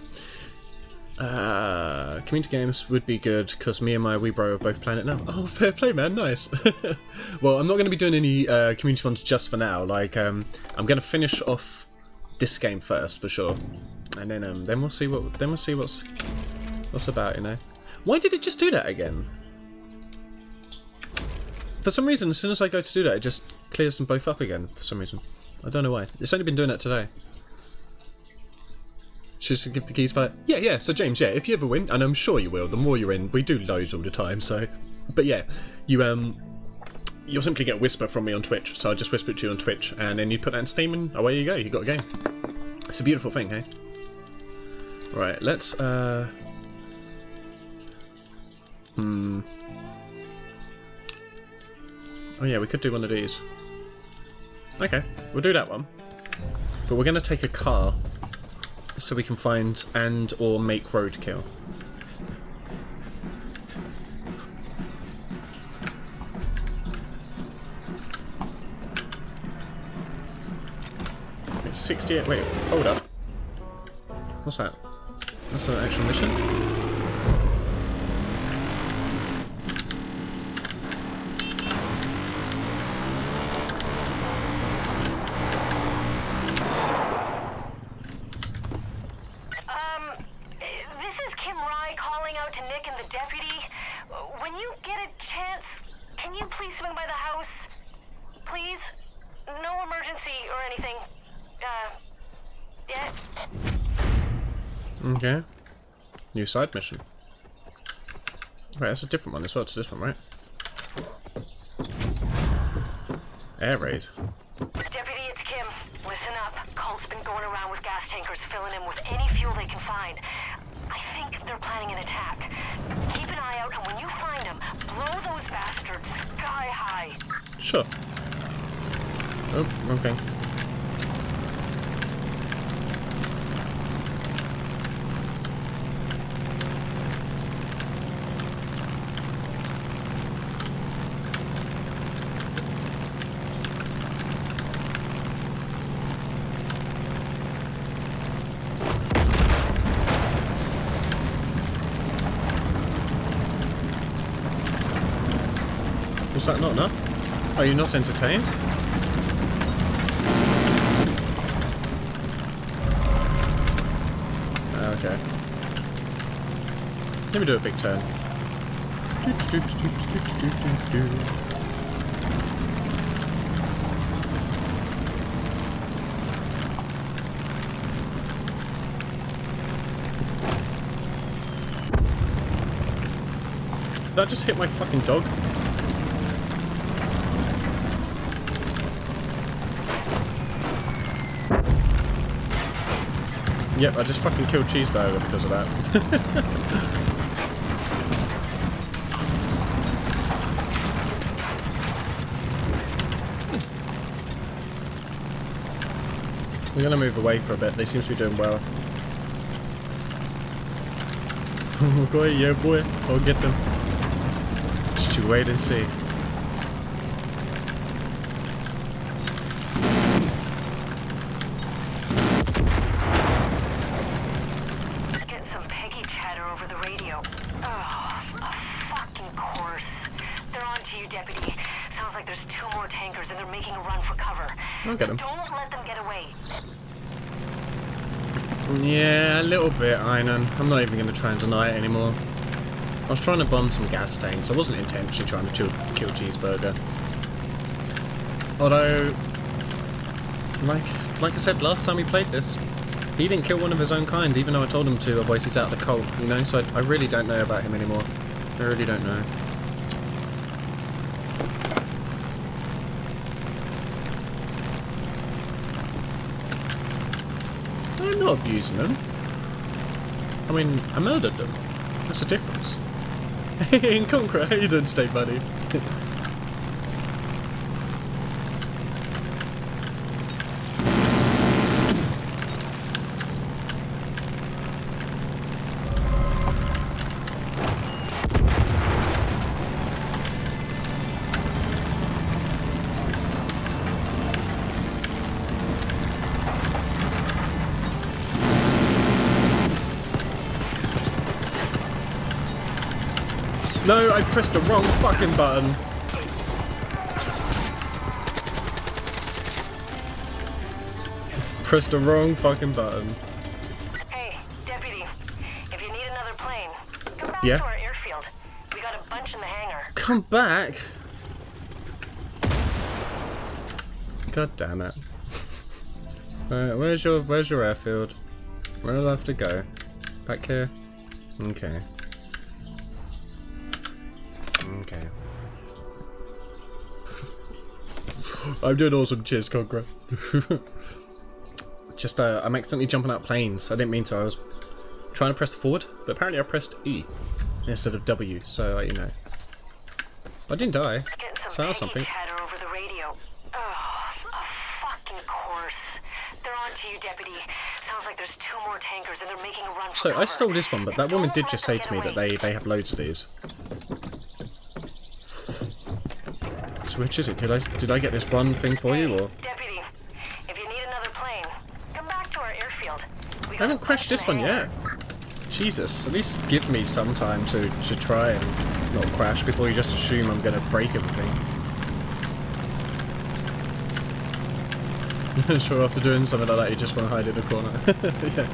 Community games would be good because me and my wee bro are both playing it now. Oh, fair play, man. Nice. Well, I'm not going to be doing any community ones just for now. Like, I'm going to finish off this game first for sure. And then we'll see what's about, you know. Why did it just do that again? For some reason, as soon as I go to do that, it just clears them both up again. For some reason, I don't know why. It's only been doing that today. Should give the keys back? Yeah. So James, yeah, if you ever win, and I'm sure you will. The more you're in, we do loads all the time. So, but yeah, you'll simply get a whisper from me on Twitch. So I'll just whisper it to you on Twitch, and then you put that in Steam, and away you go. You got a game. It's a beautiful thing, hey. Right, let's, oh yeah, we could do one of these. Okay, we'll do that one. But we're going to take a car so we can find and or make roadkill. It's 68, wait, hold up. What's that? That's an actual mission? Nick and the deputy. When you get a chance, can you please swing by the house? Please? No emergency or anything. Yet. Okay. New side mission. Right, that's a different one as well to this one, right? Air raid. Deputy, it's Kim. Listen up. Cult's been going around with gas tankers, filling them with any fuel they can find. I think they're planning an attack. Keep an eye out, and when you find them, blow those bastards sky high. Sure. Oh, okay. Was that not enough? Are you not entertained? Okay. Let me do a big turn. Did that just hit my fucking dog? Yep, I just fucking killed Cheeseburger because of that. We're gonna move away for a bit. They seem to be doing well. Okay, yeah, boy. I'll get them. Just you wait and see. I'll get him. Don't let them get away. Yeah, a little bit, Einan. I'm not even going to try and deny it anymore. I was trying to bomb some gas tanks. I wasn't intentionally trying to kill Cheeseburger. Although, like I said last time we played this, he didn't kill one of his own kind, even though I told him to, otherwise he's out of the cult, you know? So I really don't know about him anymore. I really don't know. I'm not abusing them. I mean, I murdered them. That's a difference. Hey, in Conqueror, how you doing today, buddy? No, I pressed the wrong fucking button. Pressed the wrong fucking button. Hey, deputy, if you need another plane, come back Yeah? to our airfield. We got a bunch in the hangar. Come back? God damn it. Where's your airfield? Where do I have to go? Back here? Okay. Okay. I'm doing awesome. Cheers, Conqueror. Just, I'm accidentally jumping out planes. I didn't mean to. I was trying to press forward, but apparently I pressed E instead of W, so, you know. I didn't die, so that was something. Chatter over the radio. Oh, a fucking course. They're on to you, deputy. Sounds like there's 2 more tankers and they're making a run for So, cover. I stole this one, but that woman did just say to me that they have loads of these. So which is it? Did I get this one thing for you, or? Deputy, if you need another plane, come back to our airfield. I haven't crashed this one yet. Jesus, at least give me some time to try and not crash before you just assume I'm gonna break everything. Sure, after doing something like that, you just want to hide in a corner. Yeah.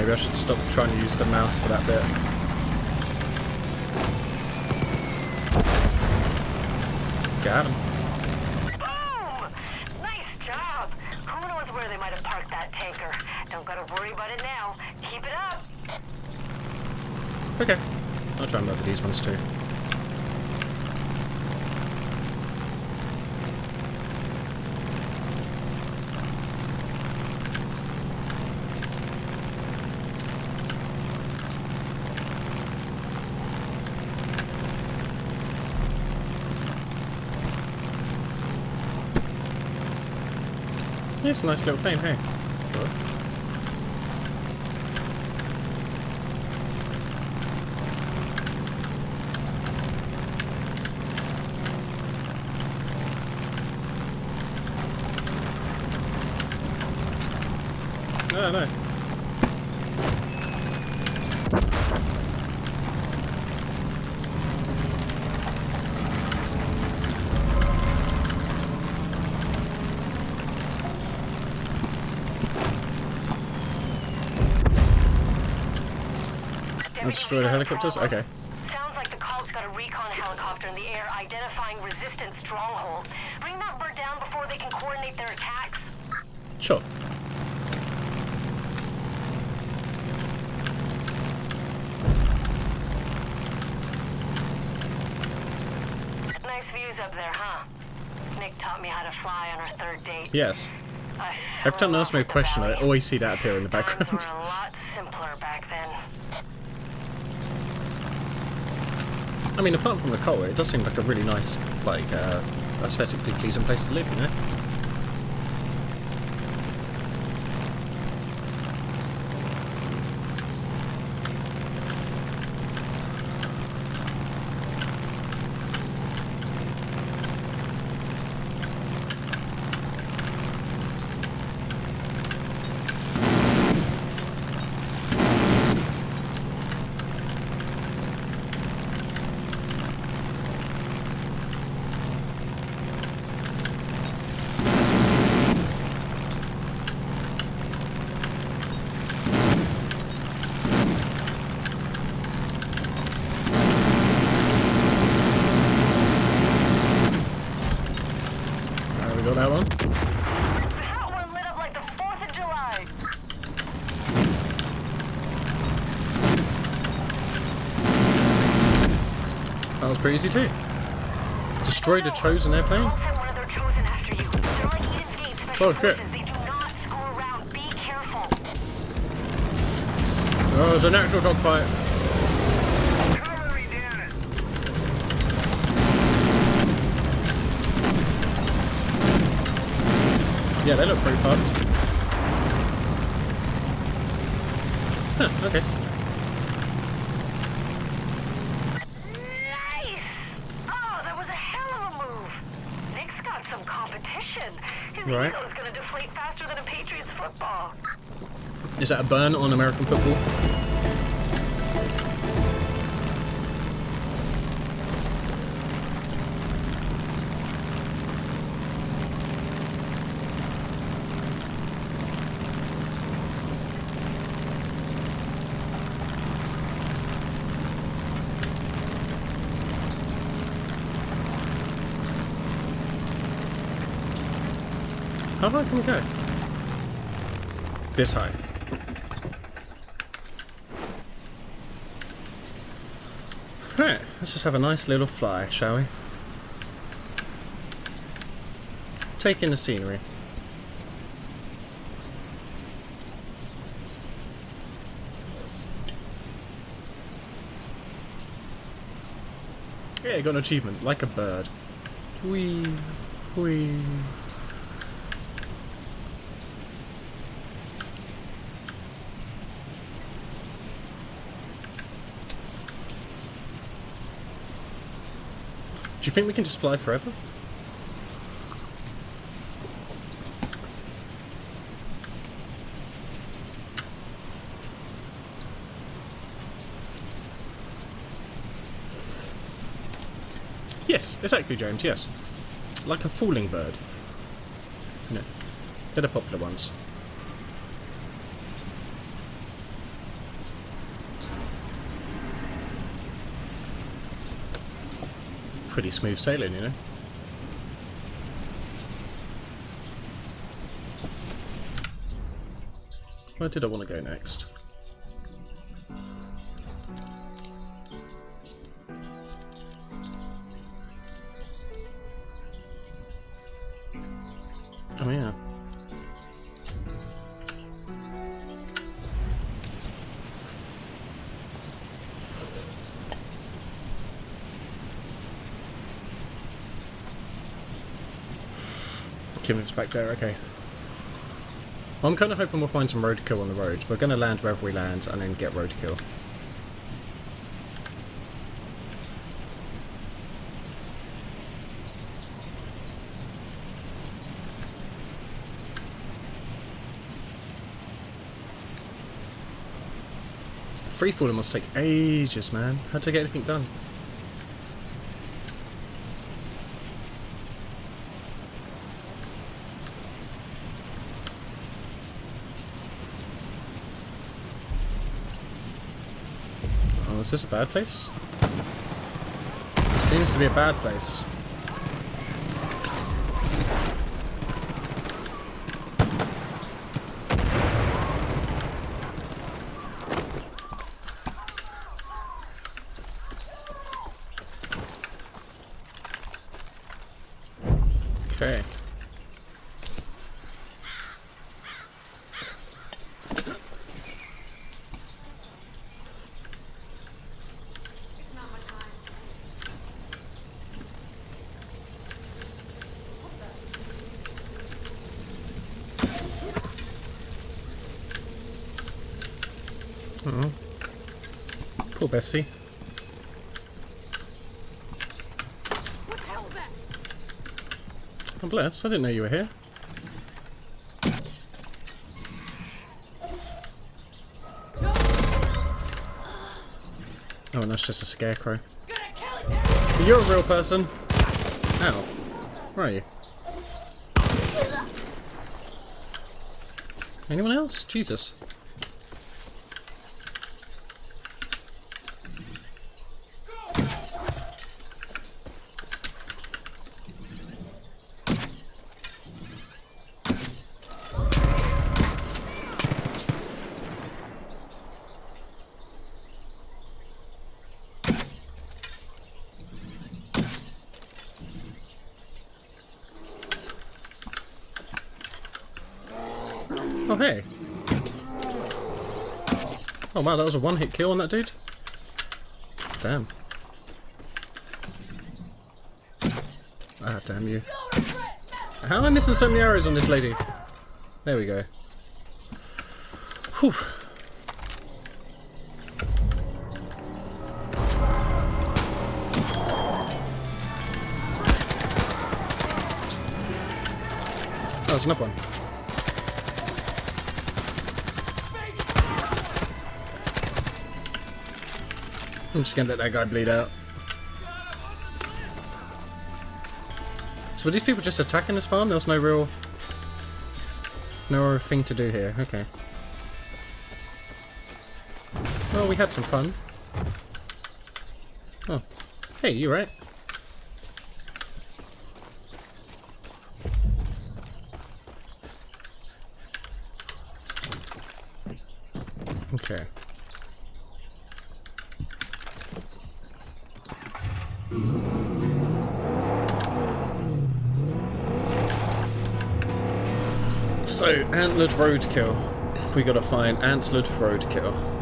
Maybe I should stop trying to use the mouse for that bit. Got him. Boom! Nice job. Who knows where they might have parked that tanker? Don't gotta worry about it now. Keep it up. Okay. I'll try and murder these ones too. It's a nice little plane, hey. No, no. Destroy the helicopters? Okay. Sounds like the cult's got a recon helicopter in the air identifying resistance strongholds. Bring that bird down before they can coordinate their attacks. Sure. Nice views up there, huh? Nick taught me how to fly on our third date. Yes. Every time I ask me a question, I always see that appear in the background. Times were a lot simpler back then. I mean, apart from the color, it does seem like a really nice, like, aesthetically pleasing place to live, you know? Got that one. That one lit up like the 4th of July. That was pretty easy too. Destroyed a chosen airplane? One of their chosen after you. They're like Eden's Gate special Oh shit. forces. They do not screw around. Be careful. Oh, it's an actual dogfight. Cavalry down it. Yeah, they look pretty fucked. Huh, okay. Nice! Oh, that was a hell of a move. Nick's got some competition. His Right. ego's gonna deflate faster than a Patriots football. Is that a burn on American football? How high can we go? This high. Right, let's just have a nice little fly, shall we? Take in the scenery. Yeah, got an achievement, like a bird. Whee, whee. Do you think we can just fly forever? Yes, exactly, James, yes. Like a falling bird. You know, they're the popular ones. pretty smooth sailing, you know. Where did I want to go next? Oh yeah. Kim's back there, okay. I'm kind of hoping we'll find some roadkill on the road. We're going to land wherever we land and then get roadkill. Freefalling must take ages, man. How'd they get anything done? Oh, is this a bad place? This seems to be a bad place. Okay. Oh, poor Bessie. Oh, bless, I didn't know you were here. Oh, and that's just a scarecrow. You're a real person. Ow. Where are you? Anyone else? Jesus. Oh, hey. Oh, wow, that was a one-hit kill on that dude? Damn. Ah, damn you. How am I missing so many arrows on this lady? There we go. Whew. Oh, there's another one. I'm just gonna let that guy bleed out. So were these people just attacking this farm? There was no real thing to do here. Okay. Well, we had some fun. Oh. Hey, you right? Okay. So, antlered roadkill. We gotta find antlered roadkill.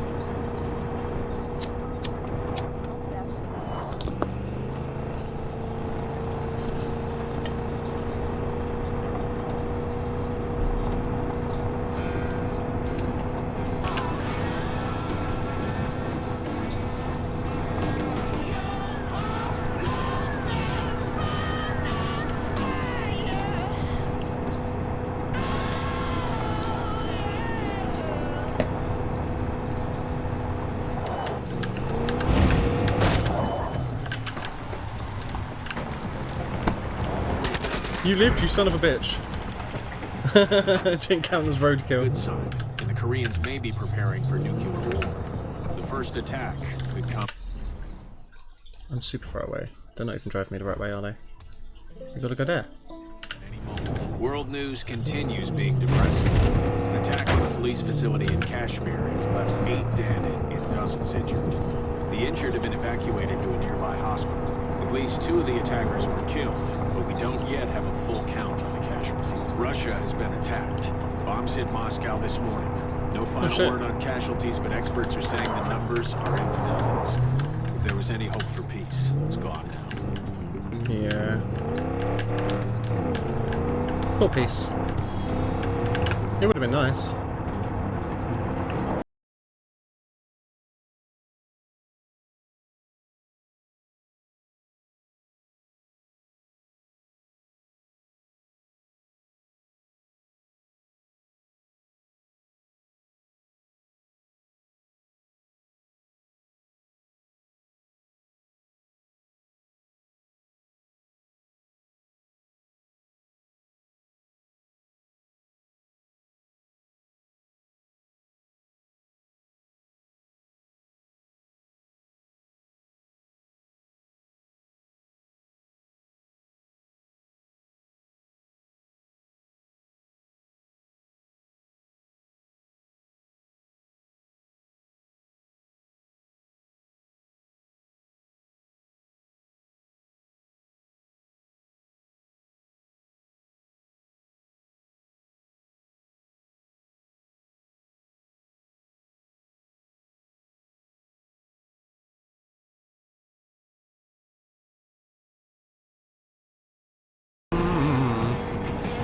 You lived, you son of a bitch. Didn't count as roadkill. Good sign. And the Koreans may be preparing for nuclear war. The first attack could come. I'm super far away. They're not even driving me the right way, are they? We gotta go there. World news continues being depressing. An attack on a police facility in Kashmir has left 8 dead and dozens injured. The injured have been evacuated to a nearby hospital. At least 2 of the attackers were killed, but we don't yet have a full count on the casualties. Russia has been attacked. Bombs hit Moscow this morning. No final word on casualties, but experts are saying the numbers are in the millions. If there was any hope for peace, it's gone now. Yeah. Poor peace. It would have been nice.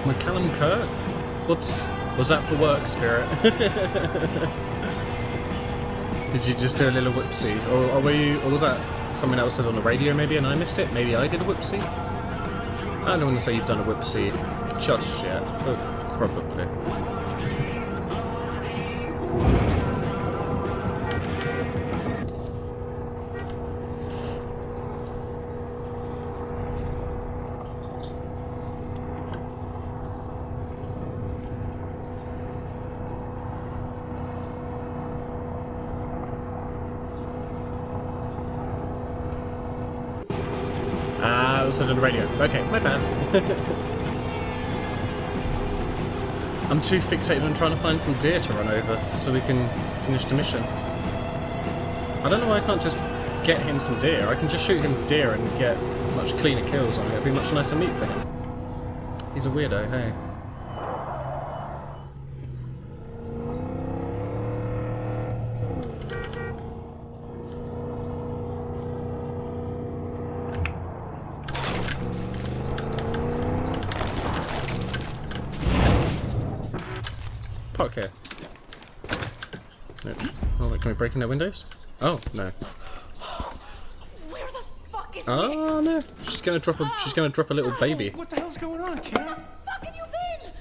McCallum Kirk? Was that for work, Spirit? Did you just do a little whoopsie? Or was that something else said on the radio maybe and I missed it? Maybe I did a whoopsie? I don't want to say you've done a whoopsie just yet, but probably. On the radio. Okay, my bad. I'm too fixated on trying to find some deer to run over so we can finish the mission. I don't know why I can't just get him some deer. I can just shoot him deer and get much cleaner kills on it. It'd be much nicer meat for him. He's a weirdo, hey. Park here. Nope. Oh, can we break in their windows? Oh, no. Where the fuck is Oh no. She's gonna drop a little baby. What the hell's going on, kid? Where the fuck have you been?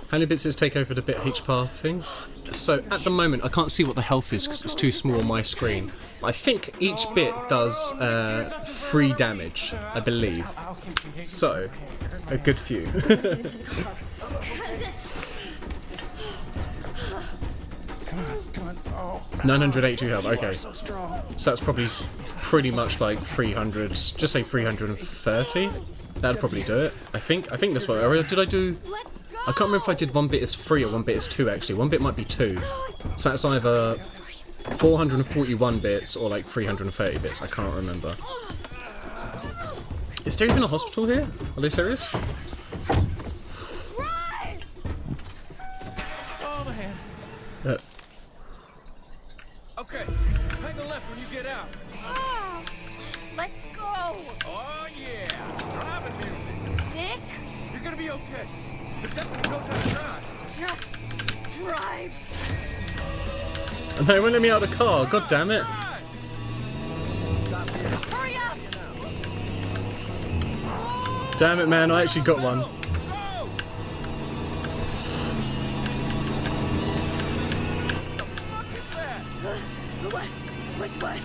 How many bits does it take over the bit HPAR thing? So at the moment I can't see what the health is because it's too small on my screen. I think each bit does 3 damage, I believe. So, a good few. 982 health, okay. So that's probably pretty much like 300, just say 330. That'd probably do it. I think this one. Or did I do... I can't remember if I did 1 bit is 3 or 1 bit is 2 actually. 1 bit might be 2. So that's either 441 bits or like 330 bits. I can't remember. Is there even a hospital here? Are they serious? Okay, hang a left when you get out. Let's go. Oh yeah, driving music. Nick, You're gonna be okay. The deputy knows how to drive. just drive. And they won't let me out of the car. God damn it! Hurry up. Damn it, man! I actually got one. What's what?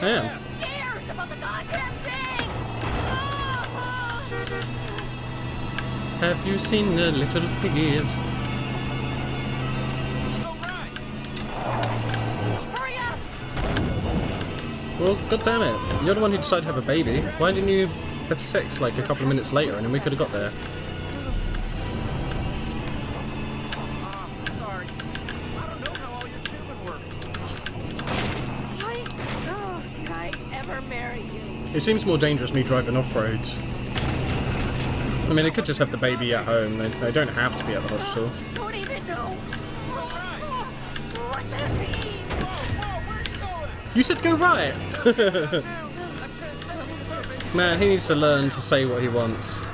Damn. Who cares about the goddamn thing? Have you seen the little piggies? Hurry up! Well, god damn it. You're the one who decided to have a baby. Why didn't you have sex like a couple of minutes later and then we could have got there? Sorry. I don't know how all your tubing works. Why? Oh, did I ever marry you? It seems more dangerous me driving off-roads. I mean, they could just have the baby at home. They don't have to be at the hospital. Don't even know. What that means? You said go right! Man, he needs to learn to say what he wants. Keep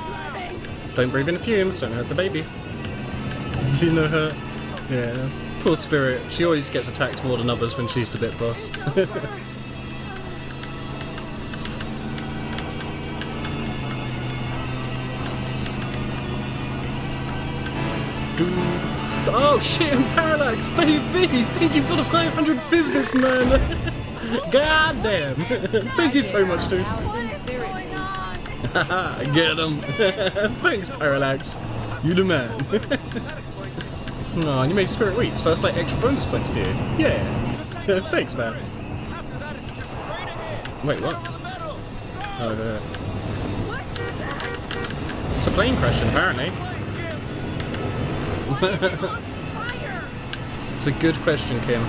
driving. Don't breathe in the fumes, don't hurt the baby. You know her? Yeah. Poor Spirit. She always gets attacked more than others when she's the bit boss. Dude. Oh shit, and Parallax, baby! Thank you for the 500 Fizzbits, man! God damn! Thank you so much, dude. What is going on? Haha, get him! Thanks, Parallax. You the man. Oh, and you made Spirit weep, so it's like extra bonus points for you. Yeah. Thanks, man. Wait, what? Oh, there. What's that? It's a plane crashing, apparently. Why is it on fire? It's a good question, Kim.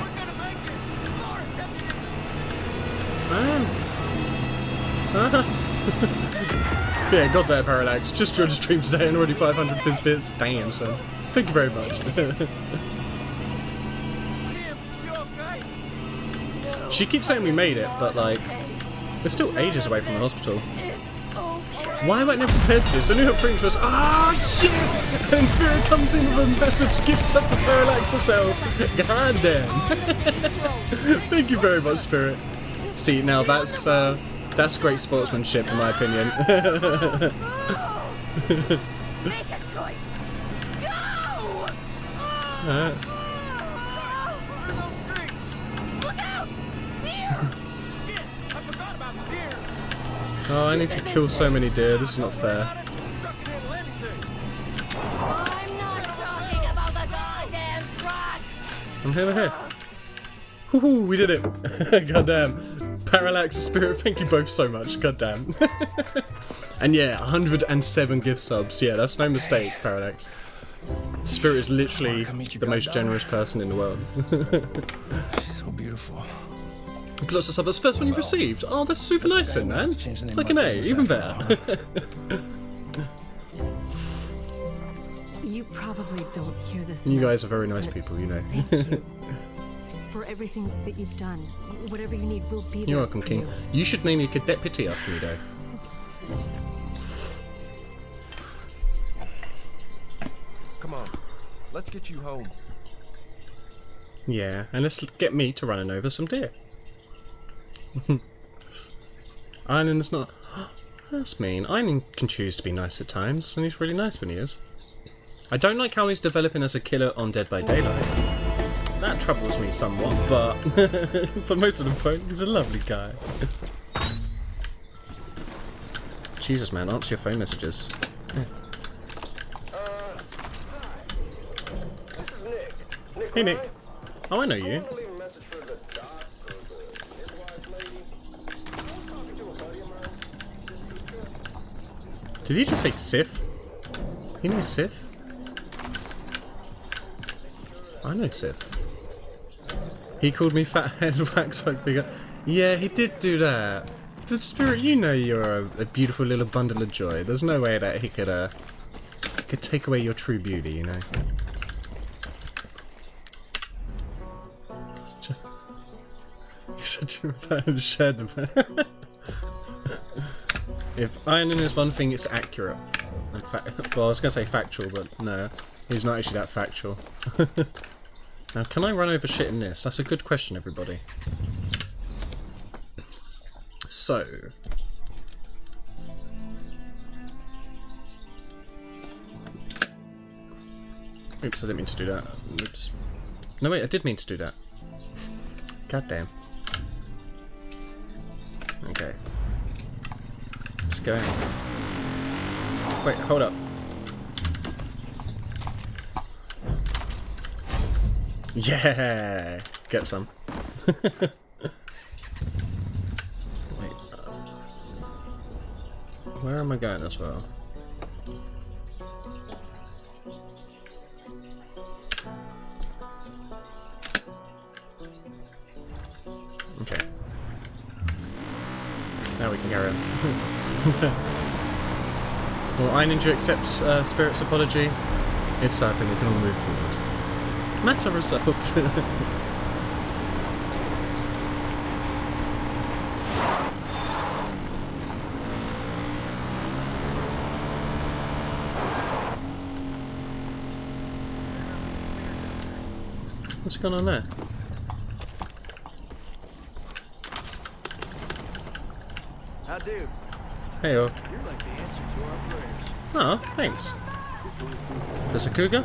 Yeah, got there, Parallax. Just joined the stream today and already 500 Fizzbits. Damn, son. Thank you very much. She keeps saying we made it, but like, we're still ages away from the hospital. It's okay. Why am I never prepared for this? I knew her print was shit! And Spirit comes in with a massive gift up to Parallax herself. God damn. Thank you very much, Spirit. See, now that's great sportsmanship in my opinion. Make a choice. Go! Look out! Deer! Shit! I forgot about the deer. Oh, I need to kill so many deer. This is not fair. Truck can handle anything. I'm not talking about the goddamn truck! I'm here, we're here. Woohoo, we did it. Goddamn. Parallax, Spirit, thank you both so much. Goddamn. And yeah, 107 gift subs. Yeah, that's no mistake, Parallax. Spirit is literally the most generous person in the world. She's so beautiful. Lots of subs. First one you've received. Oh, that's super nice, then, man. Like an A, even better. You probably don't hear this. You now, guys are very nice but people, you know. Thank you for everything that you've done. Whatever you need, we'll be there. You're welcome, for King. you. You should name your kid Deputy after me, though. Come on, let's get you home. Yeah, and let's get me to running over some deer. Einan not... That's mean. Einan can choose to be nice at times, and he's really nice when he is. I don't like how he's developing as a killer on Dead by Daylight. That troubles me somewhat, but for most of the point, he's a lovely guy. Jesus, man, answer your phone messages. This is Nick. Nick, Hey, Nick. right? Oh, I know I you. want to leave a message for the doc or the midwife lady. I was talking to a buddy of mine. Did he just say Sif? He knows Sif? I know Sif. He called me fathead waxwork figure. Yeah, he did do that. But Spirit, you know you're a beautiful little bundle of joy. There's no way that he could take away your true beauty, you know. You said you were shared them. If ironing is one thing, it's accurate. In fact, well, I was gonna say factual, but no, he's not actually that factual. Now, can I run over shit in this? That's a good question, everybody. So... Oops, I didn't mean to do that. Oops. No, wait, I did mean to do that. God damn. Okay. Let's go. Wait, hold up. Yeah! get some. Wait, where am I going as well? Okay. Now we can carry on. Will Eye Ninja accept Spirit's apology? If so, I think we can all move forward. Matter resolved. What's going on there? How do? Hey, You're like the answer to our prayers. oh, thanks. There's a cougar?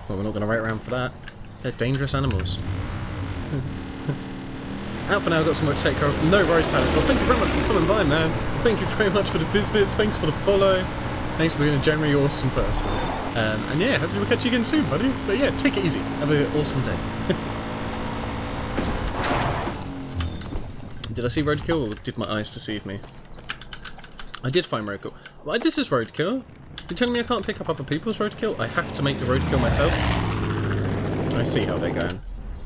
Well, we're not going to wait around for that. They're dangerous animals. Out for now, I've got some work to take care of. No worries, palace. Well, thank you very much for coming by, man. Thank you very much for the visits. Thanks for the follow. Thanks for being a generally awesome person. And yeah, hopefully we'll catch you again soon, buddy. But yeah, take it easy. Have an awesome day. Did I see roadkill, or did my eyes deceive me? I did find roadkill. Why, this is roadkill? You're telling me I can't pick up other people's roadkill? I have to make the roadkill myself? I see how they're going.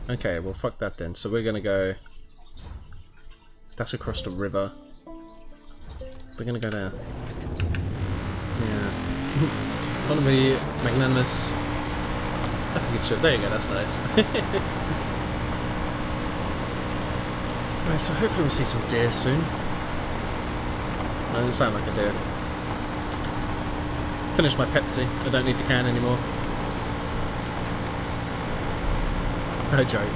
Okay, well fuck that then. So we're gonna go... That's across the river. We're gonna go there. Yeah. I wanna be magnanimous. I think it should. There you go, that's nice. Right, so hopefully we'll see some deer soon. No, it doesn't sound like a deer. Finished my Pepsi. I don't need the can anymore. No joke.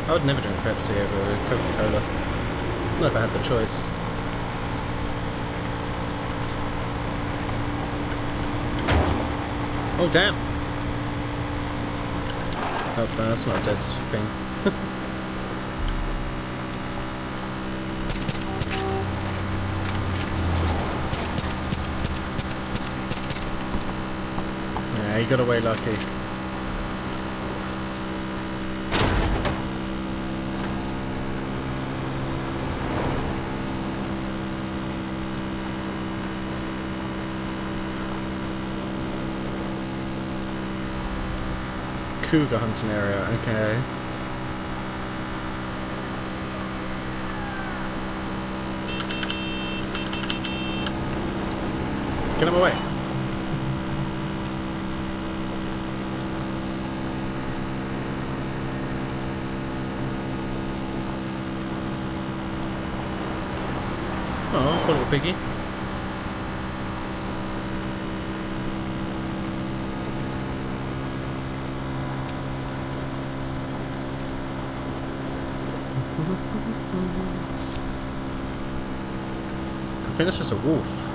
I would never drink Pepsi over Coca-Cola. Not if I had the choice. Oh damn! Oh, no, that's not a dead thing. Yeah, he got away lucky. Cougar hunting area, okay. Get him away. Oh, poor little piggy. I think that's just a wolf.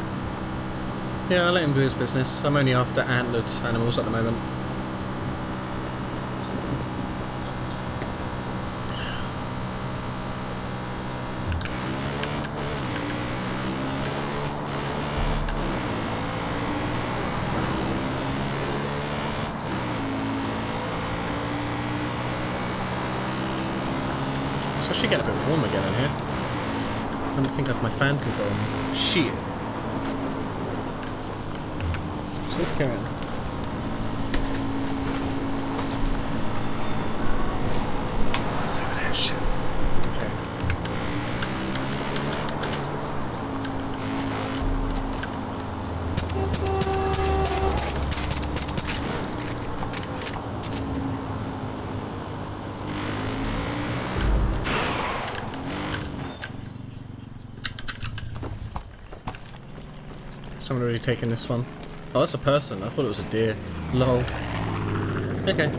Yeah, I'll let him do his business. I'm only after antlered animals at the moment. It's actually getting a bit warm again in here. I don't think I have my fan control on. Shit. So let's carry on. It's over there, shit. Okay. Someone already taken this one. Oh, that's a person. I thought it was a deer. Lol. Okay.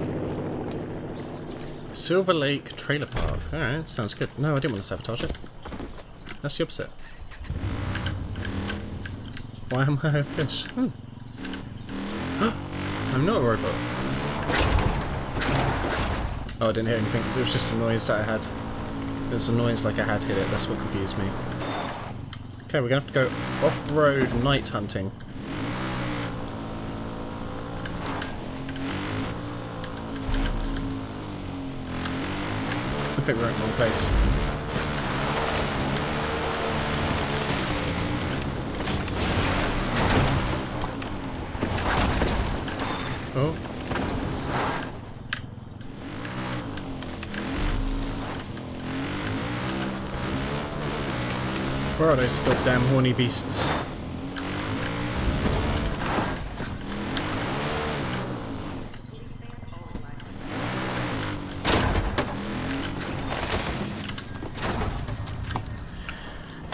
Silver Lake Trailer Park. Alright, sounds good. No, I didn't want to sabotage it. That's the opposite. Why am I a fish? I'm not a robot. Oh, I didn't hear anything. It was just a noise that I had. It was a noise like I had hit it. That's what confused me. Okay, we're going to have to go off-road night hunting. think we're in the wrong place. Oh. Where are those goddamn horny beasts?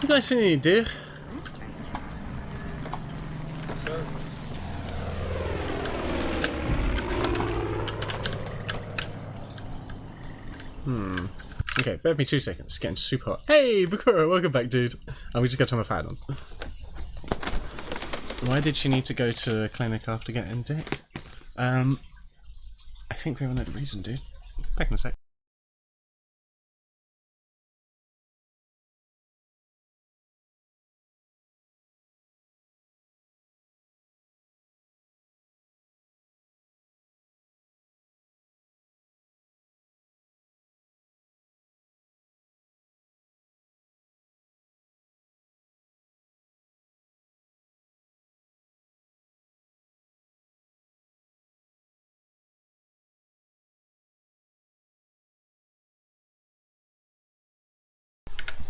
You guys see any deer? Okay, bear with me 2 seconds. It's getting super hot. Hey, Bakura, welcome back, dude. And we just got to turn my fan on. Why did she need to go to a clinic after getting dick? I think we all know the reason, dude. Back in a sec.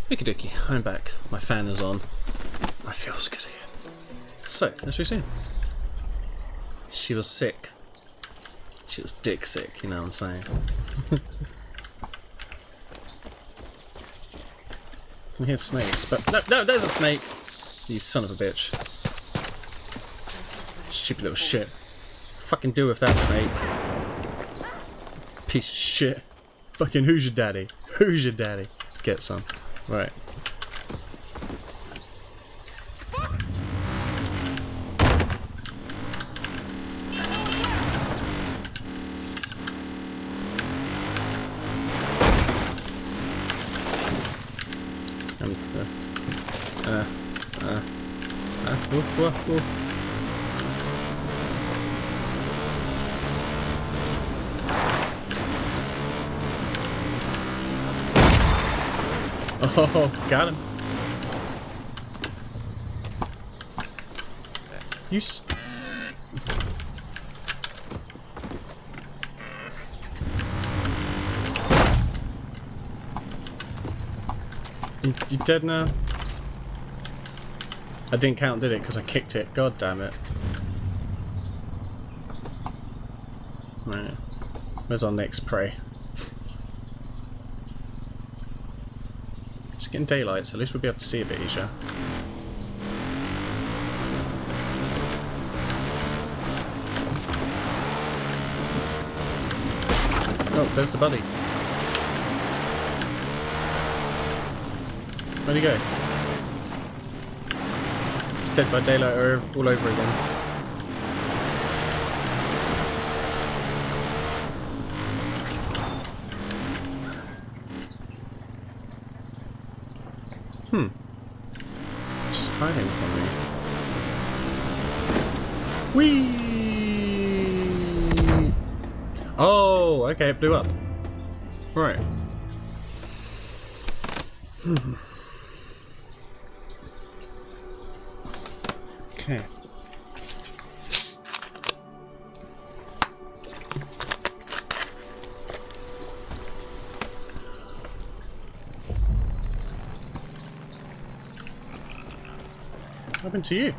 Okie dokie, I'm back. My fan is on. I feels good again. So, as we see, she was sick. She was dick sick, you know what I'm saying? I can hear snakes, but no, there's a snake! You son of a bitch. Stupid little shit. Fucking deal with that snake. Piece of shit. Fucking who's your daddy? Who's your daddy? Get some. Right. Whoa. Oh, got him. You dead now? I didn't count, did it? Because I kicked it. God damn it. Right. Where's our next prey? It's getting daylight, so at least we'll be able to see a bit easier. Oh, there's the buddy. Where'd he go? It's Dead by Daylight all over again. Just hiding from me. Whee! Oh, okay, it blew up. Right. Okay. What happened to you?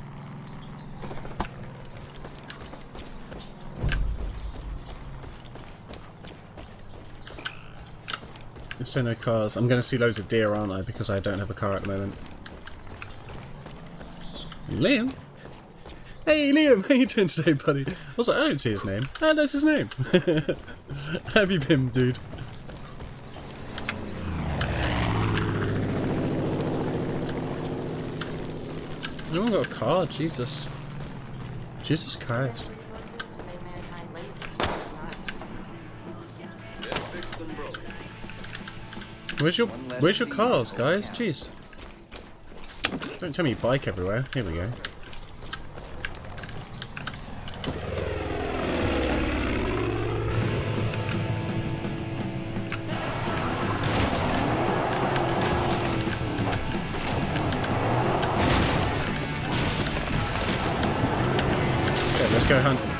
There's still no cars. I'm going to see loads of deer, aren't I? Because I don't have a car at the moment. Liam? Hey Liam, how you doing today, buddy? Also, I don't see his name. Ah, that's his name. How have you been, dude? Anyone got a car? Jesus. Jesus Christ. Where's your cars, guys? Jeez. Don't tell me you bike everywhere. Here we go. go hunting.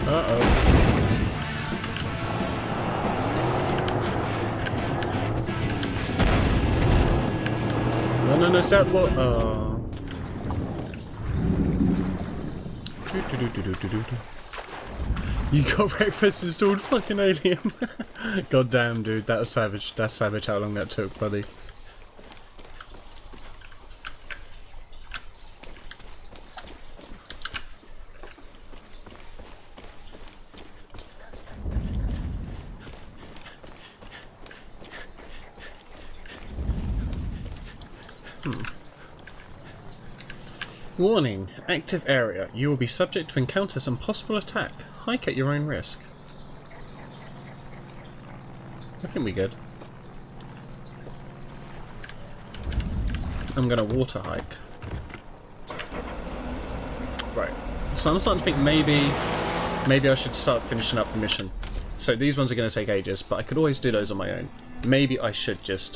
Uh-oh. No, stay out the water. Oh. You got breakfast installed, fucking alien. God damn, dude, that was savage. That's savage how long that took, buddy. Warning, active area. You will be subject to encounter some possible attack. Hike at your own risk. I think we're good. I'm gonna water hike. Right. So I'm starting to think maybe I should start finishing up the mission. So these ones are gonna take ages, but I could always do those on my own. Maybe I should just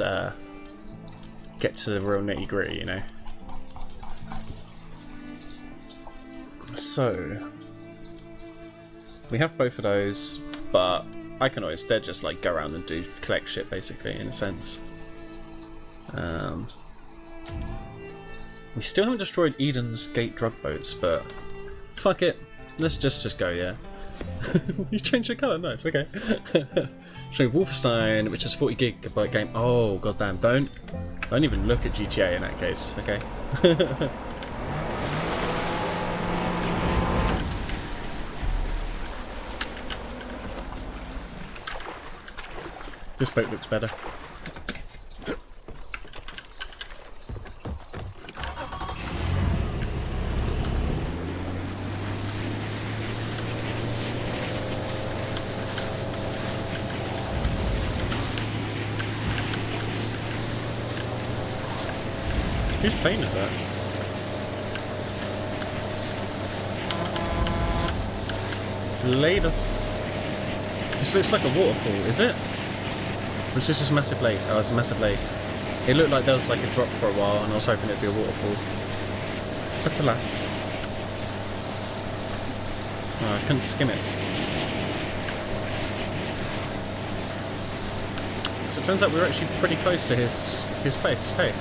get to the real nitty gritty, you know. So we have both of those, but I can always just like go around and collect shit basically in a sense. We still haven't destroyed Eden's Gate drug boats, but fuck it, let's just go, yeah. You changed the colour, nice, okay. So Wolfenstein, which is 40 GB game. Oh goddamn! Don't even look at GTA in that case, okay. This boat looks better. Whose plane is that? Latest. This looks like a waterfall, is it? Or is this just a massive lake? Oh, it's a massive lake. It looked like there was like a drop for a while and I was hoping it'd be a waterfall. But alas. Oh, I couldn't skim it. So it turns out we were actually pretty close to his place, hey.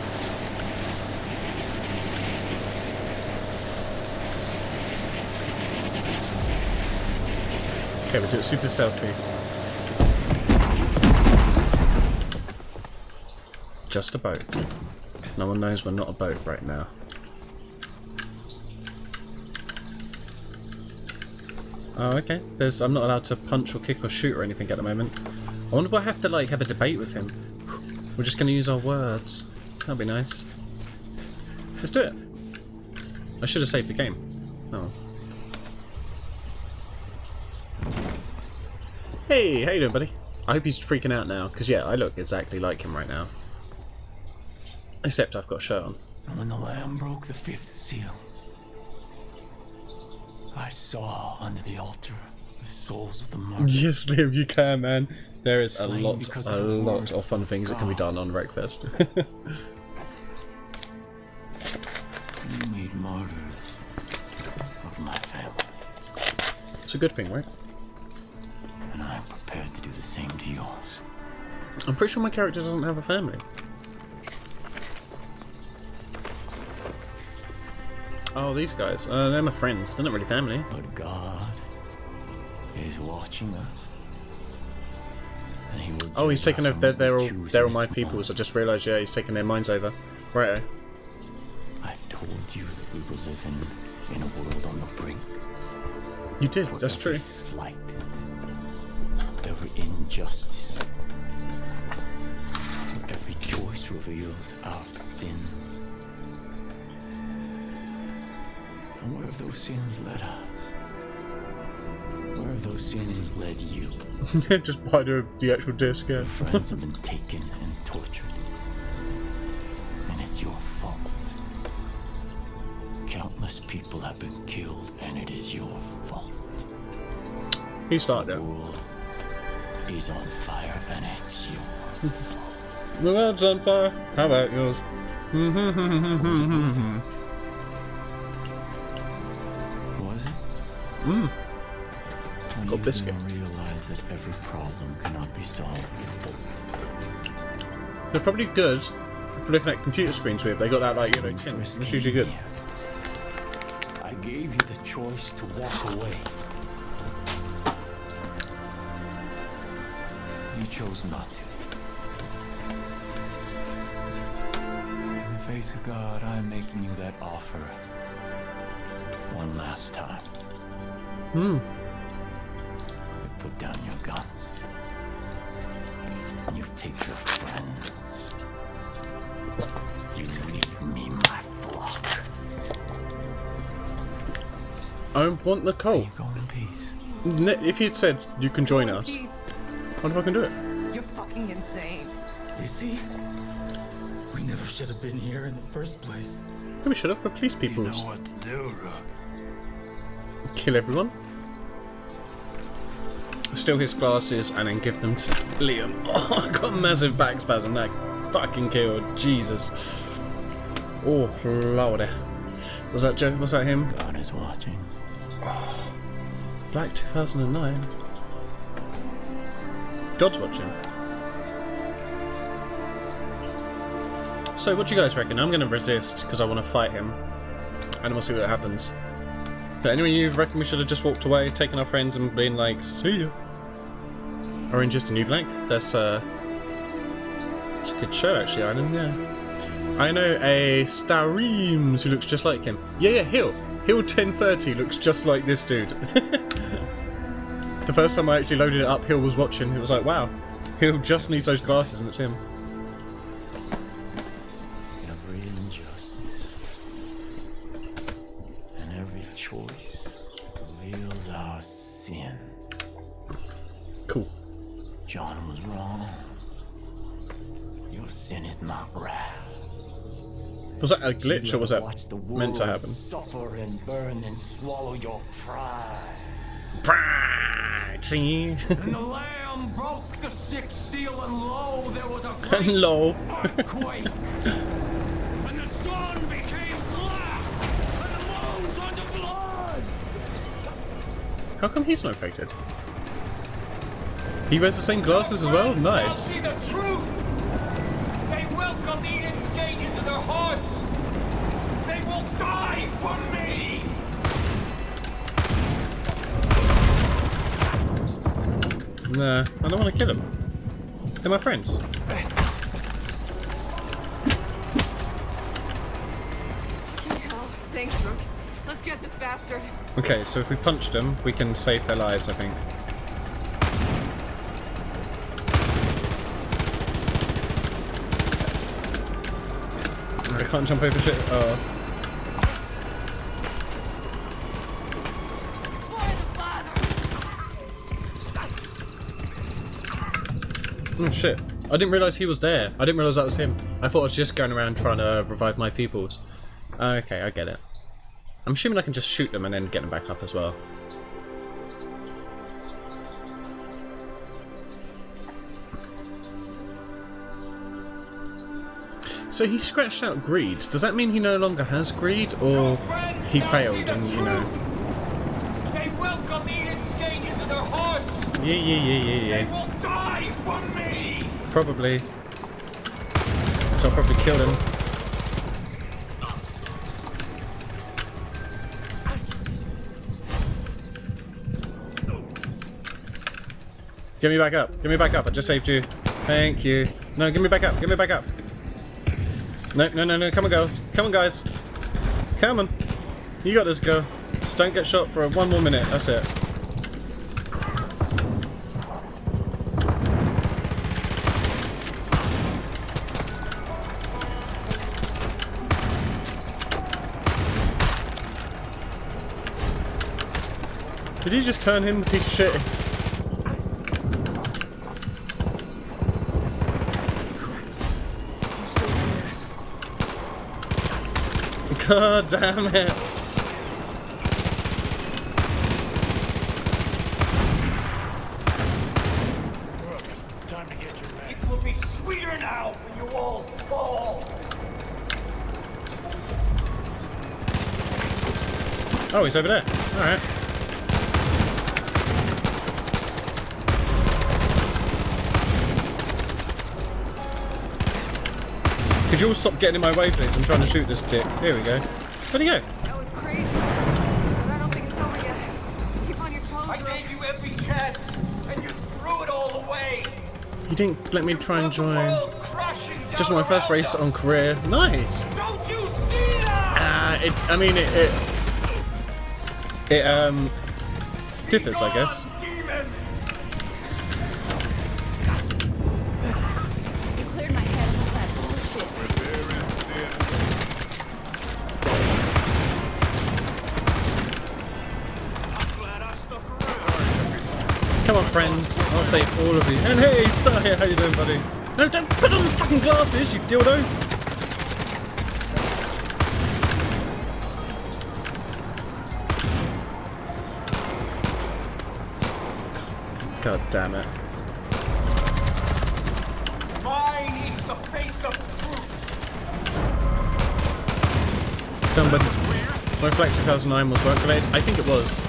Okay, we'll do it super stealthy. Just a boat. No one knows we're not a boat right now. Oh, okay. I'm not allowed to punch or kick or shoot or anything at the moment. I wonder if I have to like have a debate with him. We're just gonna use our words. That'd be nice. Let's do it. I should have saved the game. Oh. Hey, how you doing, buddy? I hope he's freaking out now, because yeah, I look exactly like him right now. Except I've got a shirt on. And when the Lamb broke the 5th seal, I saw under the altar the souls of the martyrs. Yes, Liam, you can, man. There is a lot of fun things that can be done on Wreckfest. You made martyrs of my family. It's a good thing, right? And I'm prepared to do the same to yours. I'm pretty sure my character doesn't have a family. Oh, these guys. They're my friends. They're not really family. But God is watching us. And he will he's taken over. They're all my peoples. I just realised. Yeah, he's taken their minds over. Right. I told you that we were living in a world on the brink. You did. That's true. Every slight, every injustice, every choice reveals our sins. And where have those sins led us? Where have those sins led you? Just by the actual disc, yeah. Friends have been taken and tortured. And it's your fault. Countless people have been killed, and it is your fault. He started it. The world is on fire, and it's your fault. The world's on fire. How about yours? Was it? Mm. When Got you biscuit. realize that every problem cannot be solved. They're probably good for looking at computer screens with. They got that, like, you know, tint. That's usually good. I gave you the choice to walk away. You chose not to. In the face of God, I'm making you that offer one last time. Hmm. You put down your guns. You take your friends. You leave me my flock. I want the coal. Go in peace. If you'd said you can join us, I'd fucking do it. You're fucking insane. You see? We never should have been here in the first place. We should have. We're police people. You know what to do, Rook. Kill everyone. Steal his glasses and then give them to Liam. Oh, I got a massive back spasm. That fucking killed. Jesus. Oh, lordy. Was that Joe? Was that him? God is watching. Oh, Black 2009. God's watching. So, what do you guys reckon? I'm going to resist because I want to fight him, and we'll see what happens. But anyway, you reckon we should have just walked away, taken our friends, and been like, "See ya"? Or in Just a New Blank? That's a good show, actually, Iron. Yeah. I know a Stareems who looks just like him. Yeah, Hill. Hill 1030 looks just like this dude. The first time I actually loaded it up, Hill was watching. It was like, wow, Hill just needs those glasses, and it's him. Every injustice and every choice reveals our sin. Cool. John was wrong. Your sin is not wrath. Was that a glitch or was that meant to happen? Suffer and burn and swallow your pride. Pride, see? And the Lamb broke the sixth seal, and lo, there was a And great lo. earthquake. And the sun became black, and the moon turned to blood. How come he's not affected? He wears the same glasses as well? Nice. See the truth. They welcome Eden's gate into their hearts. They will die for me. Nah, I don't want to kill them. They're my friends. Thanks, Rook. Let's get this bastard. Okay, so if we punch them, we can save their lives, I think. I can't jump over shit. Oh. Oh shit. I didn't realise he was there. I didn't realise that was him. I thought I was just going around trying to revive my peoples. Okay, I get it. I'm assuming I can just shoot them and then get them back up as well. So he scratched out greed. Does that mean he no longer has greed, or he failed and, you know... They welcome Eden's gate into their hearts. Yeah. They will die for me. Probably. So I'll probably kill him. Get me back up. Get me back up. I just saved you. Thank you. No, get me back up. Get me back up. No. Come on, girls. Come on, guys. Come on. You got this, girl. Just don't get shot for 1 more minute. That's it. Did you just turn him, piece of shit? God damn it! Time to get your man. It will be sweeter now when you all fall. Oh, he's over there. Alright. Could you all stop getting in my way, please? I'm trying to shoot this dick. Here we go. Where'd he go? That was crazy. But I don't think it's over yet. Keep on your toes. I gave you every chance, and you threw it all away. You didn't let me try and join. Just my first race on career. Nice. Don't you see that? It differs, I guess. You cleared my head of all that bullshit. Come on, friends. I'll save all of you. And hey, Star here. How you doing, buddy? No, don't put on the fucking glasses, you dildo. God damn it. Mine is the face of truth. Done, but my Flag 2009 was work related. I think it was.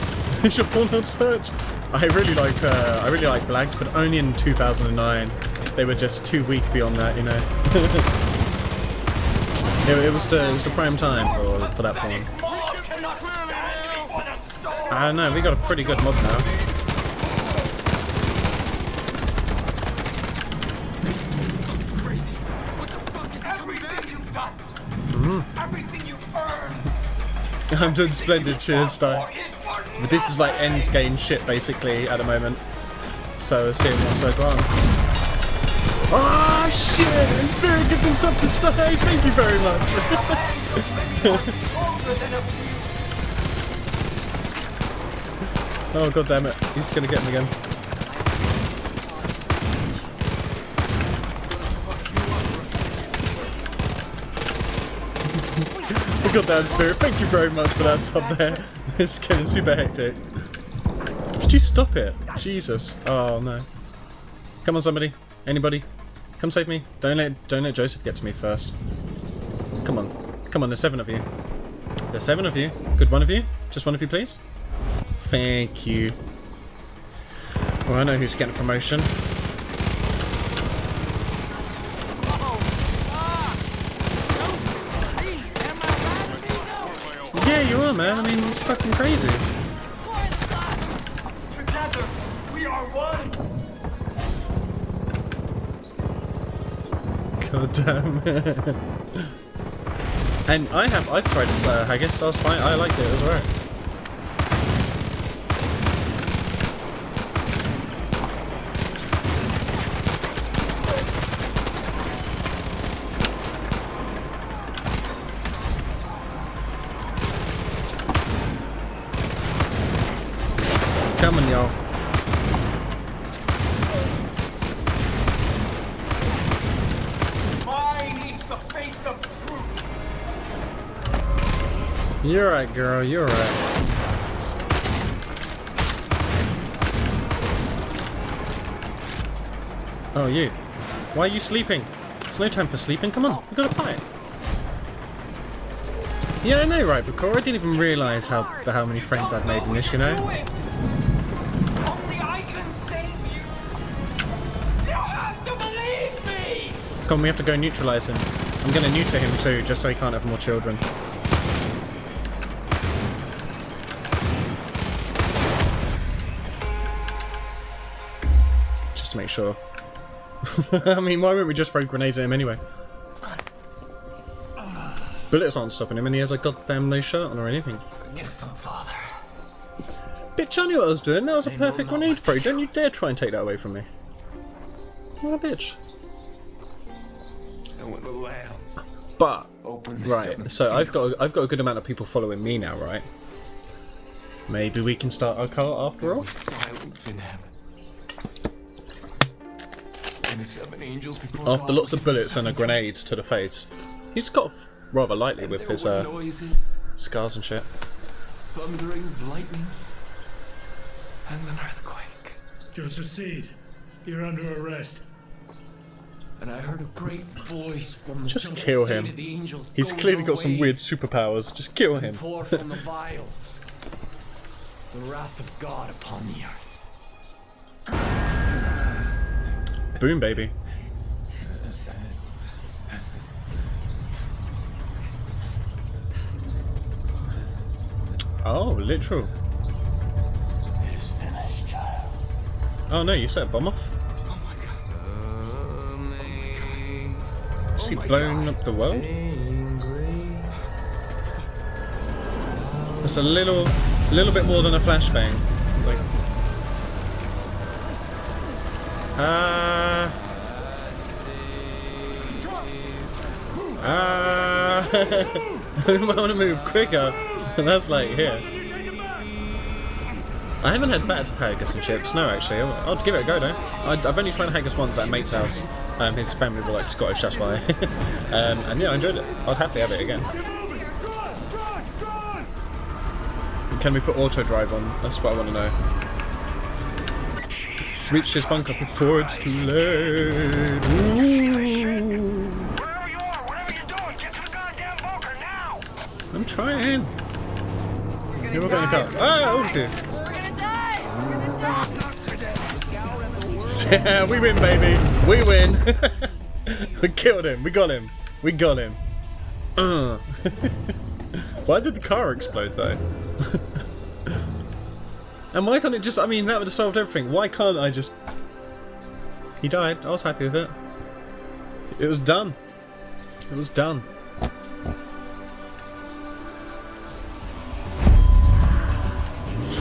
It's your Pornhub search. I really like Blagged, but only in 2009. They were just too weak beyond that, you know. it was the prime time for that porn. I don't know. We got a pretty good mod now. Everything you earned. I'm doing splendid, cheers, Sty. But this is like end game shit basically at the moment. So seeing what's going on. Ah shit! And Spirit give them something to stay. Thank you very much. Oh god damn it! He's gonna get him again. God damn, Spirit, thank you very much for that sub there. It's getting super hectic. Could you stop it? Jesus. Oh no. Come on, somebody. Anybody. Come save me. Don't let Joseph get to me first. Come on. Come on, there's 7 of you. There's 7 of you. Good one of you? Just one of you, please? Thank you. Well, I know who's getting a promotion. Yeah, you are, man. I mean, it's fucking crazy. Together, we are one. God damn it. And I've tried Haggis. I was fine. I liked it. It was alright. Come on, y'all. Mine is the face of truth. You're right, girl. You're right. Oh, you. Why are you sleeping? It's no time for sleeping. Come on, we gotta fight. Yeah, I know, right, but Cora, I didn't even realise how many friends I'd made in this, you know? Only I can save you. You have to believe me. Come on, we have to go neutralise him. I'm gonna neuter him too, just so he can't have more children. Just to make sure. I mean, why wouldn't we just throw grenades at him anyway? Bullets aren't stopping him, and he has a goddamn no shirt on or anything. Give them, Father. Bitch, I knew what I was doing. That was a perfect grenade throw. Don't you dare try and take that away from me. What a bitch. And when the lamb But opened the right, so I've got a good amount of people following me now, right? Maybe we can start our cult after all. silence in heaven. And the 7 angels before After God lots of bullets and a grenade to the face, he's got off rather lightly with his noises, scars and shit. thunderings, lightnings, and an earthquake. Joseph Seed, you're under arrest. And I heard a great voice from the Just temple kill say him. to the angels, He's "Go clearly your got some ways weird superpowers. Just kill him. and pour from the vials the wrath of God upon the earth. Boom, baby. Oh, literal. It is finished, child. Oh no, you set a bomb off? Oh my God. Is he blowing up the world? It's a little bit more than a flashbang. Like, I want to move quicker. That's like here. I haven't had bad haggis and chips. No, actually, I'll give it a go though. I've only tried haggis once at a mate's house. His family were like Scottish, that's why. And yeah, I enjoyed it. I'd happily have it again. Can we put auto drive on? That's what I want to know. Reach this bunker before it's too late. Ooh. I'm trying. Here we're going to go. Oh, okay. Yeah, we win, baby. We win. We killed him. We got him. We got him. Why did the car explode though? And why can't it just, I mean, that would have solved everything. Why can't I just... He died. I was happy with it. It was done. It was done.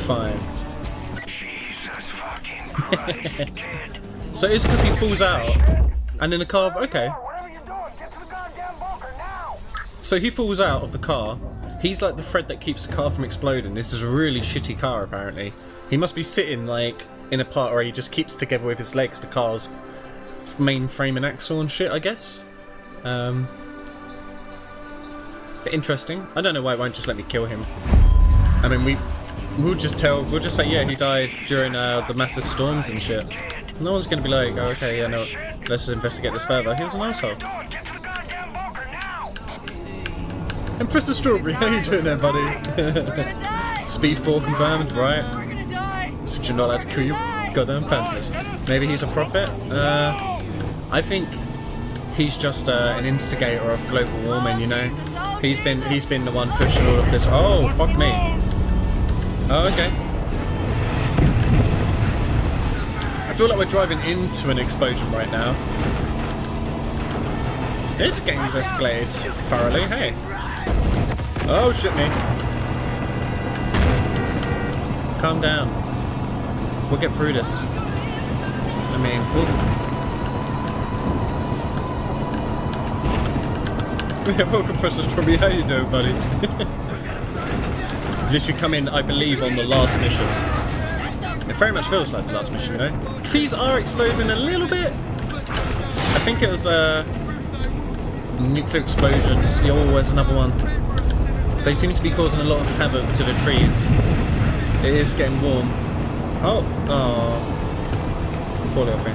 Fine. So it's because he falls out and in the car, okay. So he falls out of the car. He's like the thread that keeps the car from exploding. This is a really shitty car apparently. He must be sitting like in a part where he just keeps together with his legs the car's main frame and axle and shit, I guess. But interesting. I don't know why it won't just let me kill him. I mean, we'll just say, yeah, he died during the massive storms and shit. No one's gonna be like, oh, okay, yeah, no, let's investigate this further. He was an asshole. Empress Strawberry, how you doing there, buddy? Speed 4 confirmed, right? Since you're not allowed to kill your goddamn passengers. Maybe he's a prophet? I think he's just an instigator of global warming, you know? He's been the one pushing all of this. Oh, fuck me. Oh, okay. I feel like we're driving into an explosion right now. This game's escalated thoroughly, hey. Oh, shit me. Calm down. We'll get through this. I mean, welcome, Professor Strawberry. How you doing, buddy? This should come in, I believe, on the last mission. It very much feels like the last mission, you know? Trees are exploding a little bit. I think it was nuclear explosions. Oh, there's another one. They seem to be causing a lot of havoc to the trees. It is getting warm. Oh, poor little thing.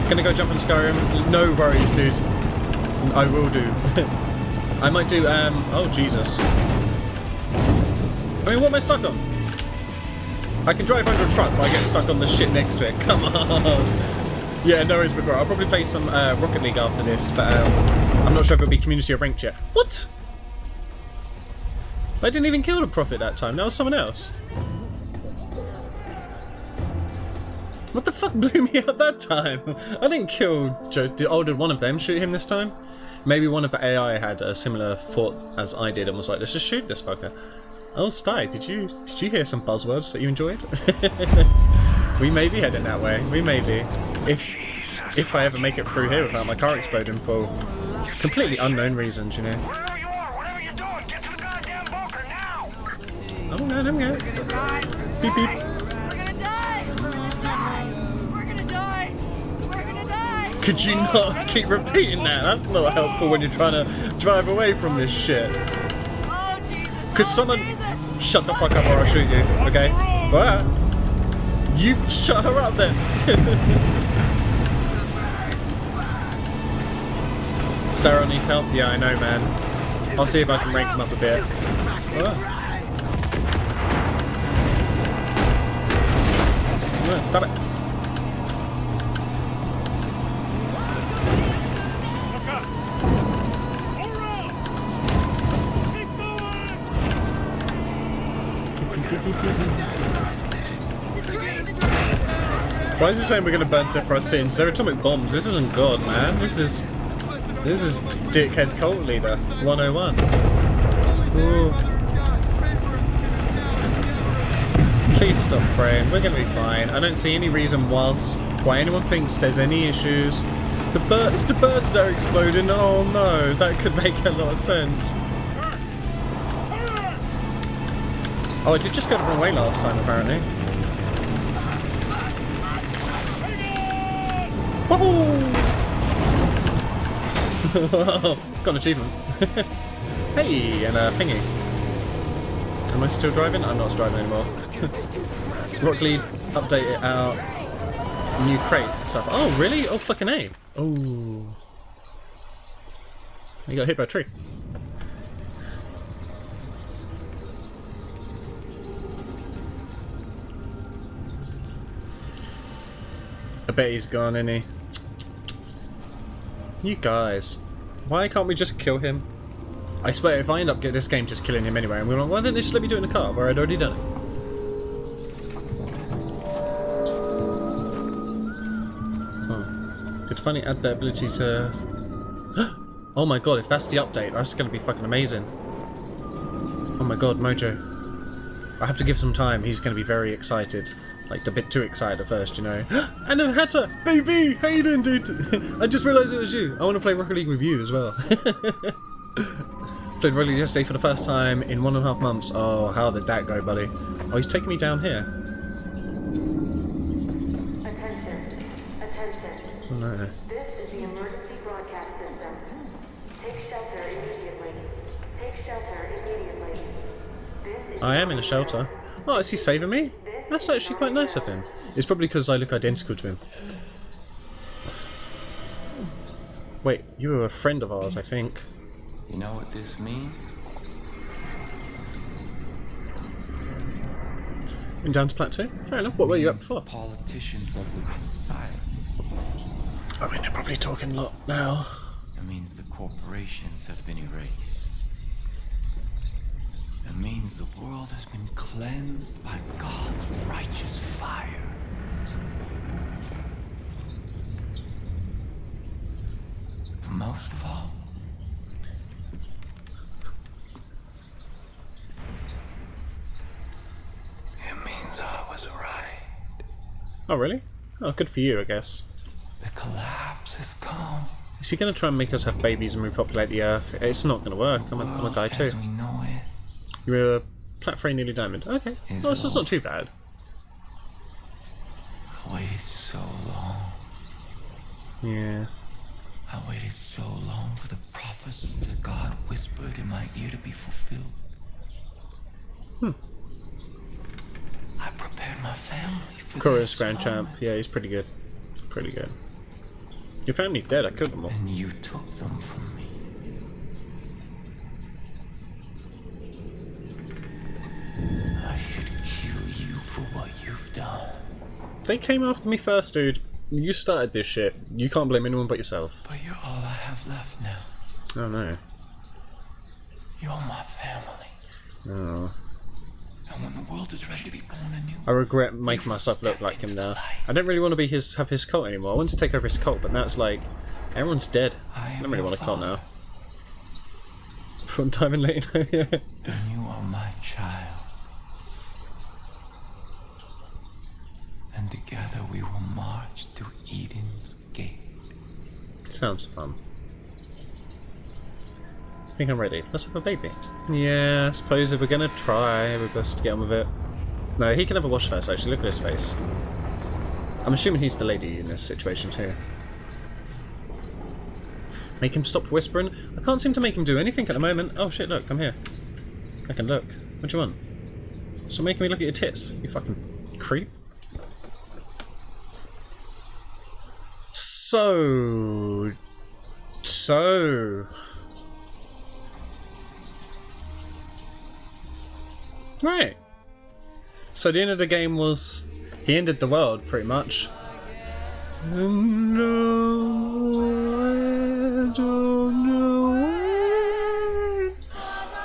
Gonna go jump on Skyrim? No worries, dude. I will do. I might do, oh Jesus. I mean, what am I stuck on? I can drive under a truck, but I get stuck on the shit next to it. Come on. Yeah, no worries, bro. I'll probably play some Rocket League after this, but I'm not sure if it'll be community or ranked yet. What? I didn't even kill the Prophet that time. That was someone else. What the fuck blew me up that time? I didn't kill Joe. Did one of them shoot him this time? Maybe one of the AI had a similar thought as I did and was like, let's just shoot this fucker. Oh, Sty, did you hear some buzzwords that you enjoyed? We may be heading that way. We may be. If I ever make it through here without my car exploding for completely unknown reasons, you know. I'm good. Beep beep. Could you not keep repeating that? That's not helpful when you're trying to drive away from this shit. Could someone shut the fuck up or I'll shoot you, okay? Alright. You shut her up then. Sarah needs help? Yeah, I know, man. I'll see if I can rank him up a bit. Alright. No, stop it. Why is he saying we're gonna burn stuff for our sins? They're atomic bombs. This isn't God, man. This is dickhead cult leader 101. Ooh. Please stop praying. We're gonna be fine. I don't see any reason why anyone thinks there's any issues. It's the birds that are exploding. Oh no, that could make a lot of sense. Oh, I did just go the wrong way last time, apparently. Woohoo! Got an achievement. Hey, and a thingy. Am I still driving? I'm not driving anymore. Rock Lead, update it out. New crates and stuff. Oh, really? Oh, fucking A. Oh. You got hit by a tree. I bet he's gone, isn't he? You guys. Why can't we just kill him? I swear, if I end up getting this game just killing him anyway, and we're like, why didn't they just let me do it in the car where I'd already done it? Oh. Could finally add the ability to... Oh my god, if that's the update, that's going to be fucking amazing. Oh my god, Mojo. I have to give some time, he's going to be very excited. Like, a bit too excited at first, you know. Anna Hatter! Baby! How you doing, dude? I just realised it was you. I want to play Rocket League with you as well. Played Rocket League yesterday for the first time in 1.5 months. Oh, how did that go, buddy? Oh, he's taking me down here. Attention. Oh no. This is the emergency broadcast system. Take shelter immediately. Take shelter immediately. This is I am in a shelter. Oh, is he saving me? That's actually quite nice of him. It's probably because I look identical to him. Wait, you were a friend of ours, I think. You know what this means? And down to Plateau? Fair enough. What were you up for? Politicians are with the silent. I mean, they're probably talking a lot now. It means the corporations have been erased. It means the world has been cleansed by God's righteous fire. But most of all, it means I was right. Oh, really? Oh, good for you, I guess. The collapse has come. Is he going to try and make us have babies and repopulate the Earth? It's not going to work. I'm a guy too. As we know it. You're a Platfrey nearly diamond. Okay. Oh, so it's not too bad. I waited so long. Yeah. I waited so long for the prophecy that God whispered in my ear to be fulfilled. I prepared my family for Chorus Grand Champ. Yeah, he's pretty good. Pretty good. Your family dead. I killed them all. And you took them from me. I should kill you for what you've done. They came after me first, dude. You started this shit. You can't blame anyone but yourself. But you're all I have left now. Oh no. You're my family. Oh. And when the world is ready to be born anew, I regret making myself look like him now. I don't really want to be have his cult anymore. I want to take over his cult, but now it's like everyone's dead. I don't really want a cult now. From Diamond Lane, yeah. And you are my child. And together we will march to Eden's gate. Sounds fun. I think I'm ready. Let's have a baby. Yeah, I suppose if we're gonna try, we best get on with it. No, he can have a wash first, actually. Look at his face. I'm assuming he's the lady in this situation too. Make him stop whispering. I can't seem to make him do anything at the moment. Oh shit, look, I'm here. I can look. What do you want? Stop making me look at your tits, you fucking creep. So... Right. So the end of the game was He ended the world, pretty much. And no, I don't know when.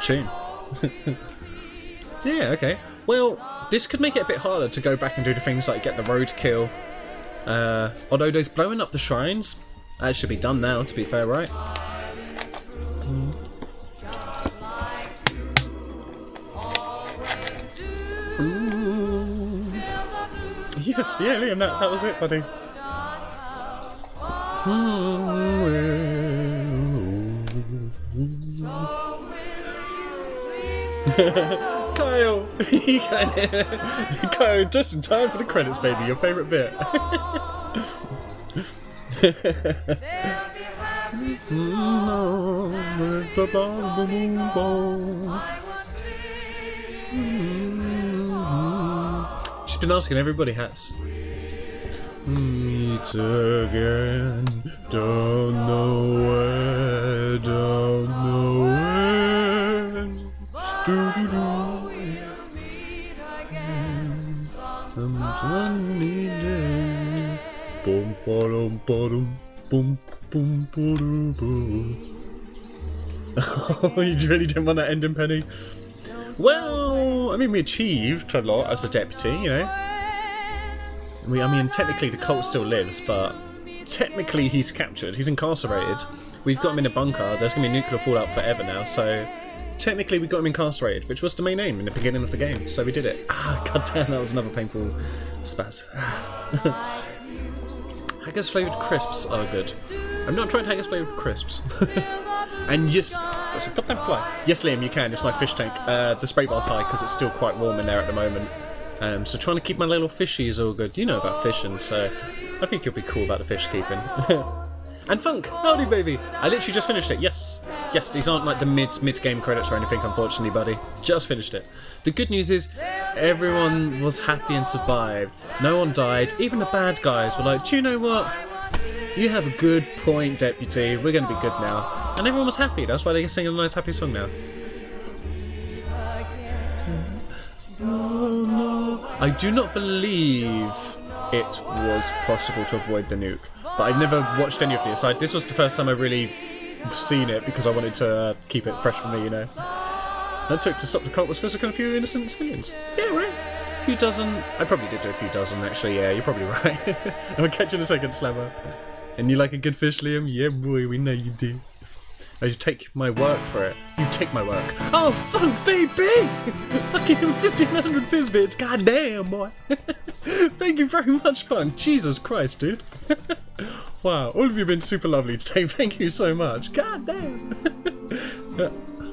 Tune. Yeah, okay. Well, this could make it a bit harder to go back and do the things like get the roadkill. Although those blowing up the shrines, that should be done now, to be fair, right? Ooh. Yes, yeah, Liam, that was it, buddy. Kyle! Kyle, just in time for the credits, baby, your favourite bit. She's been asking everybody, Hats. Meet again, don't know where, don't know when. Boom, ba-dum, ba-dum, boom, boom, ba-dum, boom. Oh, you really didn't want that ending, Penny? Well, I mean, we achieved a lot as a deputy, you know. I mean, technically the cult still lives, but technically he's captured. He's incarcerated. We've got him in a bunker. There's going to be nuclear fallout forever now, so technically we got him incarcerated, which was the main aim in the beginning of the game, so we did it. Ah, goddamn, that was another painful spaz. Haggis flavoured crisps are good. I'm not trying haggis flavoured crisps. And yes, that's a goddamn fly. Yes, Liam, you can. It's my fish tank. The spray bar side, because it's still quite warm in there at the moment. So trying to keep my little fishies all good. You know about fishing, so I think you'll be cool about the fish keeping. And Funk, howdy baby. I literally just finished it. Yes, these aren't like the mid-game credits or anything, unfortunately, buddy. Just finished it. The good news is everyone was happy and survived. No one died. Even the bad guys were like, do you know what? You have a good point, deputy. We're going to be good now. And everyone was happy. That's why they're singing a nice happy song now. Oh, no. I do not believe it was possible to avoid the nuke. But I've never watched any of this. This was the first time I've really seen it because I wanted to keep it fresh for me, you know. That took to stop the cult was physical and a few innocent civilians. Yeah, right. A few dozen. I probably did do a few dozen, actually. Yeah, you're probably right. I'll catch you in a second, Slammer. And you like a good fish, Liam? Yeah, boy, we know you do. I should take my work for it. You take my work. Oh, Funk, baby! Fucking 1500 Fizzbits, goddamn, boy. Thank you very much, Funk. Jesus Christ, dude. Wow, all of you have been super lovely today. Thank you so much. Goddamn.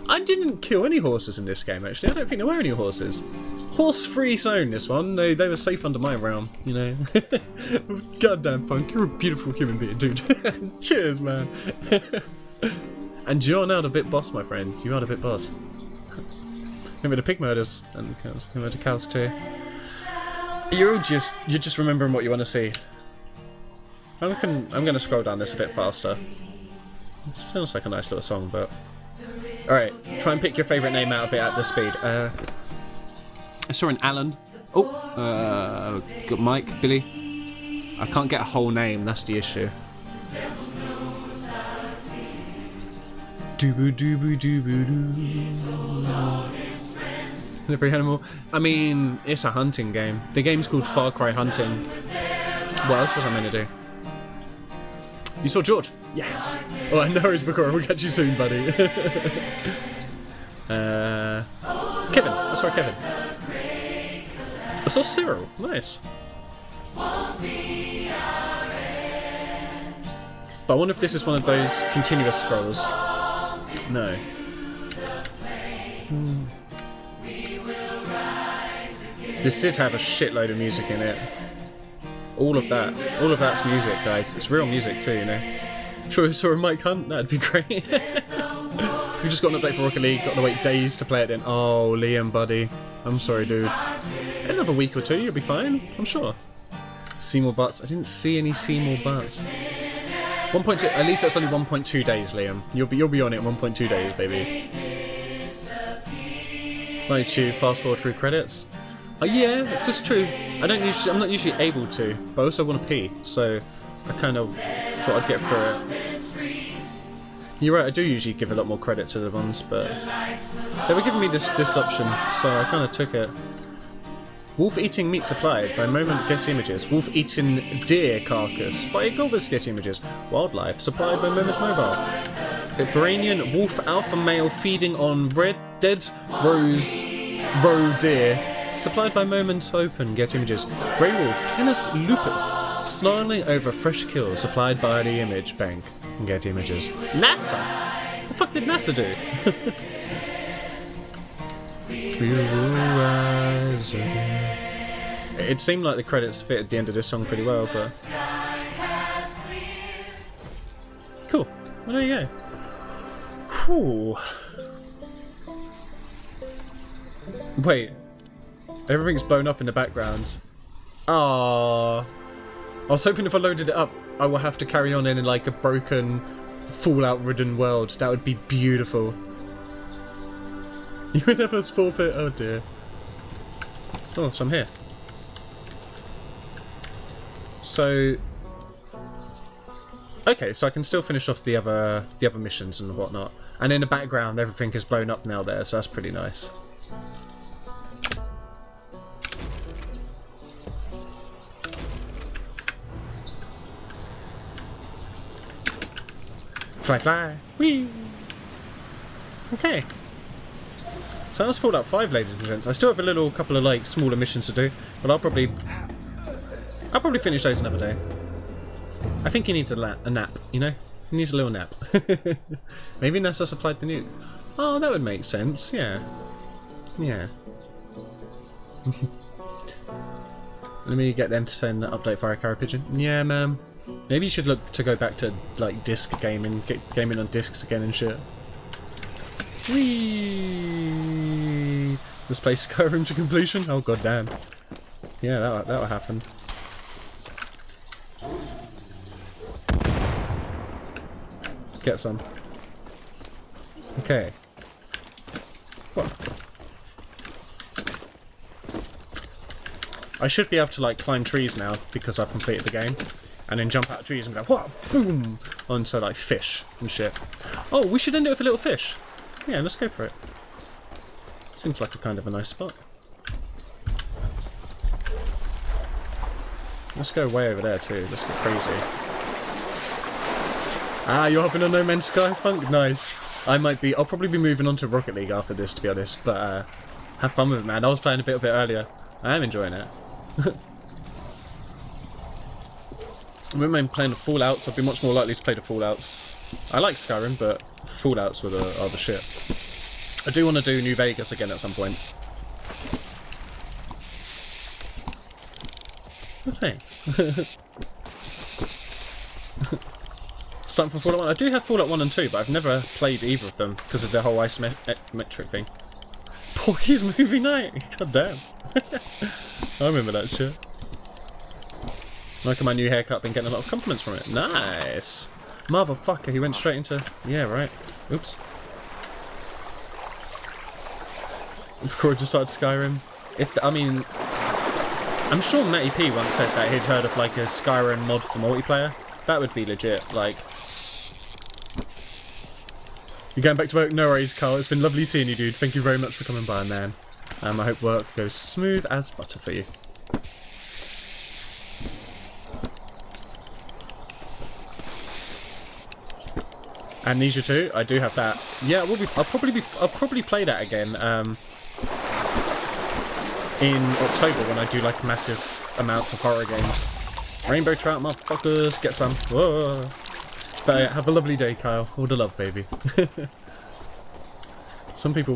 I didn't kill any horses in this game, actually. I don't think there were any horses. Horse-free zone, this one. They were safe under my realm, you know. Goddamn, Funk, you're a beautiful human being, dude. Cheers, man. And you're now the bit boss, my friend. You are the bit boss. Remember the pig murders and the cows too. You're just remembering what you want to see. I'm gonna scroll down this a bit faster. It sounds like a nice little song, but all right. Try and pick your favourite name out of it at this speed. I saw an Alan. Oh, got Mike, Billy. I can't get a whole name. That's the issue. Doobu doobu doobu doo. Every animal. I mean, it's a hunting game. The game's called Far Cry Hunting. What else was I meant to do? You saw George? Yes. Oh, I know he's Bakura. We'll catch you soon, buddy. Kevin. I saw Kevin. I saw Cyril. Nice. But I wonder if this is one of those continuous scrolls. No. This did have a shitload of music in it. All of that's music, guys. It's real music too, you know. Sure, saw a Mike Hunt. That'd be great. We just got an update for Rocket League. Got to wait days to play it in. Oh, Liam, buddy. I'm sorry, dude. Another week or two, you'll be fine. I'm sure. Seymour Butts. I didn't see any Seymour Butts. 1.2. At least that's only 1.2 days, Liam. You'll be on it in 1.2 days, baby. 92. Fast forward through credits. Yeah, that's true. I'm not usually able to, but I also want to pee, so I kind of thought I'd get through it. You're right, I do usually give a lot more credit to the ones, but they were giving me this option, so I kind of took it. Wolf eating meat supplied by Moment Get Images. Wolf eating deer carcass by Golbus Get Images. Wildlife supplied by Moment Mobile. Iranian wolf alpha male feeding on red dead roe deer. Supplied by Moment Open Get Images. Grey wolf Canis lupus snarling over fresh kill. Supplied by the Image Bank Get Images. NASA. What the fuck did NASA do? We will rise again. It seemed like the credits fit at the end of this song pretty well, but cool. Well, there you go. Whew. Wait, everything's blown up in the background. Ah, I was hoping if I loaded it up, I will have to carry on in like a broken, Fallout-ridden world. That would be beautiful. You would never forfeit. Oh dear. Oh, so I'm here. So, okay, so I can still finish off the other missions and whatnot. And in the background, everything is blown up now there, so that's pretty nice. Fly, fly, whee! Okay. So that was Fallout 5, ladies and gents. I still have a couple of like smaller missions to do, but I'll probably finish those another day. I think he needs a nap, you know? He needs a little nap. Maybe NASA supplied the nuke. Oh, that would make sense, yeah. Yeah. Let me get them to send an update via Carrier Pigeon. Yeah, man. Maybe you should look to go back to like disc gaming, get gaming on discs again and shit. Whee! Let's play Skyrim to completion? Oh god damn. Yeah, that'll happen. Get some. Okay. What? I should be able to like climb trees now because I've completed the game. And then jump out of trees and go, whoa, boom! Onto like fish and shit. Oh, we should end it with a little fish. Yeah, let's go for it. Seems like a kind of a nice spot. Let's go way over there too. Let's get crazy. Ah, you're hopping on No Man's Sky, Funk? Nice. I'll probably be moving on to Rocket League after this, to be honest. But have fun with it, man. I was playing a bit of it earlier. I am enjoying it. When I'm playing the Fallouts, I've been much more likely to play the Fallouts. I like Skyrim, but Fallouts are the shit. I do want to do New Vegas again at some point. Okay. Starting from Fallout 1. I do have Fallout 1 and 2, but I've never played either of them because of the whole isometric thing. Porky's Movie Night! God damn. I remember that shit. Look at my new haircut, been getting a lot of compliments from it. Nice! Motherfucker, he went straight into... Yeah, right. Oops. Before I just started Skyrim. I'm sure Matty P once said that he'd heard of like a Skyrim mod for multiplayer. That would be legit, like... You're going back to work? No worries, Carl. It's been lovely seeing you, dude. Thank you very much for coming by, man. I hope work goes smooth as butter for you. Amnesia 2, I do have that. Yeah, I'll probably play that again in October when I do like massive amounts of horror games. Rainbow Trout, motherfuckers, get some. Whoa. But yeah, have a lovely day, Kyle. All the love, baby. Some people